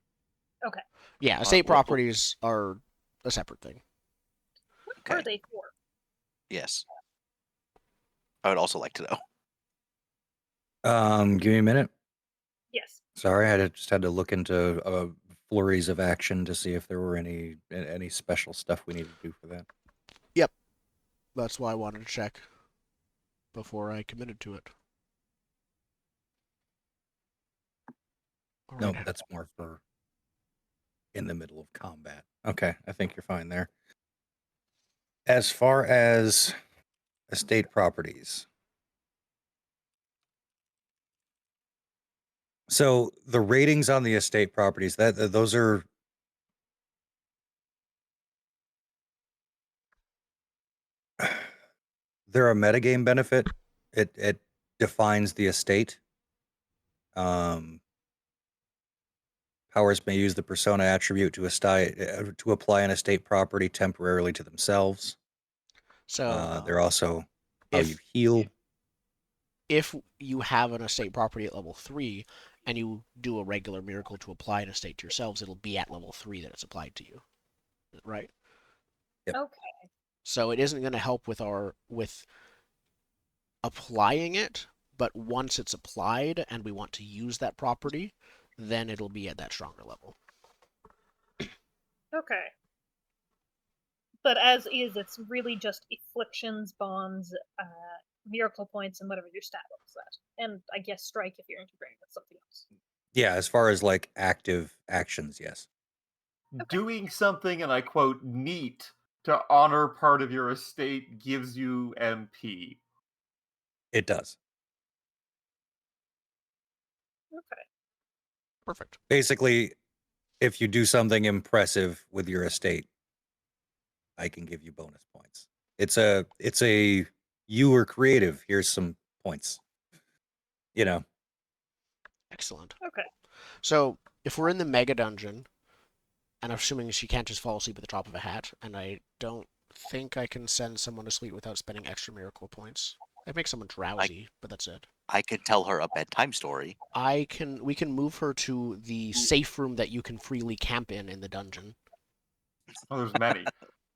Okay. Yeah, estate properties are a separate thing. What Okay. are they for? Yes. I would also like to know. Give me a minute. Yes. Sorry, just had to look into flurries of action to see if there were any special stuff we needed to do for that. Yep. That's why I wanted to check before I committed to it. No, that's more for in the middle of combat. Okay, I think you're fine there. As far as estate properties, so the ratings on the estate properties those are they're a metagame benefit. It defines the estate. Powers may use the persona attribute to apply an estate property temporarily to themselves. So They're also how you heal. if you have an estate property at level 3 and you do a regular miracle to apply an estate to yourselves, it'll be at level 3 that it's applied to you. Right? Yep. Okay. So it isn't going to help with applying it, but once it's applied and we want to use that property, then it'll be at that stronger level. Okay. But as is, it's really just afflictions, bonds, miracle points, and whatever your stat looks at. And I guess strike if you're integrating with something else. Yeah, as far as like active actions, yes. Doing something, and I quote, neat to honor part of your estate gives you MP. It does. Okay. Perfect. Basically, if you do something impressive with your estate, I can give you bonus points. It's a you were creative. Here's some points. you know, Excellent. Okay. So if we're in the mega dungeon, and I'm assuming she can't just fall asleep at the top of a hat, and I don't think I can send someone to sleep without spending extra miracle points. I'd make someone drowsy, but that's it. I could tell her a bedtime story. We can move her to the safe room that you can freely camp in the dungeon. Oh, there's many.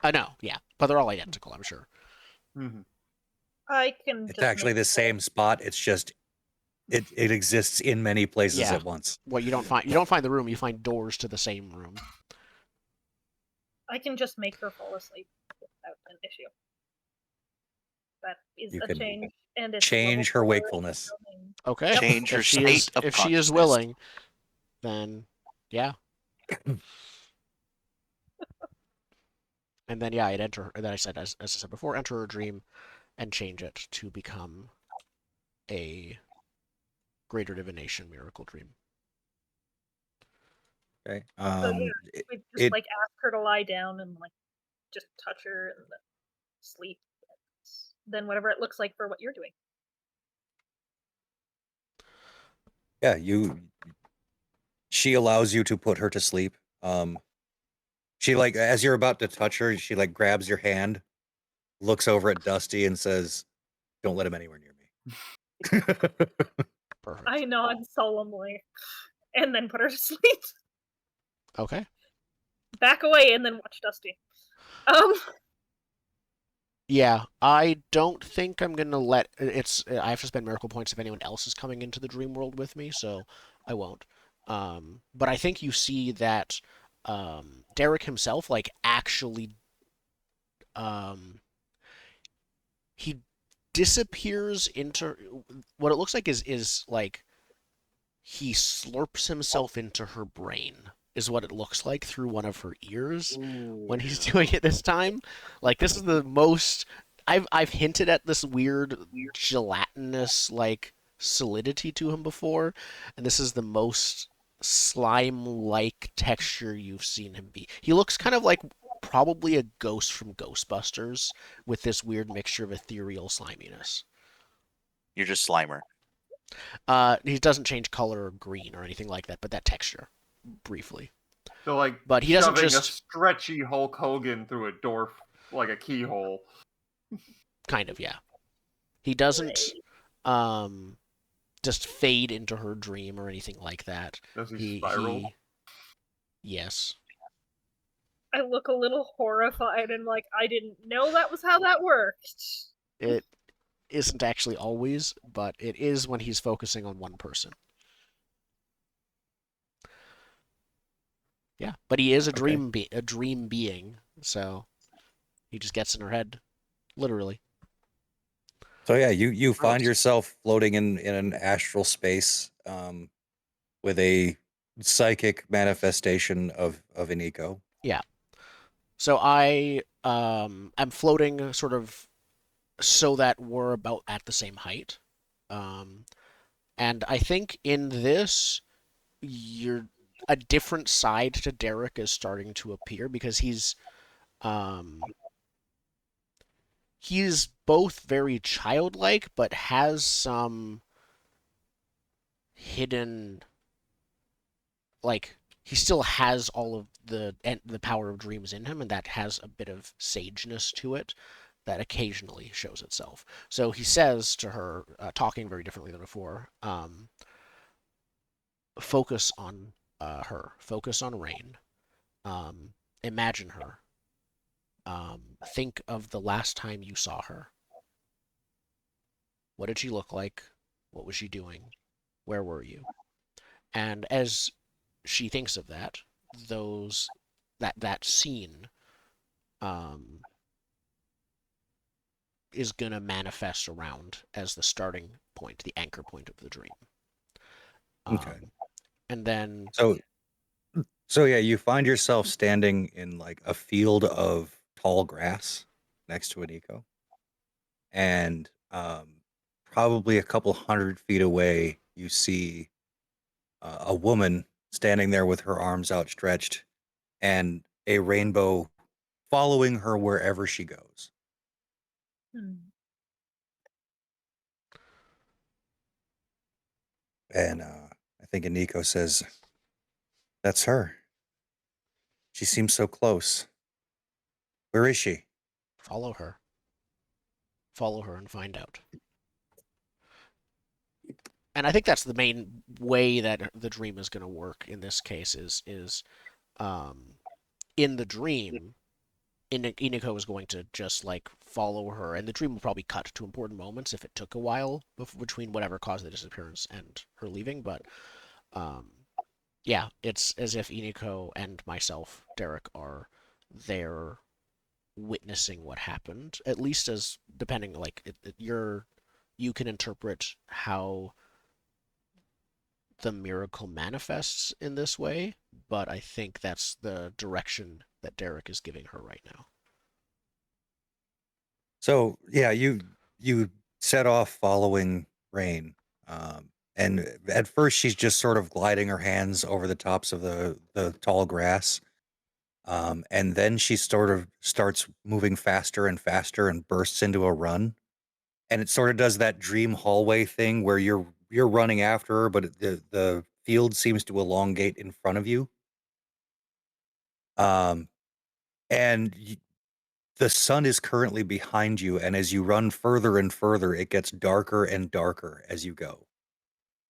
I know, yeah, but they're all identical, I'm sure. Mhm. I can it's just actually make the same spot. It's just it exists in many places Yeah. at once. What you don't find the room, you find doors to the same room. I can just make her fall asleep without an issue. That is You a can change, and it's change her level 4 wakefulness. and Okay. Yep. Change her if she state is of if she is consciousness. willing, then yeah. And then yeah, I'd enter. And then I said, as I said before, enter her dream, and change it to become a greater divination miracle dream. Okay. So yeah, it- we just it- like ask her to lie down and like just touch her and then sleep. Then whatever it looks like for what you're doing. yeah, she allows you to put her to sleep. She like as you're about to touch her, she like grabs your hand, looks over at Dusty and says, "Don't let him anywhere near me." Perfect. I nod solemnly, and then put her to sleep. Okay. Back away and then watch Dusty. Yeah, I don't think I'm gonna let it's. I have to spend miracle points if anyone else is coming into the dream world with me, so I won't. But I think you see that Derek himself, like, actually, he disappears into what it looks like is like he slurps himself into her brain. Is what it looks like through one of her ears when he's doing it this time. Like, this is the most I've hinted at this weird gelatinous like solidity to him before, and this is the most slime-like texture you've seen him be. He looks kind of like probably a ghost from Ghostbusters with this weird mixture of ethereal sliminess. You're just Slimer. He doesn't change color or green or anything like that, but that texture briefly. So like But he doesn't shoving a just stretchy Hulk Hogan through a door like a keyhole. kind of, yeah. He doesn't just fade into her dream or anything like that. Does he spiral? Yes. I look a little horrified and like I didn't know that was how that worked. It isn't actually always, but it is when he's focusing on one person. Yeah, but he is a dream being, so he just gets in her head, literally. So yeah, you find Gross. yourself floating in an astral space with a psychic manifestation of Iniko. Yeah. So I am floating sort of so that we're about at the same height. And I think in this, a different side to Derek is starting to appear because he's both very childlike but has some hidden, like, he still has all of the power of dreams in him, and that has a bit of sageness to it that occasionally shows itself. So he says to her, talking very differently than before, focus on her, focus on Rain, imagine her, think of the last time you saw her. What did she look like? What was she doing? Where were you? And as she thinks of that, that scene is gonna manifest around as the starting point, the anchor point of the dream. Okay. And then So yeah, you find yourself standing in like a field of tall grass next to Iniko, and probably a couple 100 feet away, you see a woman standing there with her arms outstretched and a rainbow following her wherever she goes. And I think Aniko says, "That's her. She seems so close. Where is she?" Follow her. Follow her and find out. And I think that's the main way that the dream is going to work in this case is in the dream, Iniko is going to just like follow her, and the dream will probably cut to important moments if it took a while between whatever caused the disappearance and her leaving. But yeah, it's as if Iniko and myself, Derek, are there witnessing what happened. At least as depending, like you can interpret how the miracle manifests in this way, but I think that's the direction that Derek is giving her right now. So yeah, you set off following Rain, and at first she's just sort of gliding her hands over the tops of the tall grass, and then she sort of starts moving faster and faster and bursts into a run, and it sort of does that dream hallway thing where you're running after her, but the field seems to elongate in front of you, um, and the sun is currently behind you, and as you run further and further, it gets darker and darker as you go.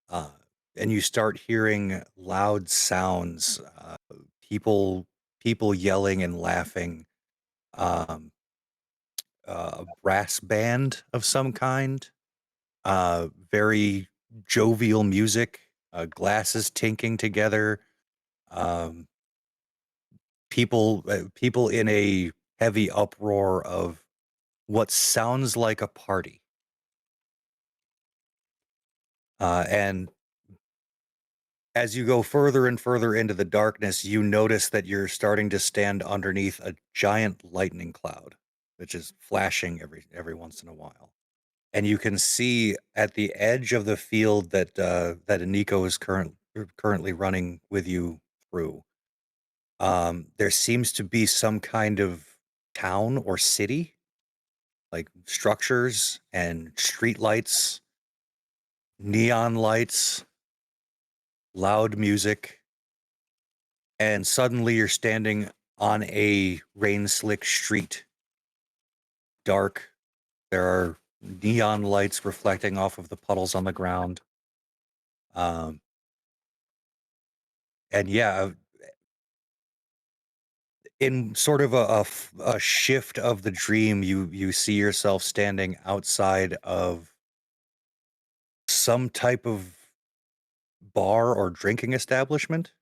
Uh, and you start hearing loud sounds, people yelling and laughing, um, a brass band of some kind, very jovial music, glasses tinking together, um, people in a heavy uproar of what sounds like a party. And as you go further and further into the darkness, you notice that you're starting to stand underneath a giant lightning cloud, which is flashing every once in a while. And you can see at the edge of the field that Aniko is currently running with you through. There seems to be some kind of town or city, like structures and street lights, neon lights, loud music, and suddenly you're standing on a rain-slick street. Dark. There are neon lights reflecting off of the puddles on the ground. And yeah, in sort of a shift of the dream, you see yourself standing outside of some type of bar or drinking establishment.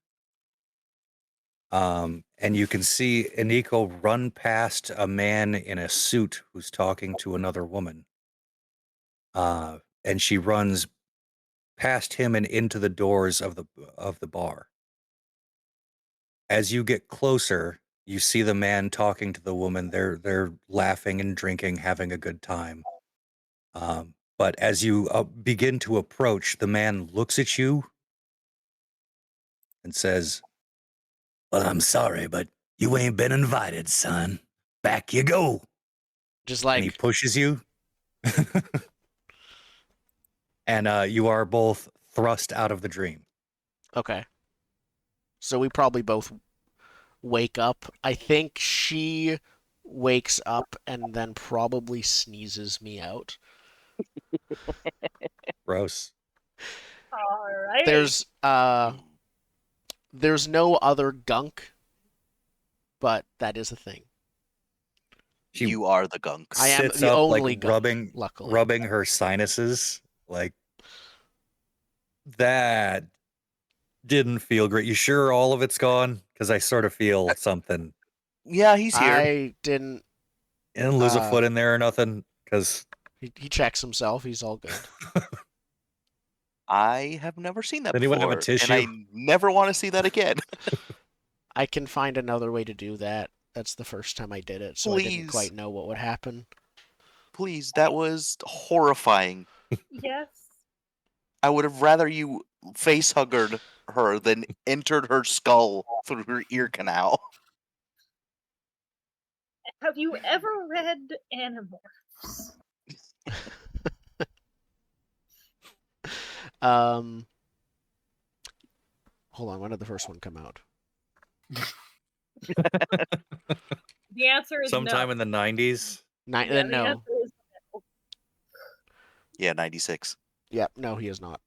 And you can see Aniko run past a man in a suit who's talking to another woman. And she runs past him and into the doors of the bar. As you get closer, you see the man talking to the woman. They're laughing and drinking, having a good time. But as you begin to approach, the man looks at you and says, "Well, I'm sorry, but you ain't been invited, son. Back you go." Just And he like, pushes you. And you are both thrust out of the dream. okay. So we probably both wake up. I think she wakes up and then probably sneezes me out. Gross. All right. There's no other gunk, but that is a thing. She You are the gunks. I am sits the up, only like gunk, luckily. rubbing her sinuses. Like, that didn't feel great. You sure all of it's gone? Because I sort of feel something. Yeah, he's here. I didn't. You didn't lose a foot in there or nothing? Because He checks himself. He's all good. I have never seen that anyone have a before, and I tissue? never want to see that again. I can find another way to do that. That's the first time I did it, so I didn't Please. quite know what would happen. Please, that was horrifying. Yes. I would have rather you face-huggered her than entered her skull through her ear canal. Have you ever read Animorphs? Um, Hold on, when did the first one come out? The answer is Sometime no. in the 90s. Then The no. answer is no. Yeah, 96. Yep, no, he is not.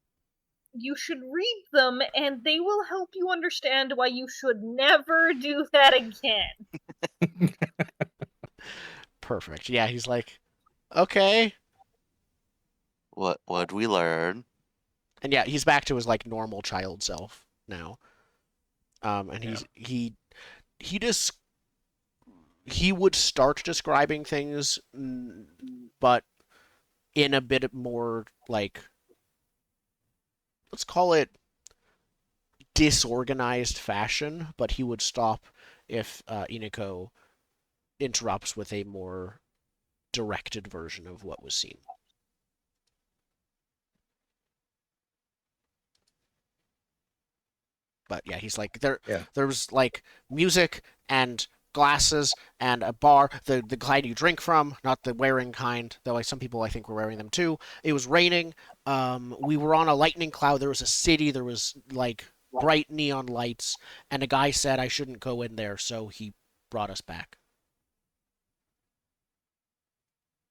You should read them, and they will help you understand why you should never do that again. Perfect. Yeah, he's like, okay. What'd we learn? And yeah, he's back to his like normal child self now. And he just he would start describing things, but in a bit more like, let's call it disorganized fashion, but he would stop if Inako interrupts with a more directed version of what was seen. But yeah, he's like there's like music and glasses and a bar, the kind you drink from, not the wearing kind, though like some people I think were wearing them too. It was raining. We were on a lightning cloud. There was a city. There was like bright neon lights, and a guy said I shouldn't go in there, so he brought us back.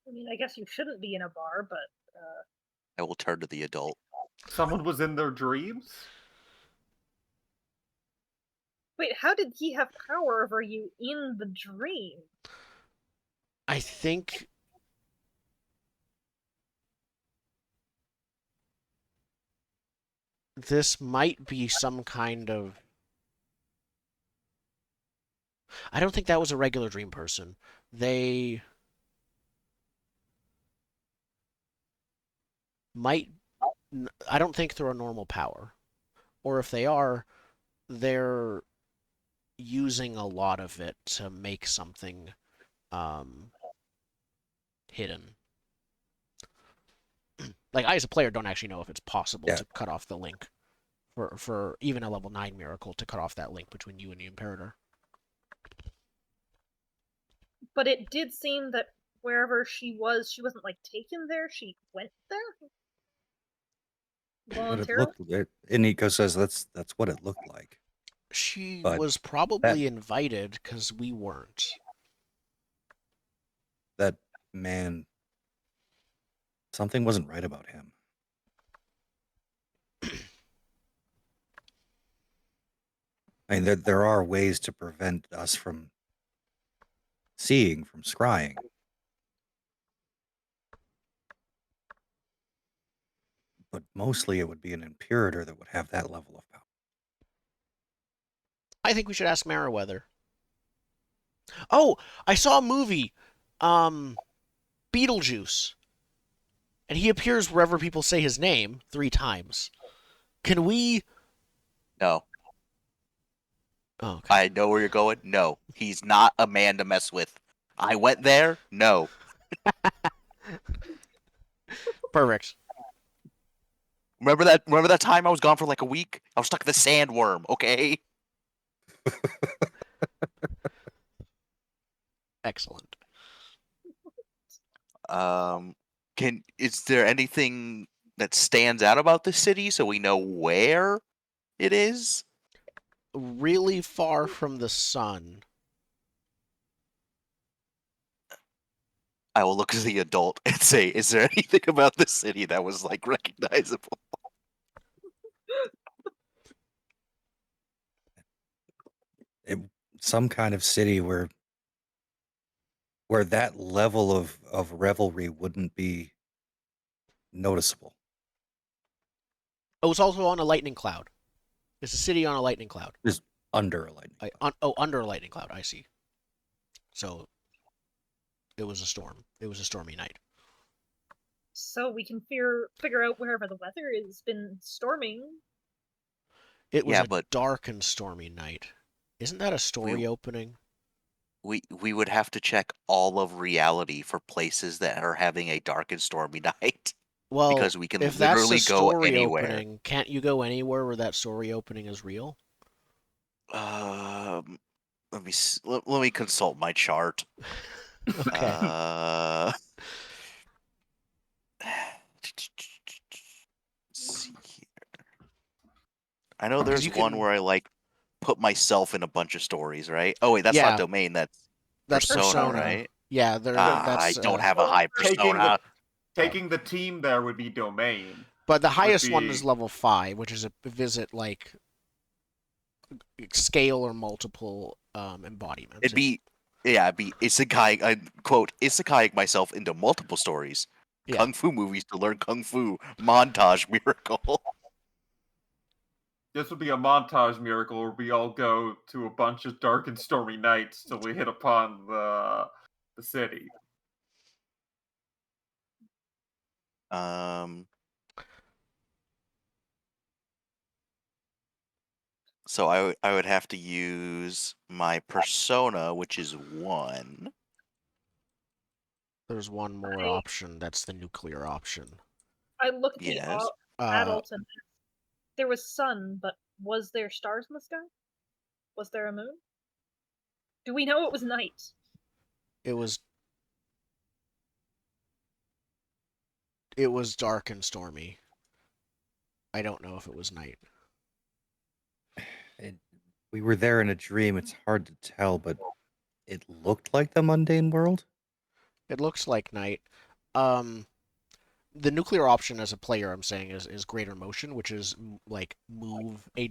I mean, I guess you shouldn't be in a bar, but I will turn to the adult. Someone was in their dreams? wait, how did he have power over you in the dream? I think this might be some kind of. I don't think that was a regular dream person. They might. I don't think they're a normal power. Or if they are, they're using a lot of it to make something hidden. Like, I as a player don't actually know if it's possible to cut off the link for even a level 9 miracle to cut off that link between you and the Imperator. But it did seem that wherever she wasn't like taken there, she went there? Voluntarily? Iniko says that's what it looked like. She But was probably invited because we weren't. That man, something wasn't right about him. I mean, there are ways to prevent us from seeing, from scrying. But mostly it would be an Imperator that would have that level of power. I think we should ask Meriwether. Oh, I saw a movie, Beetlejuice. And he appears wherever people say his name 3 times. Can we... No. Oh, okay. I know where you're going. No. He's not a man to mess with. I went there. No. Perfect. Remember that time I was gone for like a week? I was stuck in the sandworm, okay? Excellent. Is there anything that stands out about the city so we know where it is? Really far from the sun. I will look at the adult and say, is there anything about the city that was like recognizable? Some kind of city where that level of revelry wouldn't be noticeable. Oh, it's also on a lightning cloud. It's a city on a lightning cloud. Just under a lightning cloud. Under a lightning cloud, I see. So, it was a storm. It was a stormy night. So we can figure out wherever the weather has been storming. It was a dark and stormy night. Isn't that a story opening? We would have to check all of reality for places that are having a dark and stormy night. Well, because we can if literally that's a go story anywhere. Opening, can't you go anywhere where that story opening is real? Let me consult my chart. Okay. See here. I know there's you one can- where I like put myself in a bunch of stories, right? Oh wait, that's Yeah. not domain. That's That's persona, Persona. right? Yeah, I don't have a high Taking persona. taking the team there would be domain. But the which would highest one be- is level 5, which is a visit like scale or multiple embodiments. It'd be isekai. I quote isekai myself into multiple stories. Yeah. Kung fu movies to learn kung fu. Montage miracle. This would be a montage miracle where we all go to a bunch of dark and stormy nights till we hit upon the city. So I would have to use my persona, which is 1. There's one more option. That's the nuclear option. I look at the Yes. adult and there was sun, but was there stars in the sky? Was there a moon? Do we know it was night? It was dark and stormy. I don't know if it was night. We were there in a dream. It's hard to tell, but it looked like the mundane world. It looks like night. The nuclear option as a player, I'm saying, is greater motion, which is like move a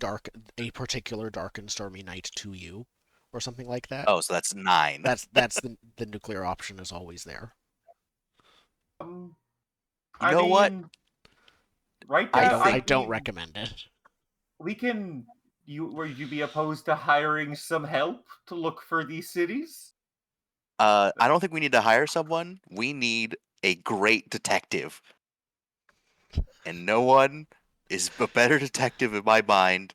particular dark and stormy night to you, or something like that. Oh, so that's 9. That's the nuclear option is always there. You know what? Right I now, don't recommend it. We can. Would you be opposed to hiring some help to look for these cities? I don't think we need to hire someone. We need a great detective. And no one is a better detective in my mind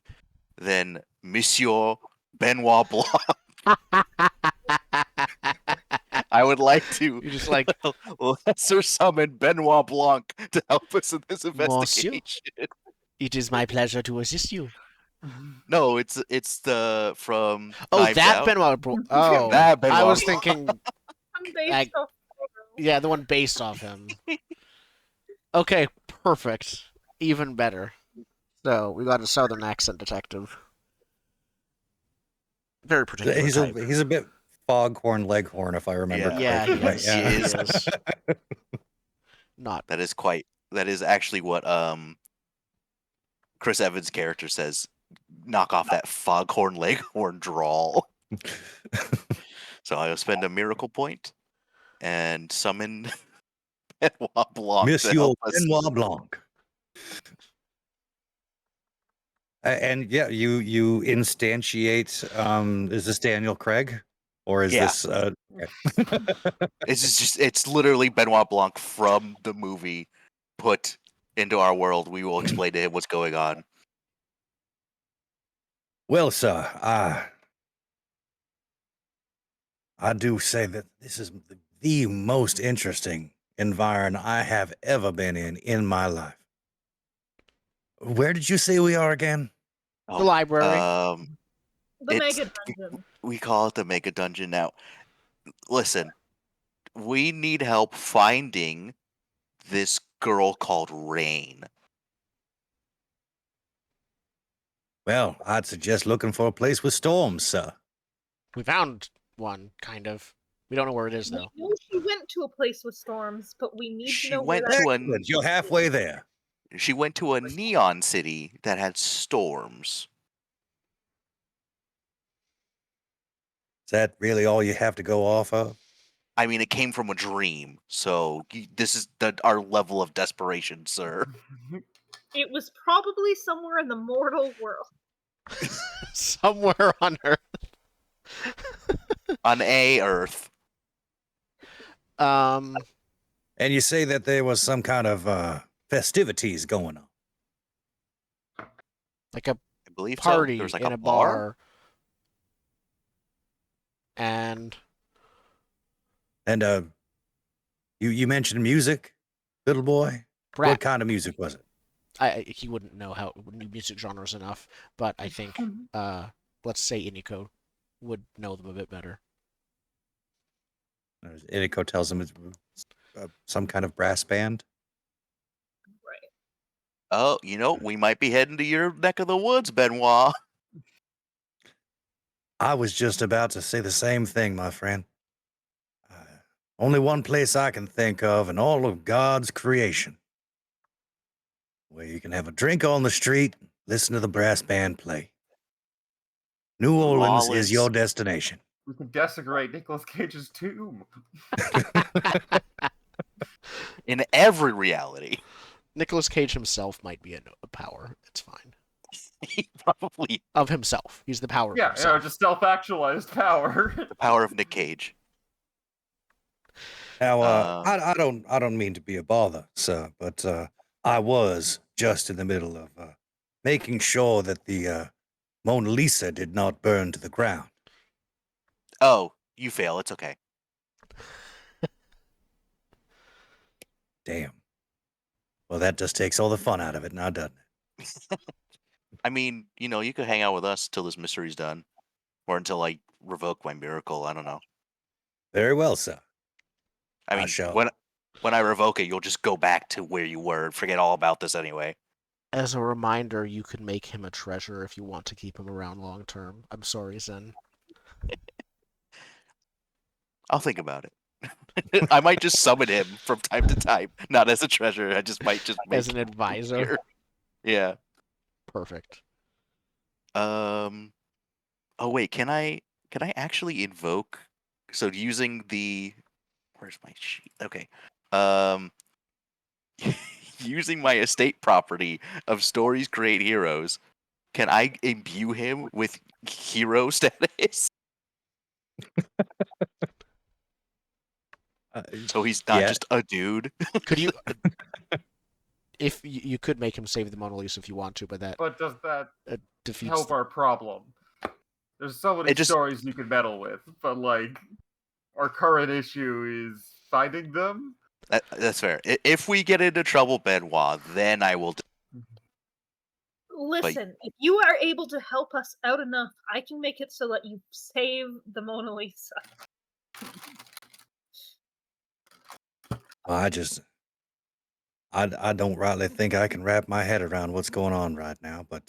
than Monsieur Benoit Blanc. I would like to You're just like, lesser summon Benoit Blanc to help us in this investigation. Monsieur, it is my pleasure to assist you. No, it's the from Oh, Knives that Out. Benoit. Oh, That Benoit I was Blanc. thinking, I'm based like, off. yeah, the one based off him. Okay, perfect. Even better. So we got a southern accent detective. Very particular type. He's a bit foghorn leghorn, if I remember Yeah. correctly. Right? He is. Not. That is actually what Chris Evans' character says. Knock off that foghorn leghorn drawl. So I'll spend a miracle point and summon Benoit Blanc to Monsieur help us. Benoit Blanc. And yeah, you instantiate. Is this Daniel Craig, or is Yeah. this? It's literally Benoit Blanc from the movie put into our world. We will explain to him what's going on. Well, sir, I do say that this is the most interesting environment I have ever been in my life. Where did you say we are again? The library. The It's- mega dungeon. We call it the Mega Dungeon now. Listen, we need help finding this girl called Rain. Well, I'd suggest looking for a place with storms, sir. We found one, kind of. We don't know where it is, though. We know she went to a place with storms, but we need She to know went where that to a Excellent, you're halfway there. She went to a neon city that had storms. Is that really all you have to go off of? I mean, it came from a dream, so this is our level of desperation, sir. It was probably somewhere in the mortal world. Somewhere on Earth. On a Earth. And you say that there was some kind of festivities going on. Like a I believe party so. There was like in a a bar. bar. And You mentioned music, little boy. rap. What kind of music was it? He wouldn't know how new music genres enough, but I think let's say Iniko would know them a bit better. Iniko tells him it's some kind of brass band. Oh, we might be heading to your neck of the woods, Benoit. I was just about to say the same thing, my friend. Only one place I can think of in all of God's creation where you can have a drink on the street, listen to the brass band play. New Orleans is your destination. We can desecrate Nicolas Cage's tomb. In every reality. Nicolas Cage himself might be a power. It's fine. He probably... Of himself. He's the power of Yeah, himself. just self-actualized power. The power of Nick Cage. Now, I don't mean to be a bother, sir, but I was just in the middle of making sure that the Mona Lisa did not burn to the ground. Oh, you fail. It's okay. Damn. Well, that just takes all the fun out of it now, doesn't it? I mean, you could hang out with us till this mystery's done. Or until I revoke my miracle. I don't know. Very well, sir. I mean, when I revoke it, you'll just go back to where you were and forget all about this anyway. As a reminder, you can make him a treasure if you want to keep him around long term. I'm sorry, Zen. I'll think about it. I might just summon him from time to time, not as a treasure. I just might make as an advisor. Here. Yeah. Perfect. Oh wait, can I actually invoke? So using the, where's my sheet? Okay. Using my estate property of stories create heroes, can I imbue him with hero status? So he's not just a dude. Could you? If you could make him save the Mona Lisa if you want to, but does that defeats help our problem? There's so many stories you could meddle with, but our current issue is finding them. That's fair. If we get into trouble, Benoit, then I will. Listen, if you are able to help us out enough, I can make it so that you save the Mona Lisa. Well, I don't rightly think I can wrap my head around what's going on right now, but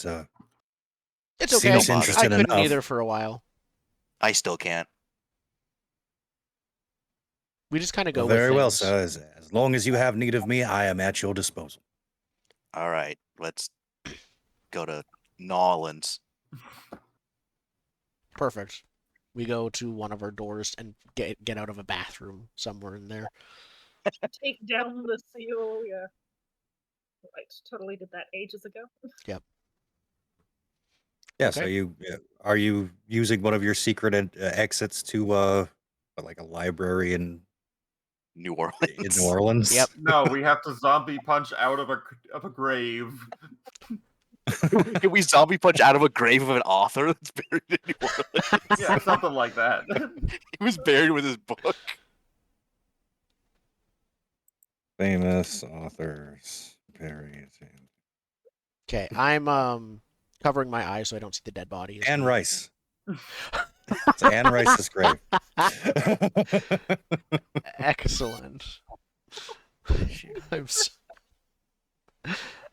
it's okay. Seems interesting I couldn't enough. either for a while. I still can't. We just kind of go. Very with well, things. sir. As long as you have need of me, I am at your disposal. All right, let's go to New Orleans. Perfect. We go to one of our doors and get out of a bathroom somewhere in there. Take down the seal, yeah. I totally did that ages ago. Yep. Yes. Okay. Are you using one of your secret exits to like a library in New Orleans? In New Orleans. Yep. No, we have to zombie punch out of a grave. Can we zombie punch out of a grave of an author that's buried in New Orleans? Yeah, something like that. He was buried with his book. Famous authors buried. Okay, I'm covering my eyes so I don't see the dead body. Anne Rice. It's Anne Rice's grave. Excellent.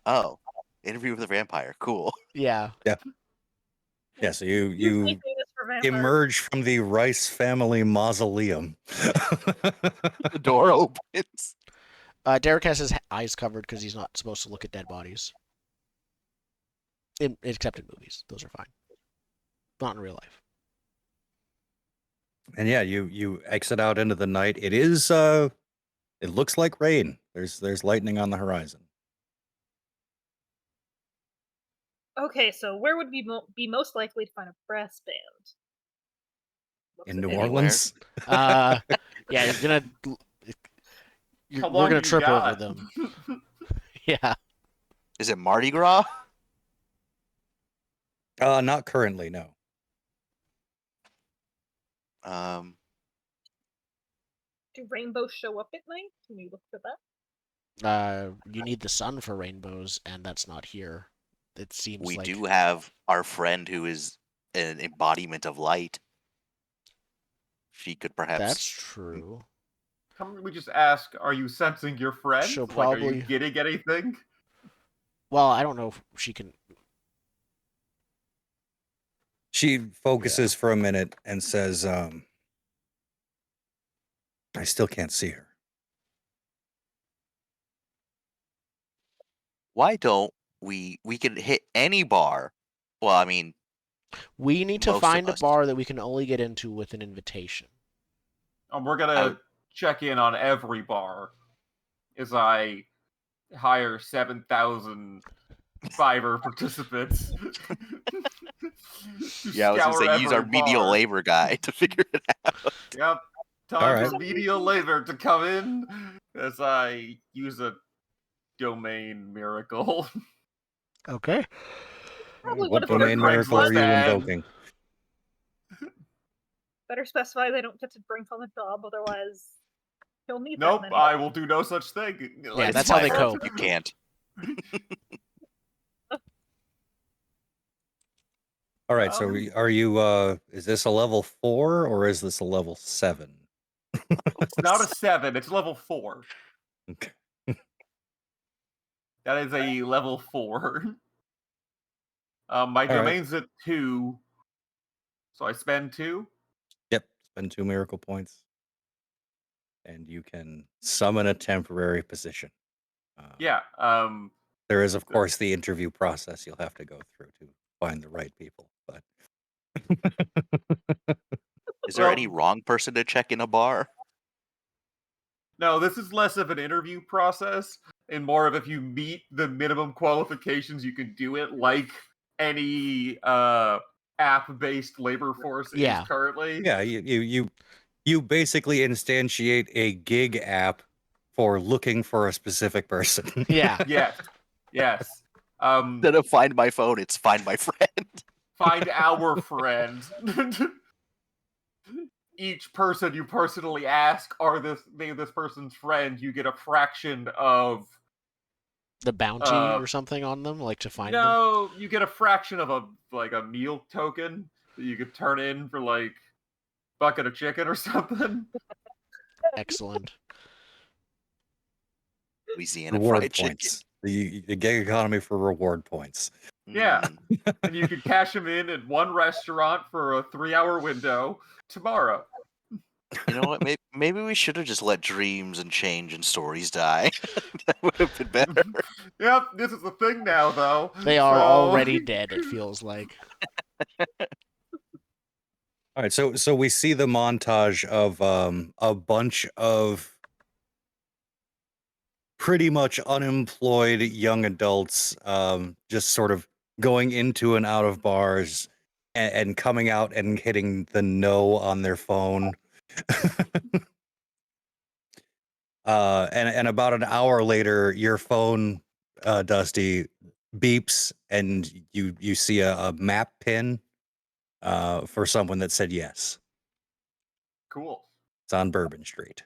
Oh, interview with a vampire. Cool. Yeah. Yeah. Yeah. So you emerge from the Rice family mausoleum. The door opens. Derek has his eyes covered because he's not supposed to look at dead bodies. Except in movies, those are fine. Not in real life. And yeah, you exit out into the night. It is it looks like rain. There's lightning on the horizon. Okay, so where would we be most likely to find a brass band? In New Orleans? Yeah, we're gonna trip over them. Yeah. Is it Mardi Gras? Not currently, no. Do rainbows show up at night? Can we look for that? You need the sun for rainbows, and that's not here. It seems we like... do have our friend who is an embodiment of light. She could perhaps... That's true. We just ask, are you sensing your friend? She'll Like, are you probably... getting anything? Well, I don't know if she can. She focuses for a minute and says, I still can't see her. Why don't we can hit any bar? Well, I mean, We need to most of find a us. bar that we can only get into with an invitation. We're gonna check in on every bar as I hire 7,000 Fiverr participants. Yeah, I was gonna say use our medial bar. labor guy to figure it out. Yep. Time All right. for medial labor to come in as I use a domain miracle. Okay. Probably What would have domain done miracle are you Craigslist invoking? Better specify they don't get to drink on the job, otherwise he'll need Nope, that many. I will do no such thing. Yeah, It's that's how my they fault cope. if You can't. All right, so are you, is this a level 4 or is this a level 7? It's not a 7, it's level 4. Okay. That is a level 4. My right. domain's at 2, so I spend 2. Yep, spend 2 miracle points. And you can summon a temporary position. Yeah, There is, of course, the interview process you'll have to go through to find the right people, but Is there any wrong person to check in a bar? no, this is less of an interview process and more of if you meet the minimum qualifications, you can do it, like any app-based labor force is currently. Yeah, you basically instantiate a gig app for looking for a specific person. Yeah. Yes. Instead of find my phone, it's find my friend. Find our friend. Each person you personally ask, are this person's friend, you get a fraction of the bounty or something on them, like to find them. No, you get a fraction of a meal token that you could turn in for like bucket of chicken or something. Excellent. Louisiana Reward fried points. The gig economy for reward points. Yeah. And you could cash them in at one restaurant for a 3-hour window tomorrow. You know what? Maybe we should have just let dreams and change and stories die. That would have been better. Yep, this is the thing now, though. They are already dead, it feels like. All right, so we see the montage of a bunch of pretty much unemployed young adults just sort of going into and out of bars and coming out and hitting the no on their phone. And about an hour later, your phone, Dusty, beeps and you see a map pin for someone that said yes. Cool. It's on Bourbon Street.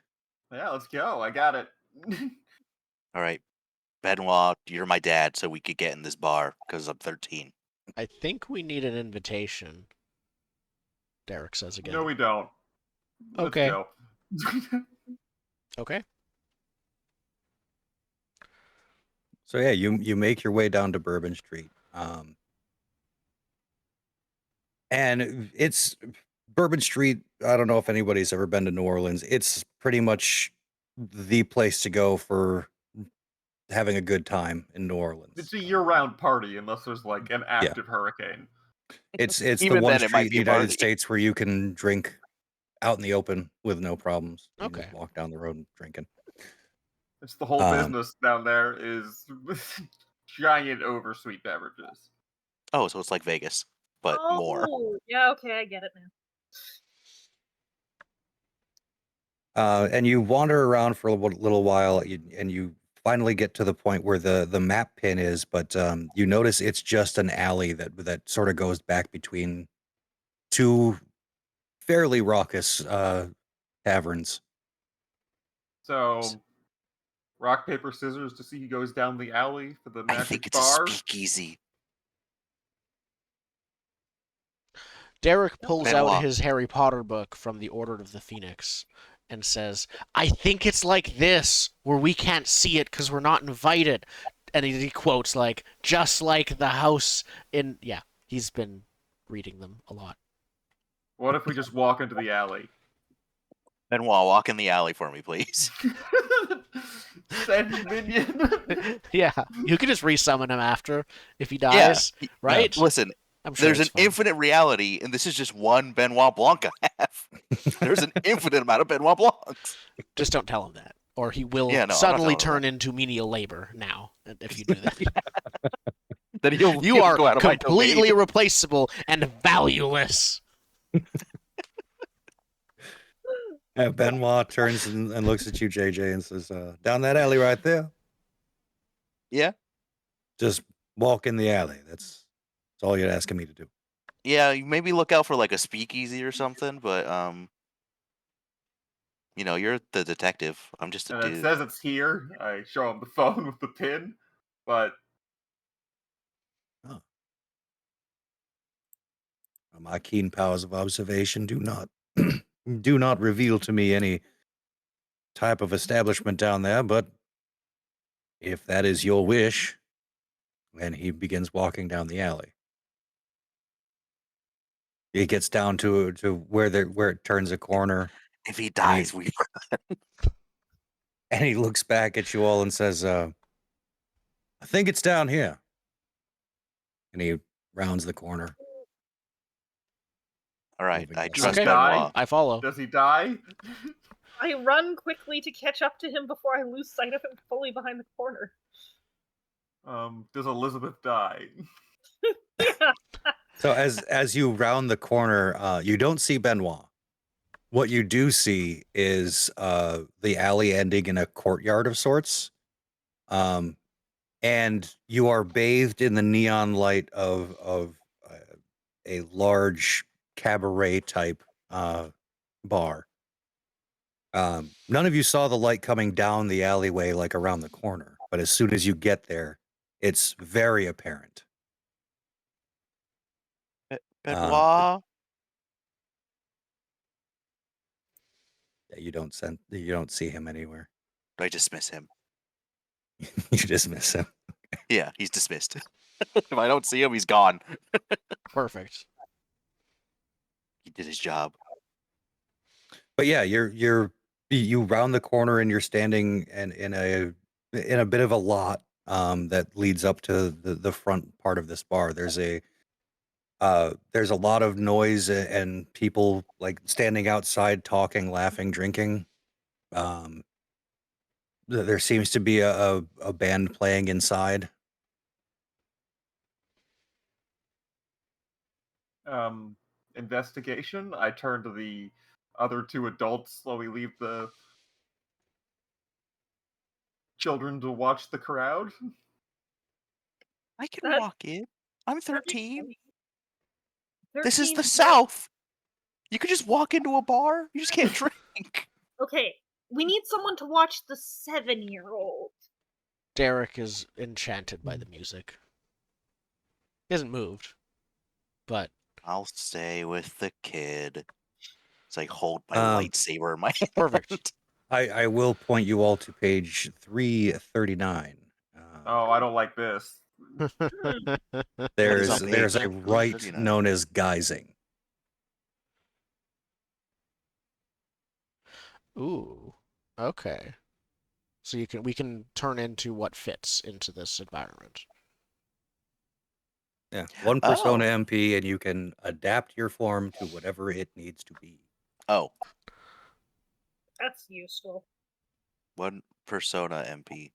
Yeah, let's go. I got it. All right. Benoit, you're my dad, so we could get in this bar because I'm 13. I think we need an invitation, Derek says again. No, we don't. Okay. Let's go. Okay. So yeah, you make your way down to Bourbon Street. And it's Bourbon Street. I don't know if anybody's ever been to New Orleans. It's pretty much the place to go for having a good time in New Orleans. It's a year-round party unless there's like an active hurricane. It's the Even one then, it street might in be the a United party. States where you can drink out in the open with no problems. You Okay. just walk down the road drinking. It's the whole business down there is giant oversweet beverages. Oh, so it's like Vegas, but more. Yeah, okay, I get it now. And you wander around for a little while, and you finally get to the point where the map pin is, but you notice it's just an alley that sort of goes back between two fairly raucous taverns. So, rock, paper, scissors to see who goes down the alley for the magic bar. I think it's a speakeasy. Derek pulls out Benoit. his Harry Potter book from the Order of the Phoenix and says, I think it's like this, where we can't see it because we're not invited. and he quotes like, just like the house in. Yeah, he's been reading them a lot. What if we just walk into the alley? Benoit, walk in the alley for me, please. Send minion. Yeah, you can just resummon him after if he Yeah, dies, right? Listen, I'm sure there's it's an fine. infinite reality, and this is just one Benoit Blanc I have. There's an infinite amount of Benoit Blancs. Just don't tell him that, or he will Yeah, no, I'm not suddenly telling him turn into menial labor now. If you do that, Then you he'll are go out of my completely domain. replaceable and valueless. Benoit turns and looks at you, JJ, and says, "Down that alley right there. Yeah, Just walk in the alley. That's all you're asking me to do." yeah. You maybe look out for like a speakeasy or something, but you're the detective. I'm just a And it dude. says it's here. I show him the phone with the pin, but Oh. My keen powers of observation do not do not reveal to me any type of establishment down there, but if that is your wish, and he begins walking down the alley. He gets down to where it turns a corner, If he dies, we. and he looks back at you all and says, "I think it's down here." And he rounds the corner. All right, Moving I west. trust Okay. Benoit. I follow. does he die? I run quickly to catch up to him before I lose sight of him fully behind the corner. Does Elizabeth die? Yeah. So as you round the corner, you don't see Benoit. What you do see is the alley ending in a courtyard of sorts. And you are bathed in the neon light of a large cabaret type bar. None of you saw the light coming down the alleyway like around the corner, but as soon as you get there, it's very apparent. Benoit. You don't see him anywhere. I dismiss him. You just miss him. Yeah, he's dismissed. If I don't see him, he's gone. Perfect. He did his job. But yeah, you round the corner and you're standing in a bit of a lot that leads up to the front part of this bar. There's a lot of noise and people like standing outside talking, laughing, drinking. There seems to be a band playing inside. Investigation. I turn to the other two adults while we leave the children to watch the crowd. I can That- walk in. I'm 13. 13 This is the is South. You could just walk into a bar. You just can't drink. Okay, we need someone to watch the 7-year-old. Derek is enchanted by the music. He hasn't moved, but I'll stay with the kid. It's like hold my Um, lightsaber in my hand. perfect. I will point you all to page 339. Oh, I don't like this. There's on page a rite 339? known as guising. Ooh. Okay. So we can turn into what fits into this environment. Yeah, one persona Oh. MP, and you can adapt your form to whatever it needs to be. Oh, That's useful. one persona MP.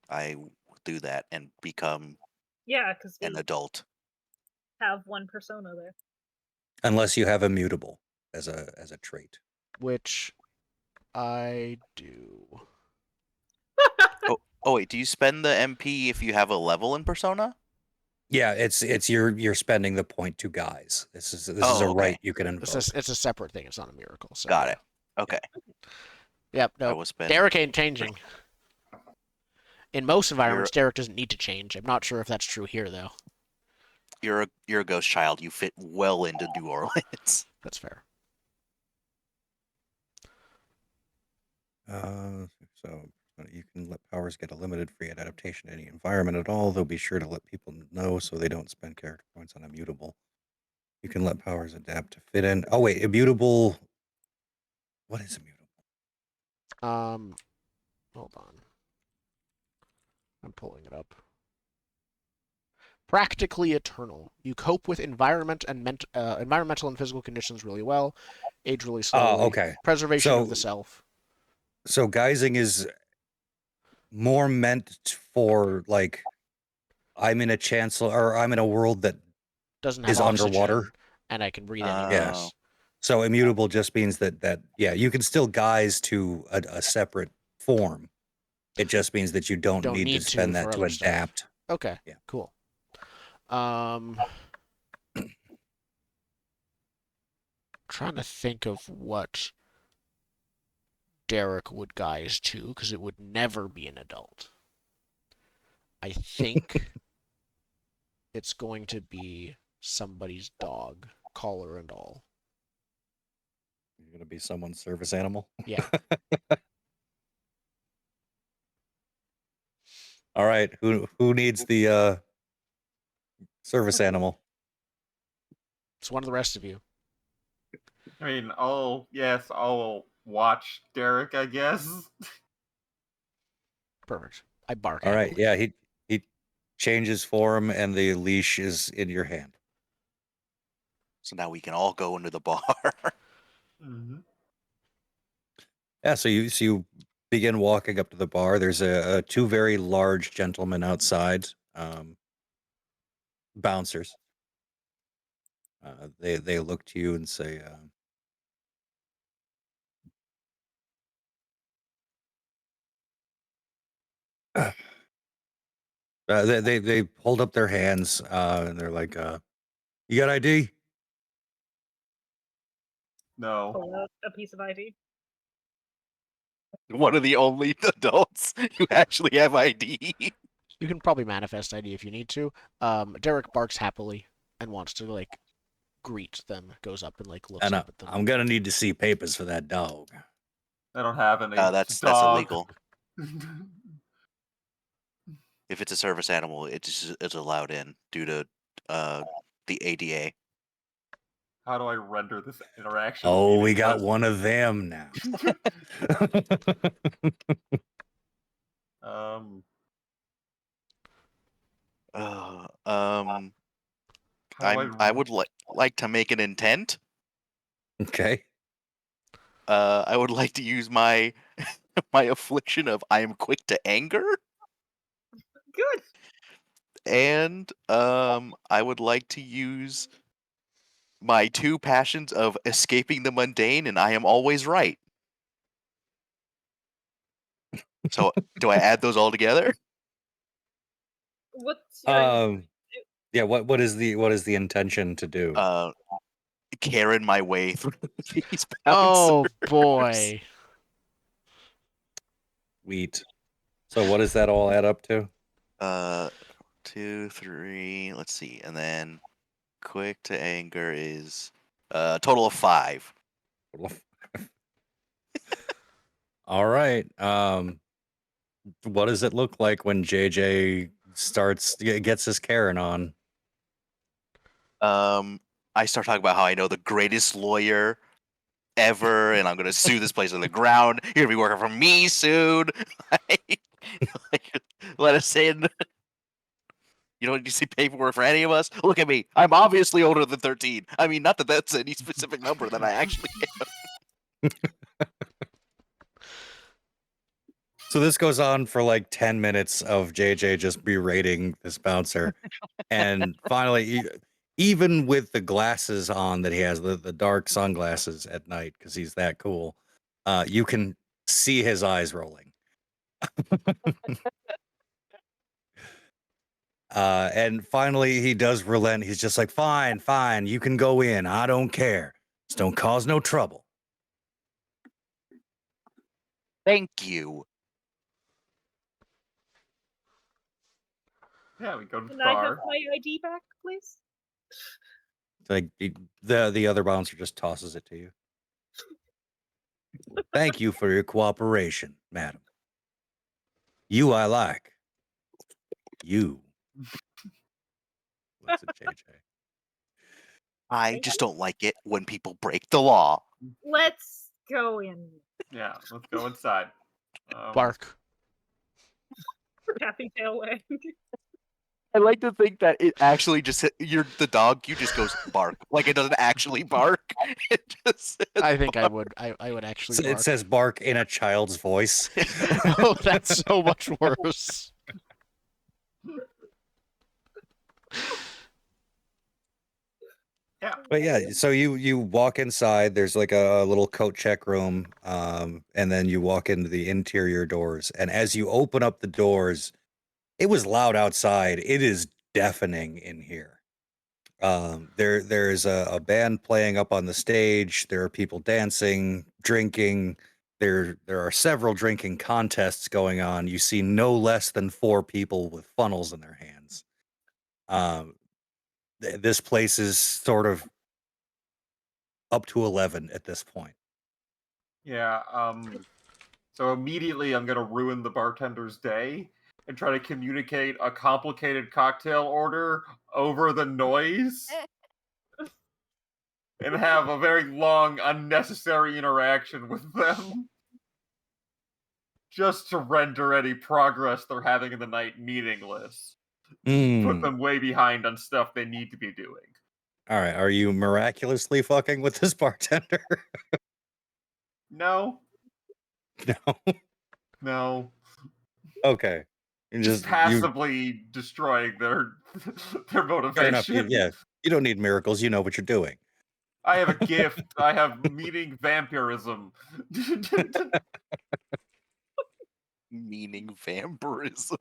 I do that and become Yeah, because we an adult. have one persona there. Unless you have immutable as a trait. Which I do. Oh wait, do you spend the MP if you have a level in persona? Yeah, it's you're spending the point to guise. This is a okay. right you can invoke. It's a separate thing. It's not a miracle. So Got yeah. it. Okay. Yep. I No. will spend. Derek ain't changing. In most environments, Derek doesn't need to change. I'm not sure if that's true here, though. You're a ghost child. You fit well into New Orleans. That's fair. So you can let powers powers get a limited free adaptation to any environment at all. They'll be sure to let people know so they don't spend character points on immutable. You can let powers adapt to fit in. Oh wait, immutable. What is immutable? Hold on. I'm pulling it up. Practically eternal. You cope with environmental and physical conditions really well. Age really slowly. Okay. Preservation So, of the self. so geising is more meant for like I'm in a chancellor or I'm in a world that Doesn't have is oxygen, underwater. and I can breathe anyways. Yes. So immutable just means that yeah, you can still guise to a separate form. It just means that you don't need to spend that to for other stuff. adapt. Okay. Yeah. Cool. Trying to think of what Derek would guise to, because it would never be an adult. I think it's going to be somebody's dog, collar and all. You're gonna be someone's service animal. Yeah. All right. Who needs the service animal? It's one of the rest of you. I mean, I'll watch Derek, I guess. Perfect. I bark All at right. him. Yeah, he changes form and the leash is in your hand. So now we can all go into the bar. Mm-hmm. Yeah, so you begin walking up to the bar. There's two very large gentlemen outside, bouncers. They look to you and say, they hold up their hands and they're like, "You got ID?" No. Pull out a piece of ID. One of the only adults who actually have ID. You can probably manifest ID if you need to. Derek barks happily and wants to like greet them. Goes up and like looks And up at them. I'm gonna need to see papers for that dog. I don't have any. That's Dog. illegal. If it's a service animal, it's allowed in due to the ADA. How do I render this interaction? Oh, we got meaningless? one of them now. Um, Uh, how do I would like to make an intent. Okay. I would like to use my my affliction of I am quick to anger, Good. and I would like to use my two passions of escaping the mundane and I am always right. So do I add those all together? What's your Yeah, what is the intention to do? Karen my way through these bouncers. Oh boy. Wheat. So what does that all add up to? 2, 3. Let's see, and then quick to anger is a total of 5. All right. What does it look like when JJ gets his Karen on? I start talking about how I know the greatest lawyer ever, and I'm gonna sue this place to the ground. You're gonna be working for me soon. Let us in. You don't need to see paperwork for any of us. Look at me. I'm obviously older than 13. I mean, not that that's any specific number that I actually am. So this goes on for like 10 minutes of JJ just berating this bouncer. And finally, even with the glasses on that he has, the dark sunglasses at night, because he's that cool, you can see his eyes rolling. And finally, he does relent. He's just like, fine, you can go in. I don't care. Just don't cause no trouble. Thank you. Yeah, we go to the Can I have bar. my ID back, please? Like the other bouncer just tosses it to you. Thank you for your cooperation, madam. You I like. You. Looks at JJ. I just don't like it when people break the law. Let's go in. Yeah, let's go inside. Bark. Happy tail wag. I like to think that it actually just you're the dog. You just goes bark, like it doesn't actually bark. It just says I think I bark. would. I would actually. So Bark. it says bark in a child's voice. Oh, that's so much worse. Yeah. But yeah, so you walk inside. There's like a little coat check room, and then you walk into the interior doors. And as you open up the doors, it was loud outside. It is deafening in here. There's a band playing up on the stage. There are people dancing, drinking. There are several drinking contests going on. You see no less than 4 people with funnels in their hands. This place is sort of up to 11 at this point. Yeah. So immediately I'm gonna ruin the bartender's day and try to communicate a complicated cocktail order over the noise. And have a very long, unnecessary interaction with them. Just to render any progress they're having in the night meaningless. Put them way behind on stuff they need to be doing. All right. Are you miraculously fucking with this bartender? No. No. No. Okay. You're Just passively destroying their motivation. Fair enough. Yeah. You don't need miracles. You know what you're doing. I have a gift. I have meaning vampirism. Meaning vampirism.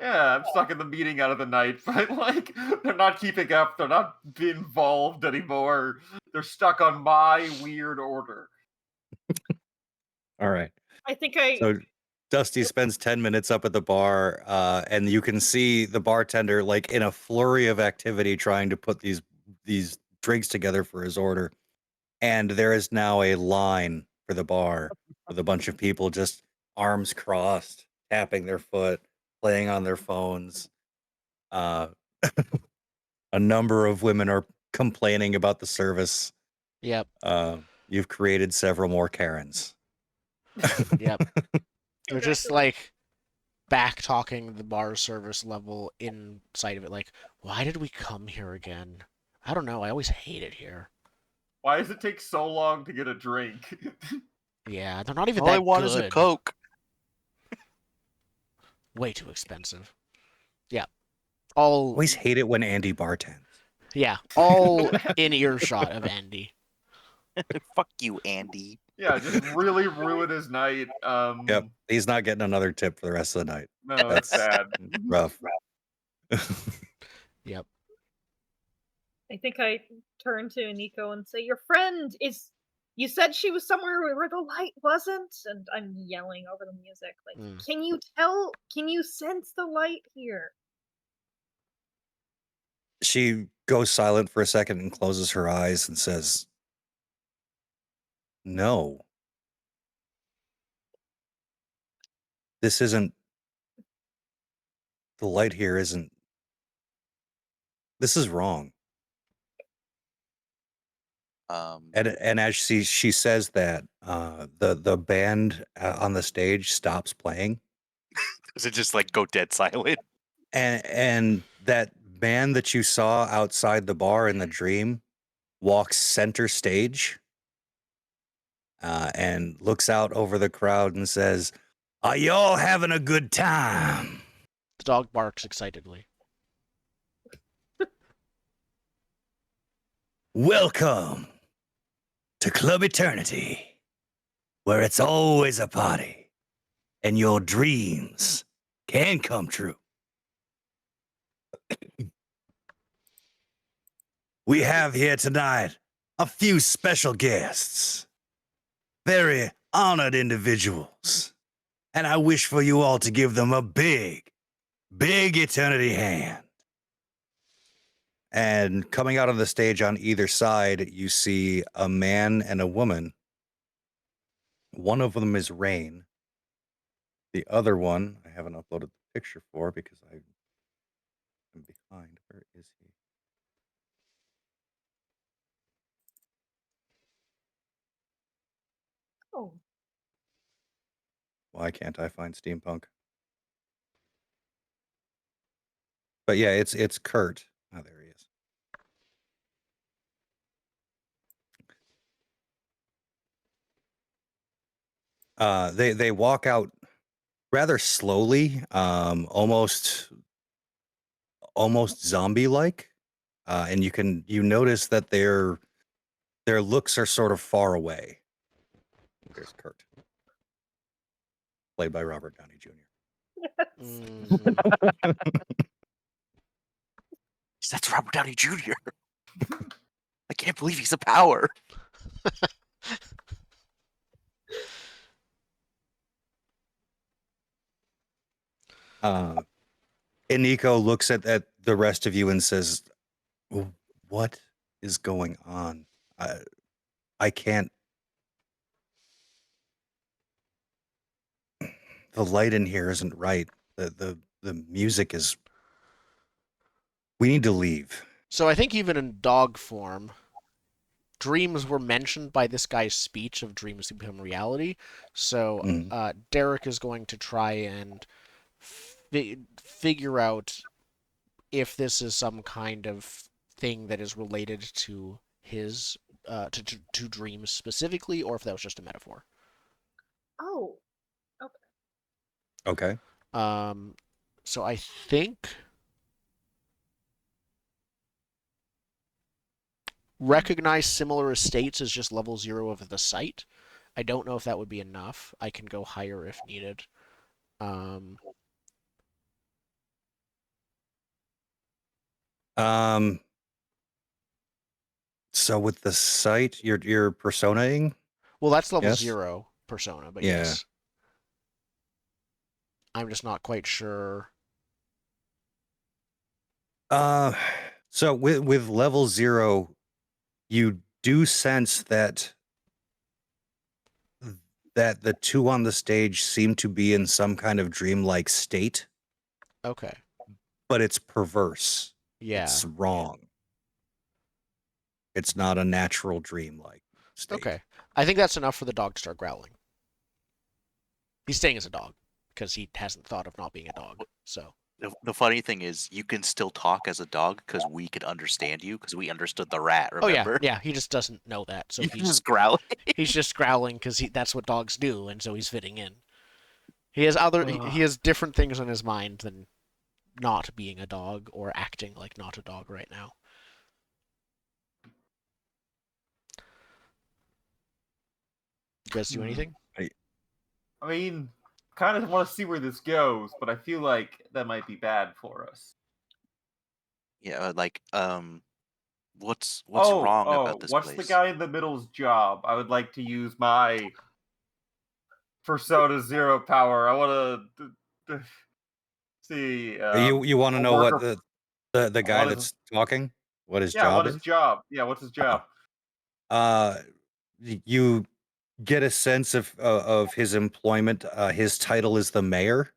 Yeah, I'm stuck in the meeting out of the night, but like they're not keeping up, they're not involved anymore. They're stuck on my weird order. All right. I think So Dusty spends 10 minutes up at the bar, and you can see the bartender like in a flurry of activity trying to put these drinks together for his order. And there is now a line for the bar with a bunch of people just arms crossed, tapping their foot, playing on their phones. A number of women are complaining about the service. Yep. You've created several more Karens. Yep. They're just like back talking the bar service level inside of it. Like, why did we come here again? I don't know. I always hate it here. Why does it take so long to get a drink? Yeah, they're not even All that I want good. is a Coke. Way too expensive. Yeah. All Always hate it when Andy bartends. Yeah, all in earshot of Andy. Fuck you, Andy. Yeah, just really ruin his night. Yep, he's not getting another tip for the rest of the night. No, that's sad. Rough. Yep. I think I turn to Nico and say, "Your friend is. You said she was somewhere where the light wasn't," and I'm yelling over the music. Like, can you tell? Can you sense the light here? She goes silent for a second and closes her eyes and says, "No. This isn't. The light here isn't. This is wrong." And as she says that, the band on the stage stops playing. Does it just like go dead silent? And that man that you saw outside the bar in the dream walks center stage and looks out over the crowd and says, "Are y'all having a good time?" The dog barks excitedly. "Welcome to Club Eternity, where it's always a party and your dreams can come true. We have here tonight a few special guests, very honored individuals, and I wish for you all to give them a big, big eternity hand." And coming out on the stage on either side, you see a man and a woman. One of them is Rain, The other one I haven't uploaded the picture for because I am behind. Where is he? Oh, Why can't I find steampunk? But yeah, it's Kurt. Oh, there he is. They walk out rather slowly, almost zombie like, and you notice that their looks are sort of far away. There's Kurt, played by Robert Downey Jr. Mhm. That's Robert Downey Jr. I can't believe he's a power. Iniko looks at the rest of you and says, "What is going on? I can't. The light in here isn't right. The music is. We need to leave." So I think even in dog form, dreams were mentioned by this guy's speech of dreams to become reality. So Mhm. Derek is going to try and figure out if this is some kind of thing that is related to his to dreams specifically, or if that was just a metaphor. oh, Okay. So I think recognize similar estates is just level 0 of the site. I don't know if that would be enough. I can go higher if needed. Um. So with the site, you're personaing. Well, that's level Yes. 0 persona, but Yeah. yes. I'm just not quite sure. So with level 0, you do sense that the two on the stage seem to be in some kind of dreamlike state, Okay. but it's perverse. Yeah. It's wrong. It's not a natural dreamlike state. Okay. I think that's enough for the dog to start growling. He's staying as a dog because he hasn't thought of not being a dog. So The funny thing is, you can still talk as a dog because we could understand you because we understood the rat. oh yeah, Remember? yeah. He just doesn't know that, so You he's just growling. he's just growling because that's what dogs do, and so he's fitting in. He has other he has different things on his mind than not being a dog or acting like not a dog right now. You guys do anything? I mean, kind of want to see where this goes, but I feel like that might be bad for us. Yeah, like what's wrong about this what's place? the guy in the middle's job? I would like to use my Persona 0 power. I want to see. You want to know what the guy what is that's talking? What his yeah? job What is? his job? Yeah, what's his job? You get a sense of his employment. His title is the mayor.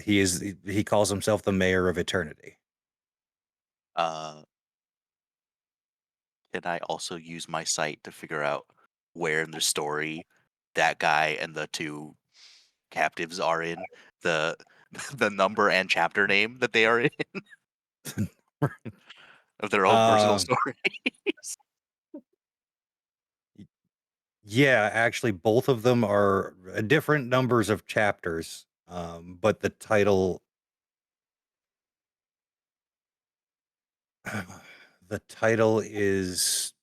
He calls himself the mayor of eternity. Can I also use my sight to figure out where in the story that guy and the two captives are in the the number and chapter name that they are in of their own personal stories? Yeah, actually, both of them are different numbers of chapters, but the title the title is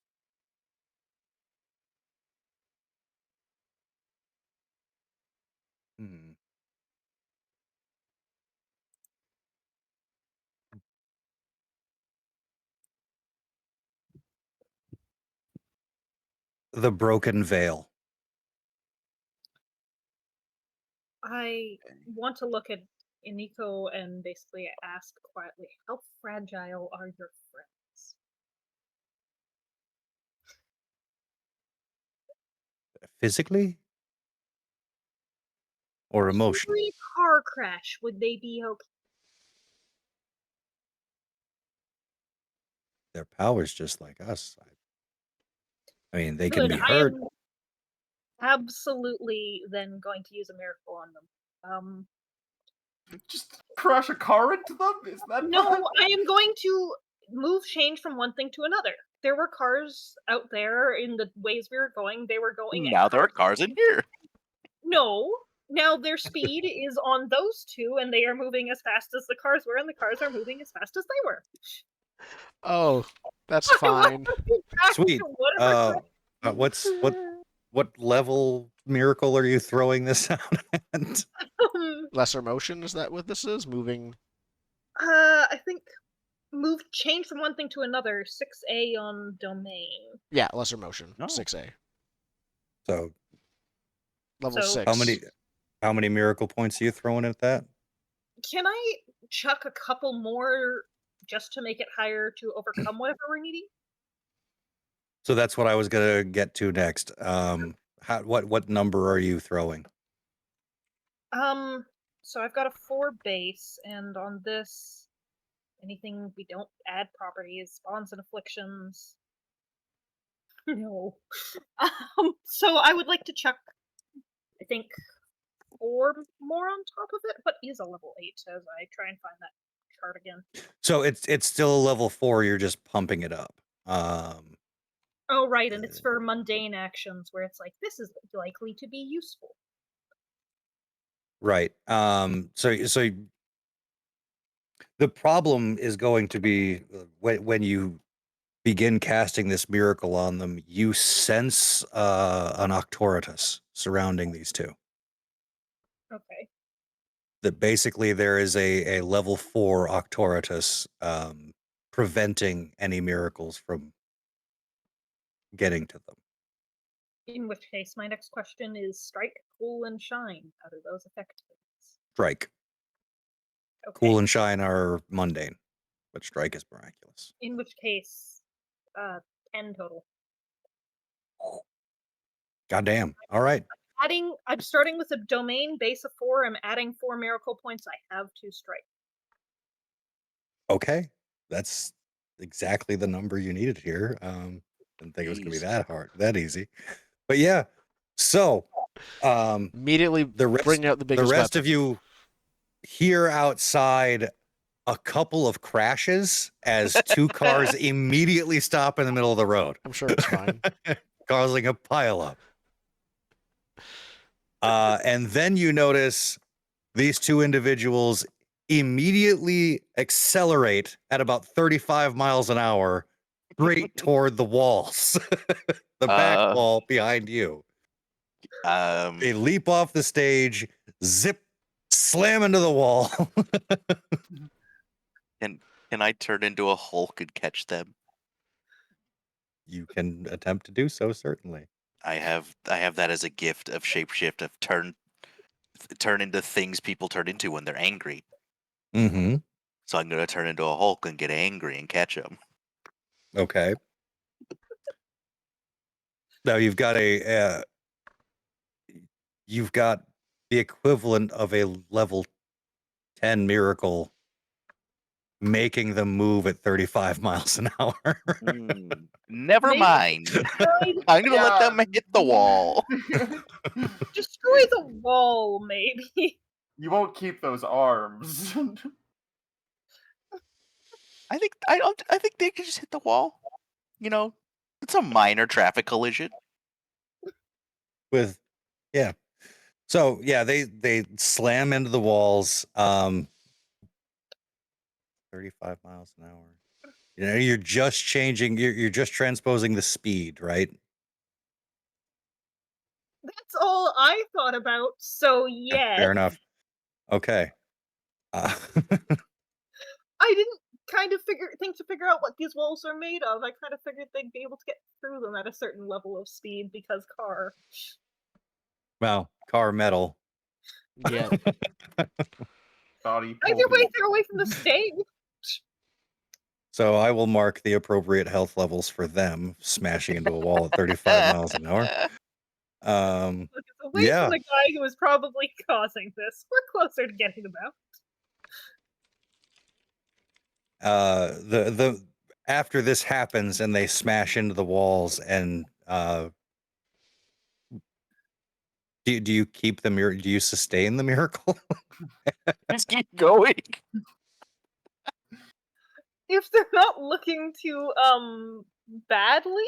hmm, The Broken Veil. I want to look at Iniko and basically ask quietly, how fragile are your friends? Physically? or emotion. Every car crash, would they be okay? Their power's just like us. I mean, they can Good. be I hurt. am absolutely then going to use a miracle on them. Just crash a car into them? Is that No, bad? I am going to move change from one thing to another. There were cars out there in the ways we were going. They were going. Now there are cars in here. No. Now their speed is on those two, and they are moving as fast as the cars were, and the cars are moving as fast as they were. Oh, that's I want fine. to be back Sweet. to whatever What level miracle are you throwing this out at? Lesser motion, is that what this is? Moving. I think change from one thing to another. 6A on domain. Yeah, lesser motion. Oh. 6A. So Level So- 6. how many miracle points are you throwing at that? Can I chuck a couple more just to make it higher to overcome whatever we're needing? So that's what I was gonna get to next. What number are you throwing? So I've got a 4 base, and on this, anything we don't add properties, spawns and afflictions. No. So I would like to chuck, I think, 4 more on top of it, but is a level 8 as I try and find that chart again. So it's still a level 4. You're just pumping it up. Oh, right, and it's for mundane actions where it's like, this is likely to be useful. Right. So the problem is going to be when you begin casting this miracle on them, you sense an Octoritas surrounding these two. Okay. That basically there is a level 4 Octoritas preventing any miracles from getting to them. In which case, my next question is strike, cool, and shine. How do those affect things? Strike. Okay. Cool and shine are mundane, but strike is miraculous. In which case, 10 total. Goddamn. All right. I'm starting with a domain base of 4. I'm adding 4 miracle points. I have 2 strike. Okay. That's exactly the number you needed here. Didn't think it was gonna be that easy. But yeah. So Immediately bring out the biggest rest weapon. of you hear outside a couple of crashes as 2 cars immediately stop in the middle of the road. I'm sure it's fine. Causing a pileup. And then you notice these 2 individuals immediately accelerate at about 35 miles an hour straight toward the walls. The back wall behind you. They leap off the stage, zip, slam into the wall. Can I turn into a Hulk and catch them? You can attempt to do so, certainly. I have that as a gift of shapeshift of turn into things people turn into when they're angry. Mm-hmm. So I'm gonna turn into a Hulk and get angry and catch them. Okay. Now you've got the equivalent of a level 10 miracle making them move at 35 miles an hour. Never Maybe mind. I'm gonna let them hit the wall. Destroy the wall, maybe. You won't keep those arms. I think they could just hit the wall. You know, it's a minor traffic collision. So yeah, they slam into the walls 35 miles an hour. You know, you're just transposing the speed, right? That's all I thought about, so yes. Fair enough. Okay. I didn't kind of figure out what these walls are made of. I kind of figured they'd be able to get through them at a certain level of speed because car. Well, car metal. Yeah. Body Either way, pulpy. they're away from the stage. So I will mark the appropriate health levels for them smashing into a wall at 35 miles an hour. Look, it's a away Yeah. from the guy who is probably causing this. We're closer to getting them out. The after this happens and they smash into the walls and do you keep the miracle? Do you sustain the miracle? Just keep going. If they're not looking too badly,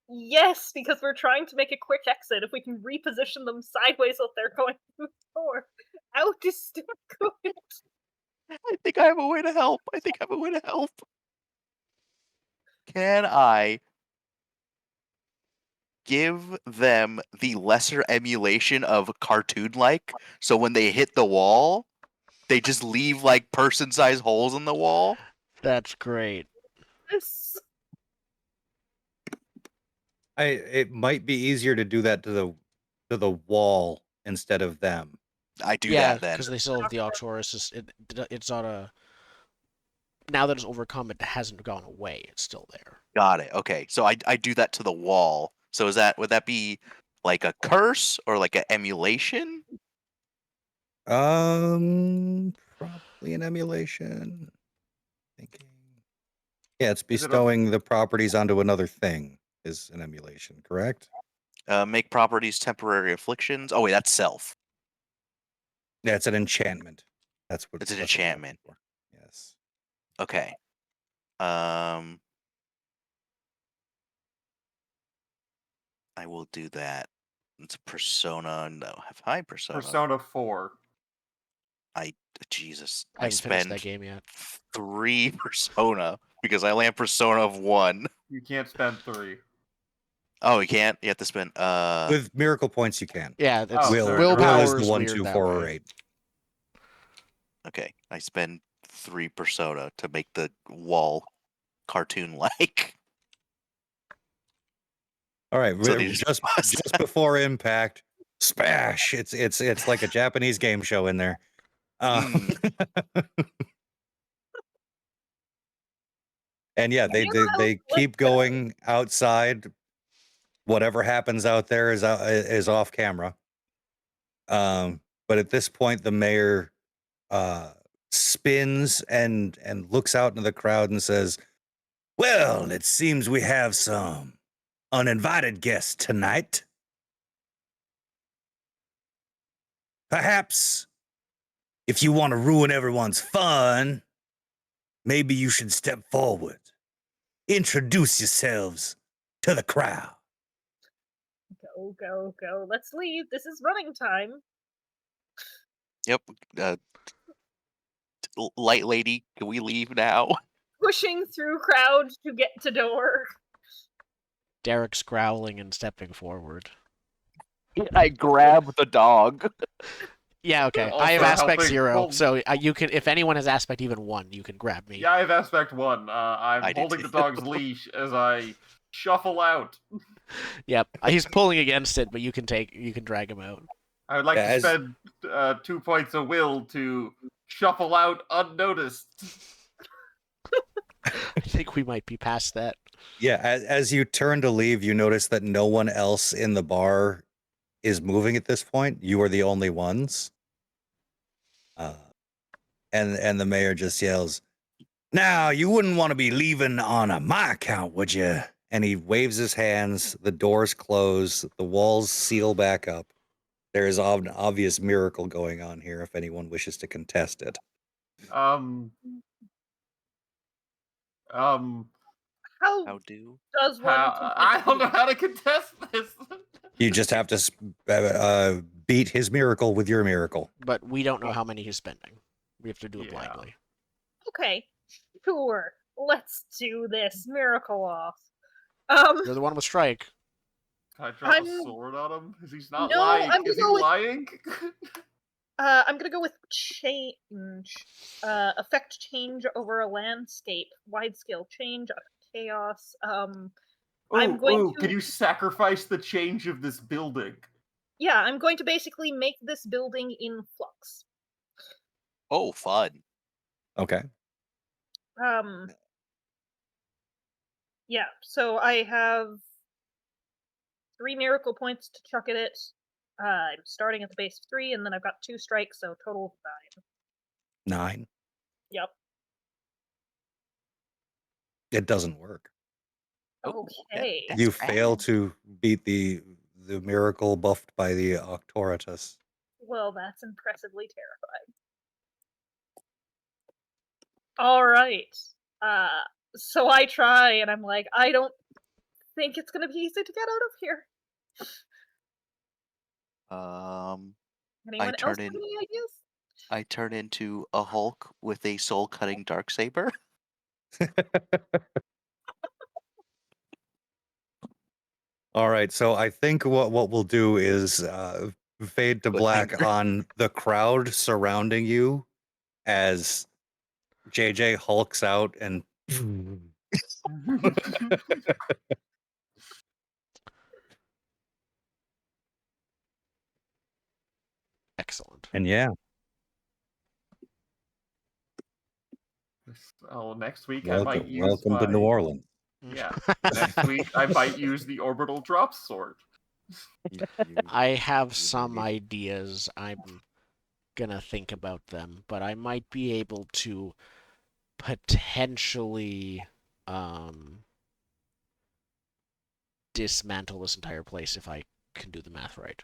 yes, because we're trying to make a quick exit. If we can reposition them sideways so they're going through the door, out is still good. I think I have a way to help. Can I give them the lesser emulation of cartoon-like, so when they hit the wall, they just leave like person-sized holes in the wall? That's great. Yes. It might be easier to do that to the wall instead of them. I do Yeah, that then. because they still have the Oxorus. It's not a. Now that it's overcome, it hasn't gone away. It's still there. Got it. Okay, so I do that to the wall. So would that be like a curse or like an emulation? Probably an emulation. Thinking. Yeah, it's bestowing the properties onto another thing is an emulation, correct? Make properties temporary afflictions. Oh wait, that's self. Yeah, it's an enchantment. That's what It's an that's what I'm looking enchantment. for. Yes. Okay. I will do that. It's Persona. No, have high Persona. Persona 4. Jesus. I haven't finished that game yet. 3 Persona because I land Persona of 1. You can't spend 3. Oh, you can't. You have to spend. With miracle points, you can. Yeah, it's Oh, Will willpower is the is 1, weird 2, that 4, or way. 8. Okay, I spend 3 Persona to make the wall cartoon-like. All right, So they just before impact, smash! It's like a Japanese game show in there. And yeah, they keep going outside. Whatever happens out there is off camera. But at this point, the mayor spins and looks out into the crowd and says, "Well, it seems we have some uninvited guests tonight. Perhaps if you want to ruin everyone's fun, maybe you should step forward. Introduce yourselves to the crowd." Go, go, go. Let's leave. This is running time. Yep. Light lady, can we leave now? Pushing through crowd to get to door. Derek's growling and stepping forward. I grab the dog. Yeah, okay. Also I have aspect helping 0, hold- so you can. If anyone has aspect even 1, you can grab me. Yeah, I have aspect 1. I I'm do holding too. the dog's leash as I shuffle out. Yep. He's pulling against it, but you can drag him out. I would like Yeah, to spend 2 points of will to shuffle out unnoticed. I think we might be past that. Yeah, as you turn to leave, you notice that no one else in the bar is moving at this point. You are the only ones. And the mayor just yells, "Now, you wouldn't want to be leaving on my account, would you?" And he waves his hands. The doors close. The walls seal back up. There is an obvious miracle going on here if anyone wishes to contest it. How do? does one I don't know how to contest this. You just have to beat his miracle with your miracle. But we don't know how many he's spending. We have to do it Yeah. blindly. Okay, sure. Let's do this. Miracle off. You're the one with strike. Can I drop a I'm- sword on him? Is he not No, lying? I'm Is he gonna go with- lying? I'm gonna go with change. Affect change over a landscape. Wide scale change. Chaos. I'm going to. Can you sacrifice the change of this building? Yeah, I'm going to basically make this building in flux. Oh, fun. Okay. Yeah, so I have 3 miracle points to chuck at it. I'm starting at the base of 3, and then I've got 2 strikes, so total of 9. 9. Yep. It doesn't work. Oh, Okay. that's You fail bad. to beat the miracle buffed by the Octoritus. Well, that's impressively terrifying. All right. So I try, and I'm like, I don't think it's gonna be easy to get out of here. Anyone else turn have in- any ideas? I turn into a Hulk with a soul-cutting darksaber. All right, so I think what we'll do is fade to black Cliffhanger. on the crowd surrounding you as JJ hulks out and Excellent. and yeah, So next week I might use welcome my to New Orleans. yeah. Next week I might use the orbital drop sword. I have you some maybe- ideas. I'm gonna think about them, but I might be able to potentially dismantle this entire place if I can do the math right.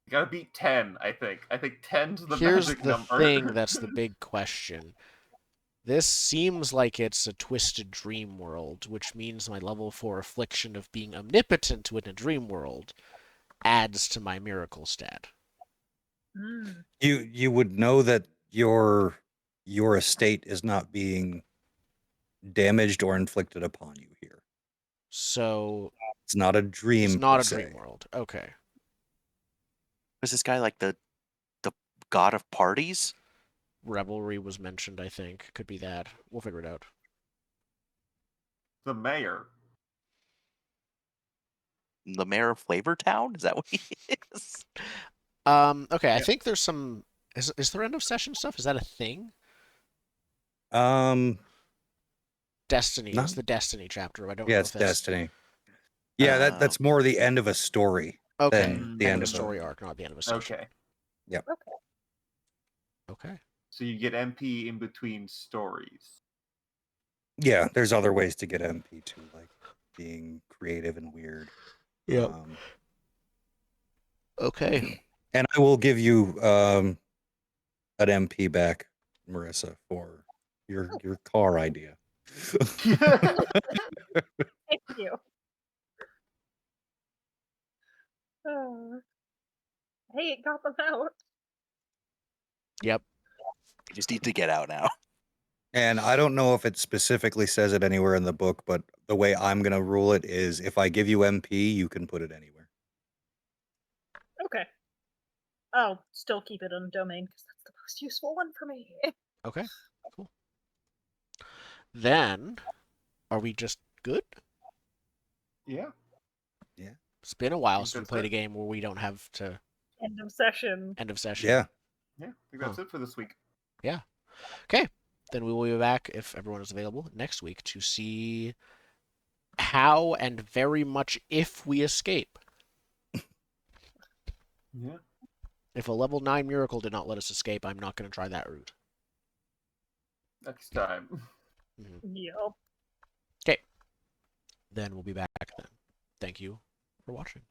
You gotta beat 10, I think. I think 10's the Here's magic the number. thing that's the big question. This seems like it's a twisted dream world, which means my level 4 affliction of being omnipotent within a dream world adds to my miracle stat. Mm. You would know that your estate is not being damaged or inflicted upon you here. So It's not a dream. it's not per a se. dream world. Okay. Was this guy like the god of parties? Revelry was mentioned, I think. Could be that. We'll figure it out. The mayor. The mayor of Flavortown? Is that what he is? Okay, I Yeah. think there's some is there end of session stuff? Is that a thing? Destiny. No. It's the Destiny chapter. I don't Yeah, know it's if that's Destiny. Yeah, that's more the end of a story okay. than the End end of a of story arc, not the end of a session. Okay. Okay. So you get MP in between stories. Yeah, there's other ways to get MP too, like being creative and weird. Yep. Okay. And I will give you an MP back, Marissa, for your car idea. Thank you. Hey, it got them out. Yep. You just need to get out now. And I don't know if it specifically says it anywhere in the book, but the way I'm going to rule it is if I give you MP, you can put it anywhere. Okay. I'll still keep it on domain because that's the most useful one for me. Okay. Cool. Then, are we just good? Yeah. It's been a while Think since we that's played it. a game where we don't have to End of session. end of session. Yeah. Yeah. I think that's it for this week. Okay. Then we will be back, if everyone is available, next week to see how and very much if we escape. Yeah. If a level 9 miracle did not let us escape, I'm not going to try that route. Next time. Yep. Okay. Then we'll be back then. Thank you for watching.